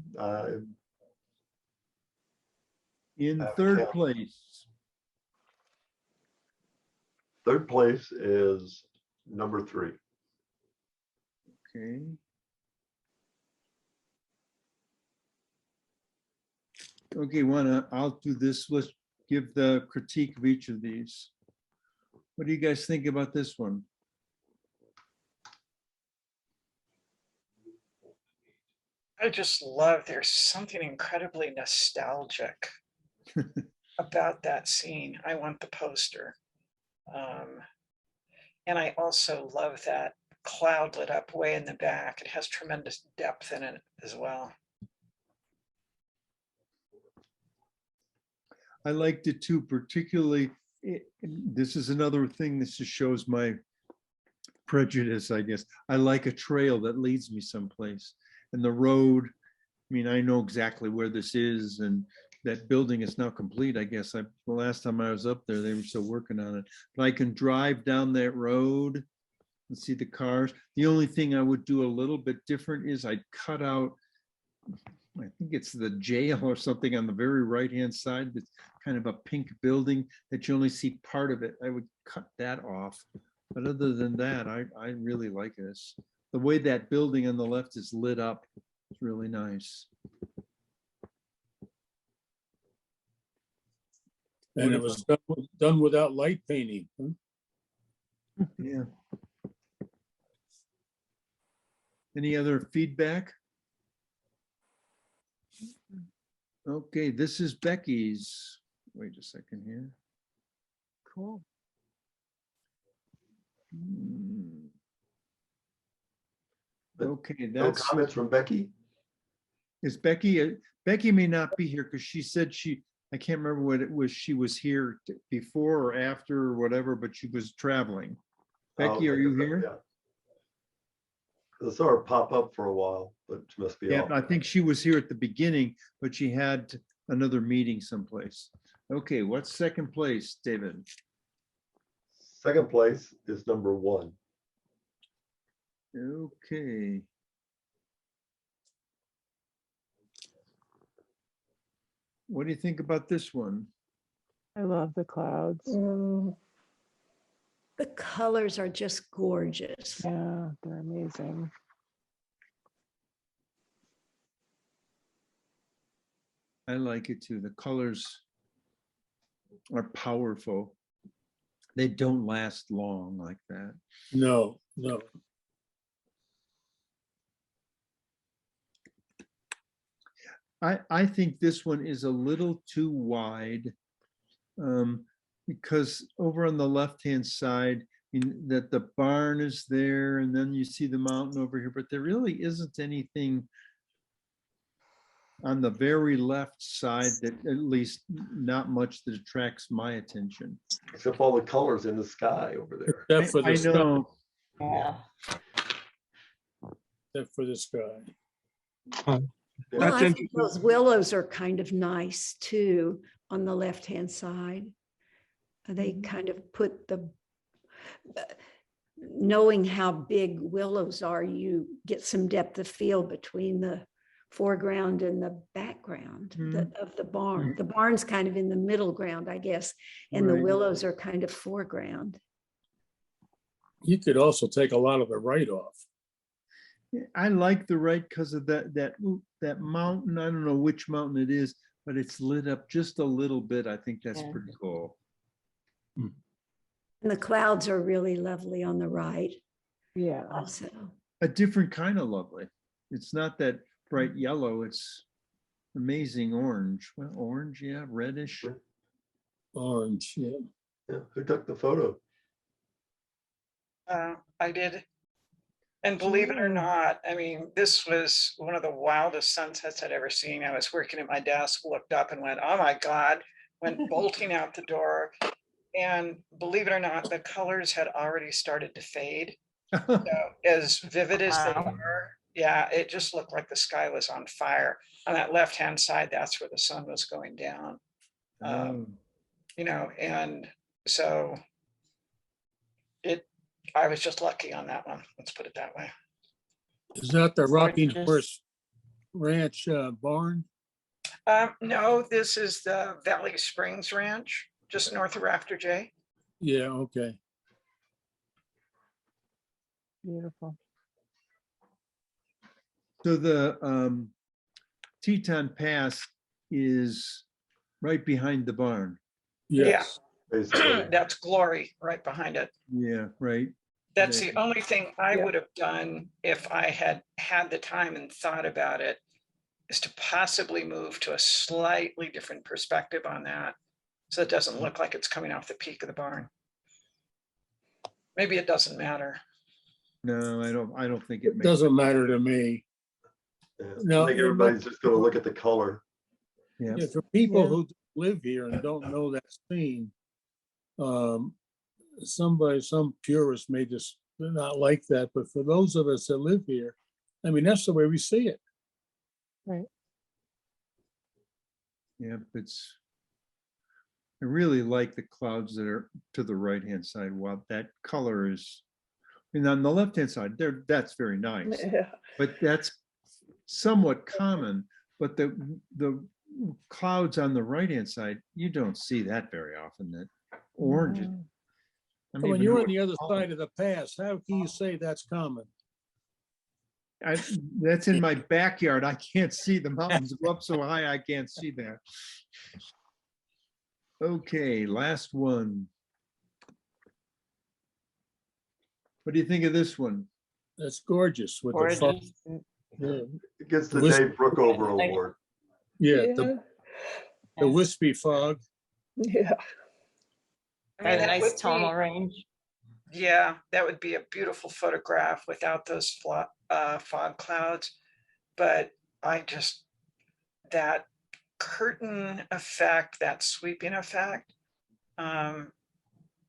Speaker 1: In
Speaker 3: Have
Speaker 1: 3rd
Speaker 3: count.
Speaker 1: place.
Speaker 3: 3rd place is number 3.
Speaker 1: Okay. Okay, I'll do this. Let's give the critique of each of these. What do you guys think about this one?
Speaker 2: I just love, there's something incredibly nostalgic about that scene. I want the poster. And I also love that cloud lit up way in the back. It has tremendous depth in it as well.
Speaker 1: I liked it too, particularly this is another thing. This just shows my prejudice, I guess. I like a trail that leads me someplace. And the road, I mean, I know exactly where this is, and that building is now complete, I guess. The last time I was up there, they were still working on it. But I can drive down that road and see the cars. The only thing I would do a little bit different is I'd cut out, I think it's the jail or something on the very right-hand side. That's kind of a pink building that you only see part of it. I would cut that off. But other than that, I really like this. The way that building on the left is lit up, it's really nice.
Speaker 4: And it was done without light painting. Huh?
Speaker 1: Yeah. Any other feedback? Okay, this is Becky's. Wait a second here.
Speaker 6: Cool.
Speaker 1: Okay,
Speaker 3: No
Speaker 1: that's,
Speaker 3: comments from Becky?
Speaker 1: is Becky, Becky may not be here because she said I can't remember what it was, she was here before or after or whatever, but she was traveling. Becky,
Speaker 3: Oh,
Speaker 1: are you
Speaker 3: okay,
Speaker 1: here?
Speaker 3: yeah. I saw her pop up for a while, but she must be
Speaker 1: Yeah,
Speaker 3: off.
Speaker 1: I think she was here at the beginning, but she had another meeting someplace. Okay, what's second place, David?
Speaker 3: Second place is number 1.
Speaker 1: Okay. What do you think about this one?
Speaker 6: I love the clouds.
Speaker 5: The colors are just gorgeous.
Speaker 6: Yeah, they're amazing.
Speaker 1: I like it too. The colors are powerful. They don't last long like that.
Speaker 4: No, no.
Speaker 1: I think this one is a little too wide, because over on the left-hand side, that the barn is there, and then you see the mountain over here, but there really isn't anything on the very left side, that at least not much that attracts my attention.
Speaker 3: Except all the colors in the sky over there.
Speaker 4: Except for the sky.
Speaker 1: know.
Speaker 13: Yeah.
Speaker 4: Except for the sky.
Speaker 5: Well, I think those willows are kind of nice too on the left-hand side. They kind of put knowing how big willows are, you get some depth of field between the foreground and the background of the barn. The barn's kind of in the middle ground, I guess, and the
Speaker 1: Right.
Speaker 5: willows are kind of foreground.
Speaker 4: You could also take a lot of the right off.
Speaker 1: I like the right because of that mountain. I don't know which mountain it is, but it's lit up just a little bit. I think that's
Speaker 13: Yeah.
Speaker 1: pretty cool.
Speaker 5: And the clouds are really lovely on the right
Speaker 6: Yeah.
Speaker 5: also.
Speaker 1: A different kind of lovely. It's not that bright yellow. It's amazing orange. Well, orange, yeah, reddish.
Speaker 4: Orange, yeah.
Speaker 3: Yeah. Who took the photo?
Speaker 2: I did. And believe it or not, I mean, this was one of the wildest sunsets I'd ever seen. I was working at my desk, looked up and went, oh my God, went bolting out the door. And believe it or not, the colors had already started to fade. So as vivid as they
Speaker 13: Wow.
Speaker 2: were, yeah, it just looked like the sky was on fire. On that left-hand side, that's where the sun was going down. You know, and so I was just lucky on that one. Let's put it that way.
Speaker 4: Is that the Rocking
Speaker 13: Gorgeous.
Speaker 4: Horse Ranch barn?
Speaker 2: No, this is the Valley Springs Ranch, just north of Rafter J.
Speaker 4: Yeah, okay.
Speaker 6: Beautiful.
Speaker 1: So the Teton Pass is right behind the barn.
Speaker 4: Yes.
Speaker 3: Basically.
Speaker 2: That's Glory right behind it.
Speaker 1: Yeah, right.
Speaker 2: That's
Speaker 1: Yeah.
Speaker 2: the only thing I
Speaker 6: Yeah.
Speaker 2: would have done if I had had the time and thought about it, is to possibly move to a slightly different perspective on that. So it doesn't look like it's coming off the peak of the barn. Maybe it doesn't matter.
Speaker 1: No, I don't think it makes.
Speaker 4: Doesn't matter to me.
Speaker 3: Yeah.
Speaker 4: No,
Speaker 3: I think everybody's just gonna look at the color.
Speaker 1: Yeah.
Speaker 4: Yeah, for people
Speaker 6: Yeah.
Speaker 4: who live here and don't know that scene, Some purists may just not like that, but for those of us that live here, I mean, that's the way we see it.
Speaker 6: Right.
Speaker 1: Yeah, I really like the clouds that are to the right-hand side. While that color is, and on the left-hand side, that's very nice.
Speaker 2: Yeah.
Speaker 1: But that's somewhat common. But the clouds on the right-hand side, you don't see that very often. That orange.
Speaker 6: No.
Speaker 1: I
Speaker 4: When
Speaker 1: mean,
Speaker 4: you're on the other side of the pass, how can you say that's common?
Speaker 1: that's in my backyard. I can't see the mountains go up so high. I can't see that. Okay, last one. What do you think of this one?
Speaker 4: That's gorgeous with the fog.
Speaker 13: Gorgeous.
Speaker 4: Yeah,
Speaker 3: It gets the
Speaker 4: Wisp-
Speaker 3: Dave Brookover Award.
Speaker 4: yeah,
Speaker 2: Yeah.
Speaker 4: the wispy fog.
Speaker 2: Yeah. I mean,
Speaker 13: Got a
Speaker 2: that
Speaker 13: nice
Speaker 2: would
Speaker 13: tonal
Speaker 2: be,
Speaker 13: range.
Speaker 2: yeah, that would be a beautiful photograph without those fog clouds. But that curtain effect, that sweeping effect,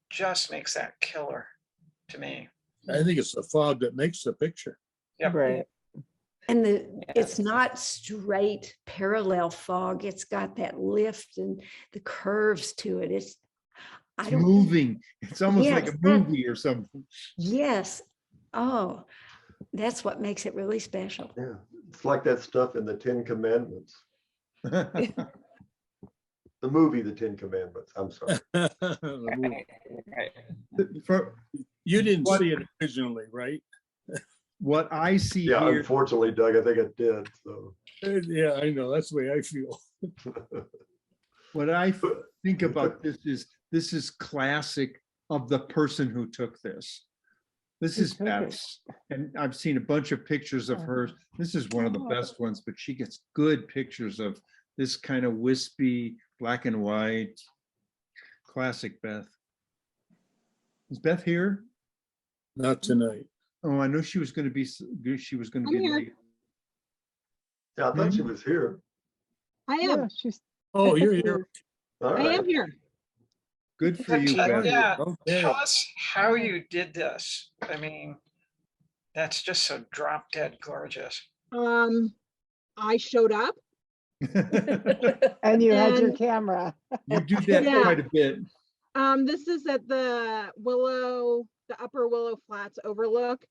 Speaker 2: just makes that killer to me.
Speaker 4: I think it's the fog that makes the picture.
Speaker 2: Yep.
Speaker 6: Right.
Speaker 5: And it's
Speaker 13: Yes.
Speaker 5: not straight parallel fog. It's got that lift and the curves to it. It's, I
Speaker 1: It's
Speaker 5: don't,
Speaker 1: moving. It's almost like
Speaker 5: Yes,
Speaker 1: a
Speaker 5: that-
Speaker 1: movie or something.
Speaker 5: yes. Oh, that's what makes it really special.
Speaker 3: Yeah, it's like that stuff in the Ten Commandments, the movie, The Ten Commandments. I'm sorry.
Speaker 4: The movie.
Speaker 1: For
Speaker 4: You didn't
Speaker 1: What-
Speaker 4: see it originally, right?
Speaker 1: what I see
Speaker 3: Yeah,
Speaker 1: here,
Speaker 3: unfortunately, Doug, I think it did. So
Speaker 4: Yeah, I know. That's the way I feel.
Speaker 1: what I think about this is classic of the person who took this. This
Speaker 6: Who
Speaker 1: is
Speaker 6: took it?
Speaker 1: Beth's, and I've seen a bunch of pictures of hers. This is one of the best ones, but she gets good pictures of this kind of wispy black and white. Classic Beth. Is Beth here?
Speaker 4: Not tonight.
Speaker 1: Oh, I know she was going to be. She was going to be late.
Speaker 3: yeah, I thought she was here.
Speaker 17: I am.
Speaker 6: Yeah, she's.
Speaker 4: Oh, you're here.
Speaker 3: All
Speaker 17: I
Speaker 3: right.
Speaker 17: am here.
Speaker 1: Good for you,
Speaker 2: But
Speaker 1: Beth.
Speaker 2: yeah,
Speaker 4: Okay.
Speaker 2: tell us how you did this. I mean, that's just so drop dead gorgeous.
Speaker 17: I showed up.
Speaker 6: And you had your
Speaker 17: And-
Speaker 6: camera.
Speaker 1: You do that
Speaker 17: Yeah.
Speaker 1: quite a bit.
Speaker 17: This is at the Upper Willow Flats overlook.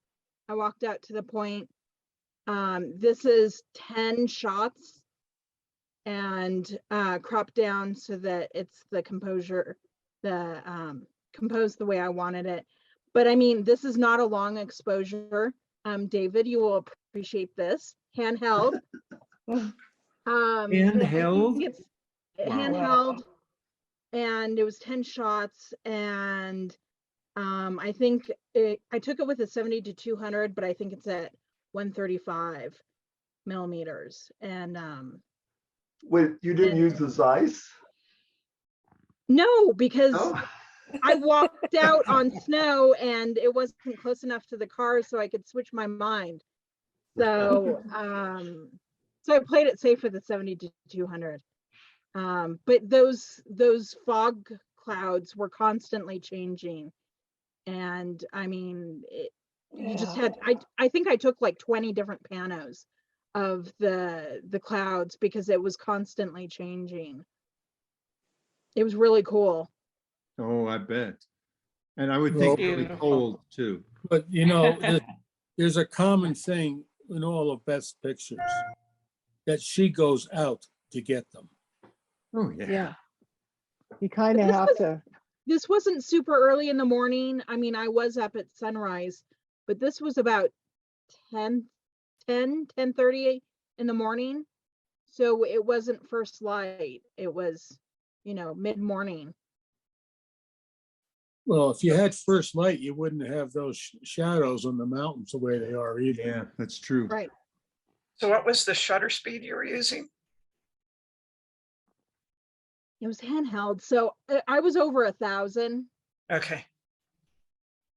Speaker 17: I walked out to the point. This is 10 shots and cropped down so that it's the composure, composed the way I wanted it. But I mean, this is not a long exposure. David, you will appreciate this. Handheld.
Speaker 1: Handheld?
Speaker 17: It's
Speaker 1: Wow.
Speaker 17: handheld, and it was 10 shots, and I think I took it with a 70-200, but I think it's at 135 millimeters. And
Speaker 3: Wait, you didn't use the Zeiss?
Speaker 17: no, because
Speaker 3: Oh.
Speaker 17: I walked out on snow and it wasn't close enough to the car so I could switch my mind. So so I played it safe with the 70-200. But those fog clouds were constantly changing. And I mean, you just had, I think I took like 20 different panos of the clouds because it was constantly changing. It was really cool.
Speaker 1: Oh, I bet. And I would think really
Speaker 13: Beautiful.
Speaker 1: cold too.
Speaker 4: But you know, there's a common thing in all of Beth's pictures that she goes out to get them.
Speaker 1: Oh, yeah.
Speaker 6: Yeah. You kind of
Speaker 17: This
Speaker 6: have
Speaker 17: was-
Speaker 6: to.
Speaker 17: This wasn't super early in the morning. I mean, I was up at sunrise, but this was about 10:30 in the morning. So it wasn't first light. It was, mid-morning.
Speaker 4: Well, if you had first light, you wouldn't have those shadows on the mountains the way they are either.
Speaker 1: Yeah, that's true.
Speaker 17: Right.
Speaker 2: So what was the shutter speed you were using?
Speaker 17: It was handheld. So I was over 1,000.
Speaker 2: Okay.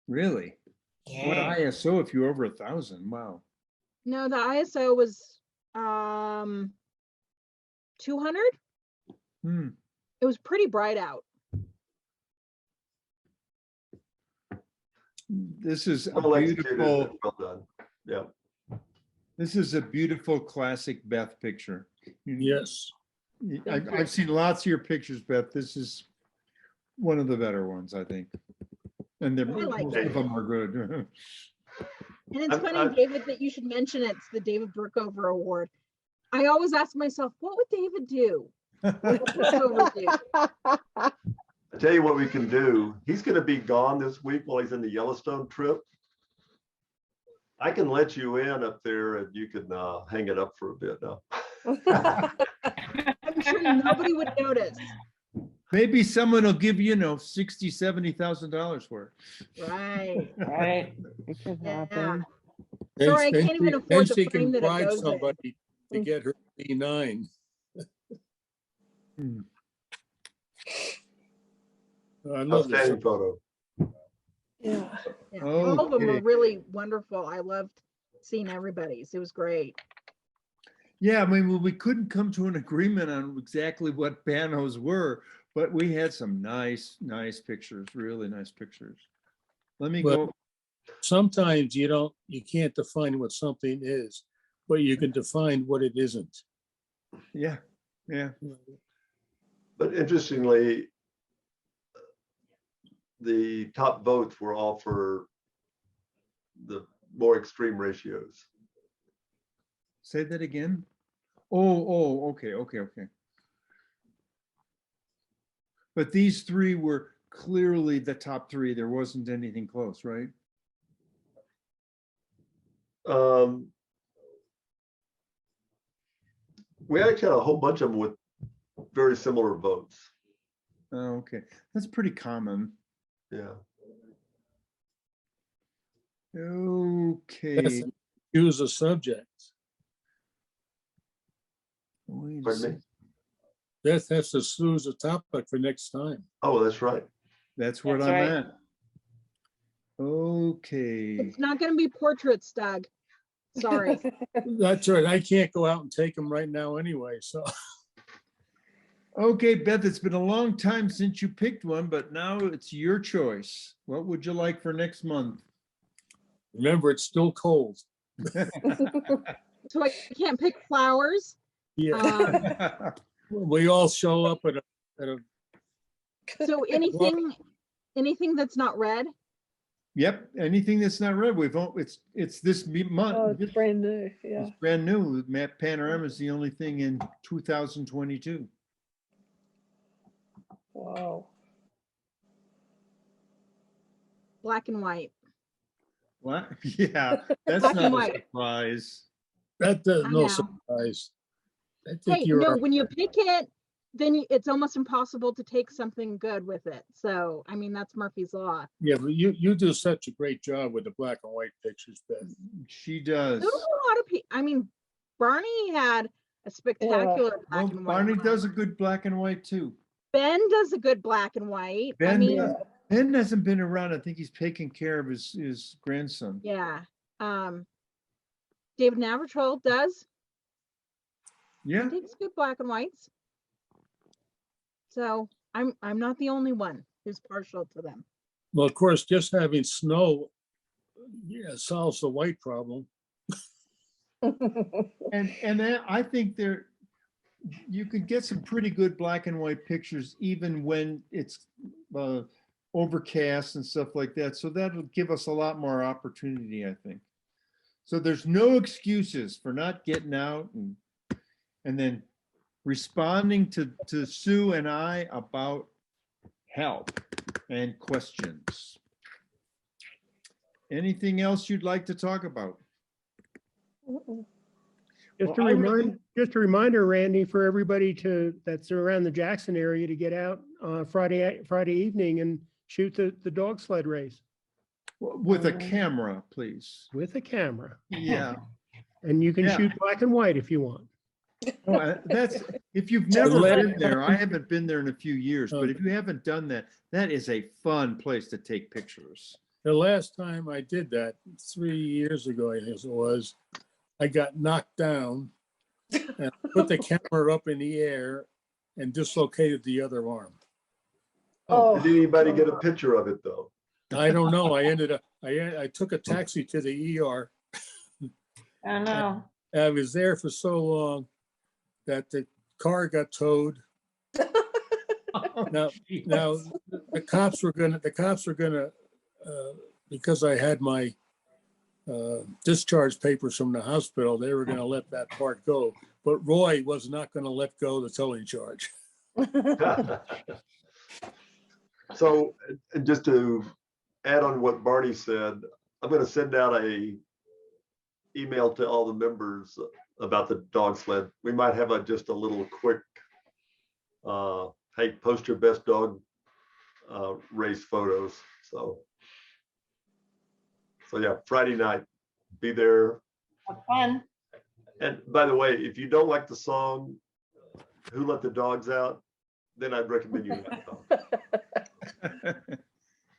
Speaker 1: Really? What
Speaker 2: Dang.
Speaker 1: ISO if you're over 1,000? Wow.
Speaker 17: No, the ISO was 200.
Speaker 1: Hmm.
Speaker 17: It was pretty bright out.
Speaker 1: This is a
Speaker 3: Well executed,
Speaker 1: beautiful,
Speaker 3: well done. Yeah.
Speaker 1: this is a beautiful classic Beth picture.
Speaker 4: Yes.
Speaker 1: I've seen lots of your pictures, Beth. This is one of the better ones, I think. And they're,
Speaker 17: I like
Speaker 1: most
Speaker 17: it.
Speaker 1: of them are good.
Speaker 17: And it's funny, David, that you should mention it's the David Brookover Award. I always ask myself, what would David do? What would Brookover do?
Speaker 3: I tell you what we can do. He's going to be gone this week while he's in the Yellowstone trip. I can let you in up there and you can hang it up for a bit now.
Speaker 17: I'm sure nobody would notice.
Speaker 1: Maybe someone will give you, $60,000, $70,000 for it.
Speaker 17: Right.
Speaker 13: Right. It could
Speaker 17: Yeah.
Speaker 13: happen.
Speaker 17: Sorry, I can't even afford the
Speaker 4: she
Speaker 17: frame
Speaker 4: can
Speaker 17: that it
Speaker 4: bribe
Speaker 17: goes in.
Speaker 4: somebody to get her E9. I love this.
Speaker 3: Outstanding photo.
Speaker 13: Yeah.
Speaker 17: Yeah, all of them
Speaker 1: Okay.
Speaker 17: were really wonderful. I loved seeing everybody's. It was great.
Speaker 1: Yeah, I mean, we couldn't come to an agreement on exactly what Panos were, but we had some nice pictures, really nice pictures. Let me
Speaker 4: But-
Speaker 1: go.
Speaker 4: Sometimes you can't define what something is, but you can define what it isn't.
Speaker 1: Yeah, yeah.
Speaker 3: But interestingly, the top votes were all for the more extreme ratios.
Speaker 1: Say that again. Oh, okay. But these three were clearly the top three. There wasn't anything close, right?
Speaker 3: We actually had a whole bunch of them with very similar votes.
Speaker 1: Oh, okay, that's pretty common.
Speaker 3: Yeah.
Speaker 1: Okay.
Speaker 4: Choose a subject.
Speaker 1: Wait a
Speaker 3: Pardon me?
Speaker 1: sec.
Speaker 4: That's to choose a topic for next time.
Speaker 3: Oh, that's right.
Speaker 1: That's what
Speaker 13: That's
Speaker 1: I'm
Speaker 13: right.
Speaker 1: at. Okay.
Speaker 17: It's not going to be portraits, Doug. Sorry.
Speaker 4: That's right. I can't go out and take them right now anyway. So
Speaker 1: Okay, Beth, it's been a long time since you picked one, but now it's your choice. What would you like for next month?
Speaker 4: remember, it's still cold.
Speaker 17: So I can't pick flowers.
Speaker 4: Yeah. We all show up at a
Speaker 17: So anything that's not red.
Speaker 1: Yep, anything that's not red, it's this month.
Speaker 13: Oh, it's brand new. Yeah.
Speaker 1: It's brand new. Map Panorama is the only thing in 2022.
Speaker 13: Wow.
Speaker 17: Black and white.
Speaker 1: What? Yeah, that's
Speaker 17: Black and
Speaker 1: not a
Speaker 17: white.
Speaker 1: surprise.
Speaker 4: That does
Speaker 17: I
Speaker 4: no
Speaker 17: know.
Speaker 4: surprise. I think
Speaker 17: Hey,
Speaker 4: you're
Speaker 17: no, when you pick it, then it's almost impossible to take something good with it. So, I mean, that's Murphy's Law.
Speaker 4: yeah, but you do such a great job with the black and white pictures, Beth.
Speaker 1: She does.
Speaker 17: There was a lot of people. I mean, Barney had a spectacular black
Speaker 1: Well,
Speaker 17: and white.
Speaker 1: Barney
Speaker 17: one.
Speaker 1: does a good black and white too.
Speaker 17: Ben does a good black and white. I
Speaker 1: Ben,
Speaker 17: mean,
Speaker 1: Ben hasn't been around. I think he's taking care of his grandson.
Speaker 17: yeah. David Navratil does.
Speaker 1: Yeah.
Speaker 17: He takes good black and whites. So I'm not the only one who's partial to them.
Speaker 4: Well, of course, just having snow, solves the white problem.
Speaker 1: And then I think you could get some pretty good black and white pictures even when it's overcast and stuff like that. So that'll give us a lot more opportunity, I think. So there's no excuses for not getting out and then responding to Sue and I about help and questions. Anything else you'd like to talk about?
Speaker 10: Just
Speaker 1: Well,
Speaker 10: a reminder, Randy, for everybody that's around the Jackson area to get out Friday evening and shoot the dog sled race.
Speaker 1: With a camera, please.
Speaker 10: With a camera.
Speaker 1: Yeah.
Speaker 10: And you can
Speaker 1: Yeah.
Speaker 10: shoot black and white if you want.
Speaker 1: Oh, that's, if you've never
Speaker 4: Let
Speaker 1: been
Speaker 4: it-
Speaker 1: there, I haven't been there in a few years, but if you haven't done that, that is a fun place to take pictures.
Speaker 4: The last time I did that, 3 years ago, I guess it was, I got knocked down and put the camera up in the air and dislocated the other arm.
Speaker 3: Did anybody get a picture of it though?
Speaker 4: I don't know. I took a taxi to the ER.
Speaker 13: Oh, no.
Speaker 4: I was there for so long that the car got towed. Now, the cops were gonna, because I had my discharge papers from the hospital, they were gonna let that part go. But Roy was not gonna let go the towing charge.
Speaker 3: So just to add on what Barney said, I'm going to send out a email to all the members about the dog sled. We might have just a little quick, hey, post your best dog race photos. So yeah, Friday night, be there.
Speaker 13: Have fun.
Speaker 3: And by the way, if you don't like the song, Who Let the Dogs Out, then I'd recommend you.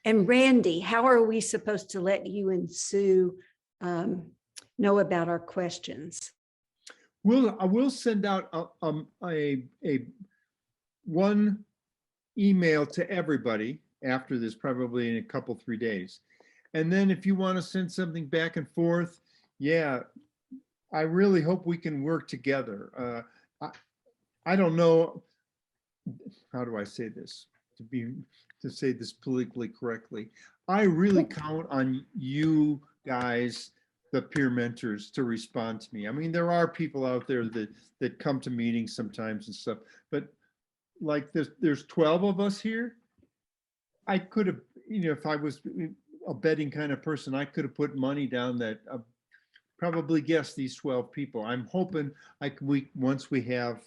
Speaker 5: And Randy, how are we supposed to let you and Sue know about our questions?
Speaker 1: I will send out a one email to everybody after this, probably in a couple, 3 days. And then if you want to send something back and forth, yeah, I really hope we can work together. I don't know, how do I say this to say this politically correctly? I really count on you guys, the peer mentors, to respond to me. I mean, there are people out there that come to meetings sometimes and stuff, but like there's 12 of us here. I could have, if I was a betting kind of person, I could have put money down that probably guess these 12 people. I'm hoping once we have,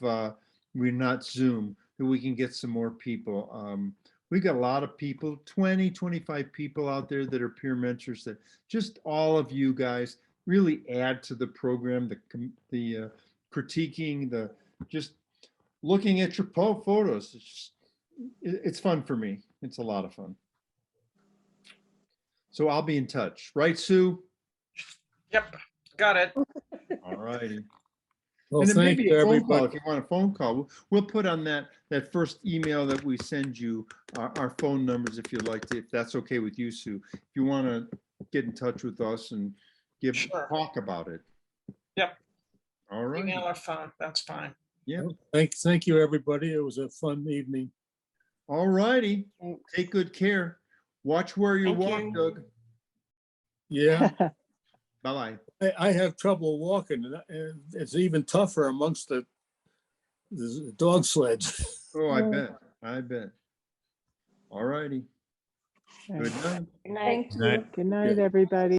Speaker 1: we're not Zoom, that we can get some more people. We got a lot of people, 20, 25 people out there that are peer mentors, that just all of you guys really add to the program, the critiquing, the just looking at your photos. It's fun for me. It's a lot of fun. So I'll be in touch. Right, Sue?
Speaker 2: Yep, got it.
Speaker 1: All righty.
Speaker 4: Well,
Speaker 1: And then
Speaker 4: thank
Speaker 1: maybe
Speaker 4: you,
Speaker 1: a phone
Speaker 4: everybody.
Speaker 1: call, if you want a phone call, we'll put on that first email that we send you our phone numbers, if you'd like to, if that's okay with you, Sue. If you want to get in touch with us and
Speaker 2: Sure.
Speaker 1: talk about it.
Speaker 2: Yep.
Speaker 1: All right.
Speaker 2: Email or phone, that's fine.
Speaker 1: Yeah.
Speaker 4: Thank you, everybody. It was a fun evening.
Speaker 1: All righty. Take good care. Watch where you
Speaker 13: Thank
Speaker 1: walk,
Speaker 13: you.
Speaker 1: Doug.
Speaker 4: Yeah,
Speaker 1: Bye-bye.
Speaker 4: I have trouble walking, and it's even tougher amongst the dog sleds.
Speaker 1: Oh, I bet. All righty. Good night.
Speaker 13: Good night.
Speaker 5: Thank you.
Speaker 6: Good night, everybody.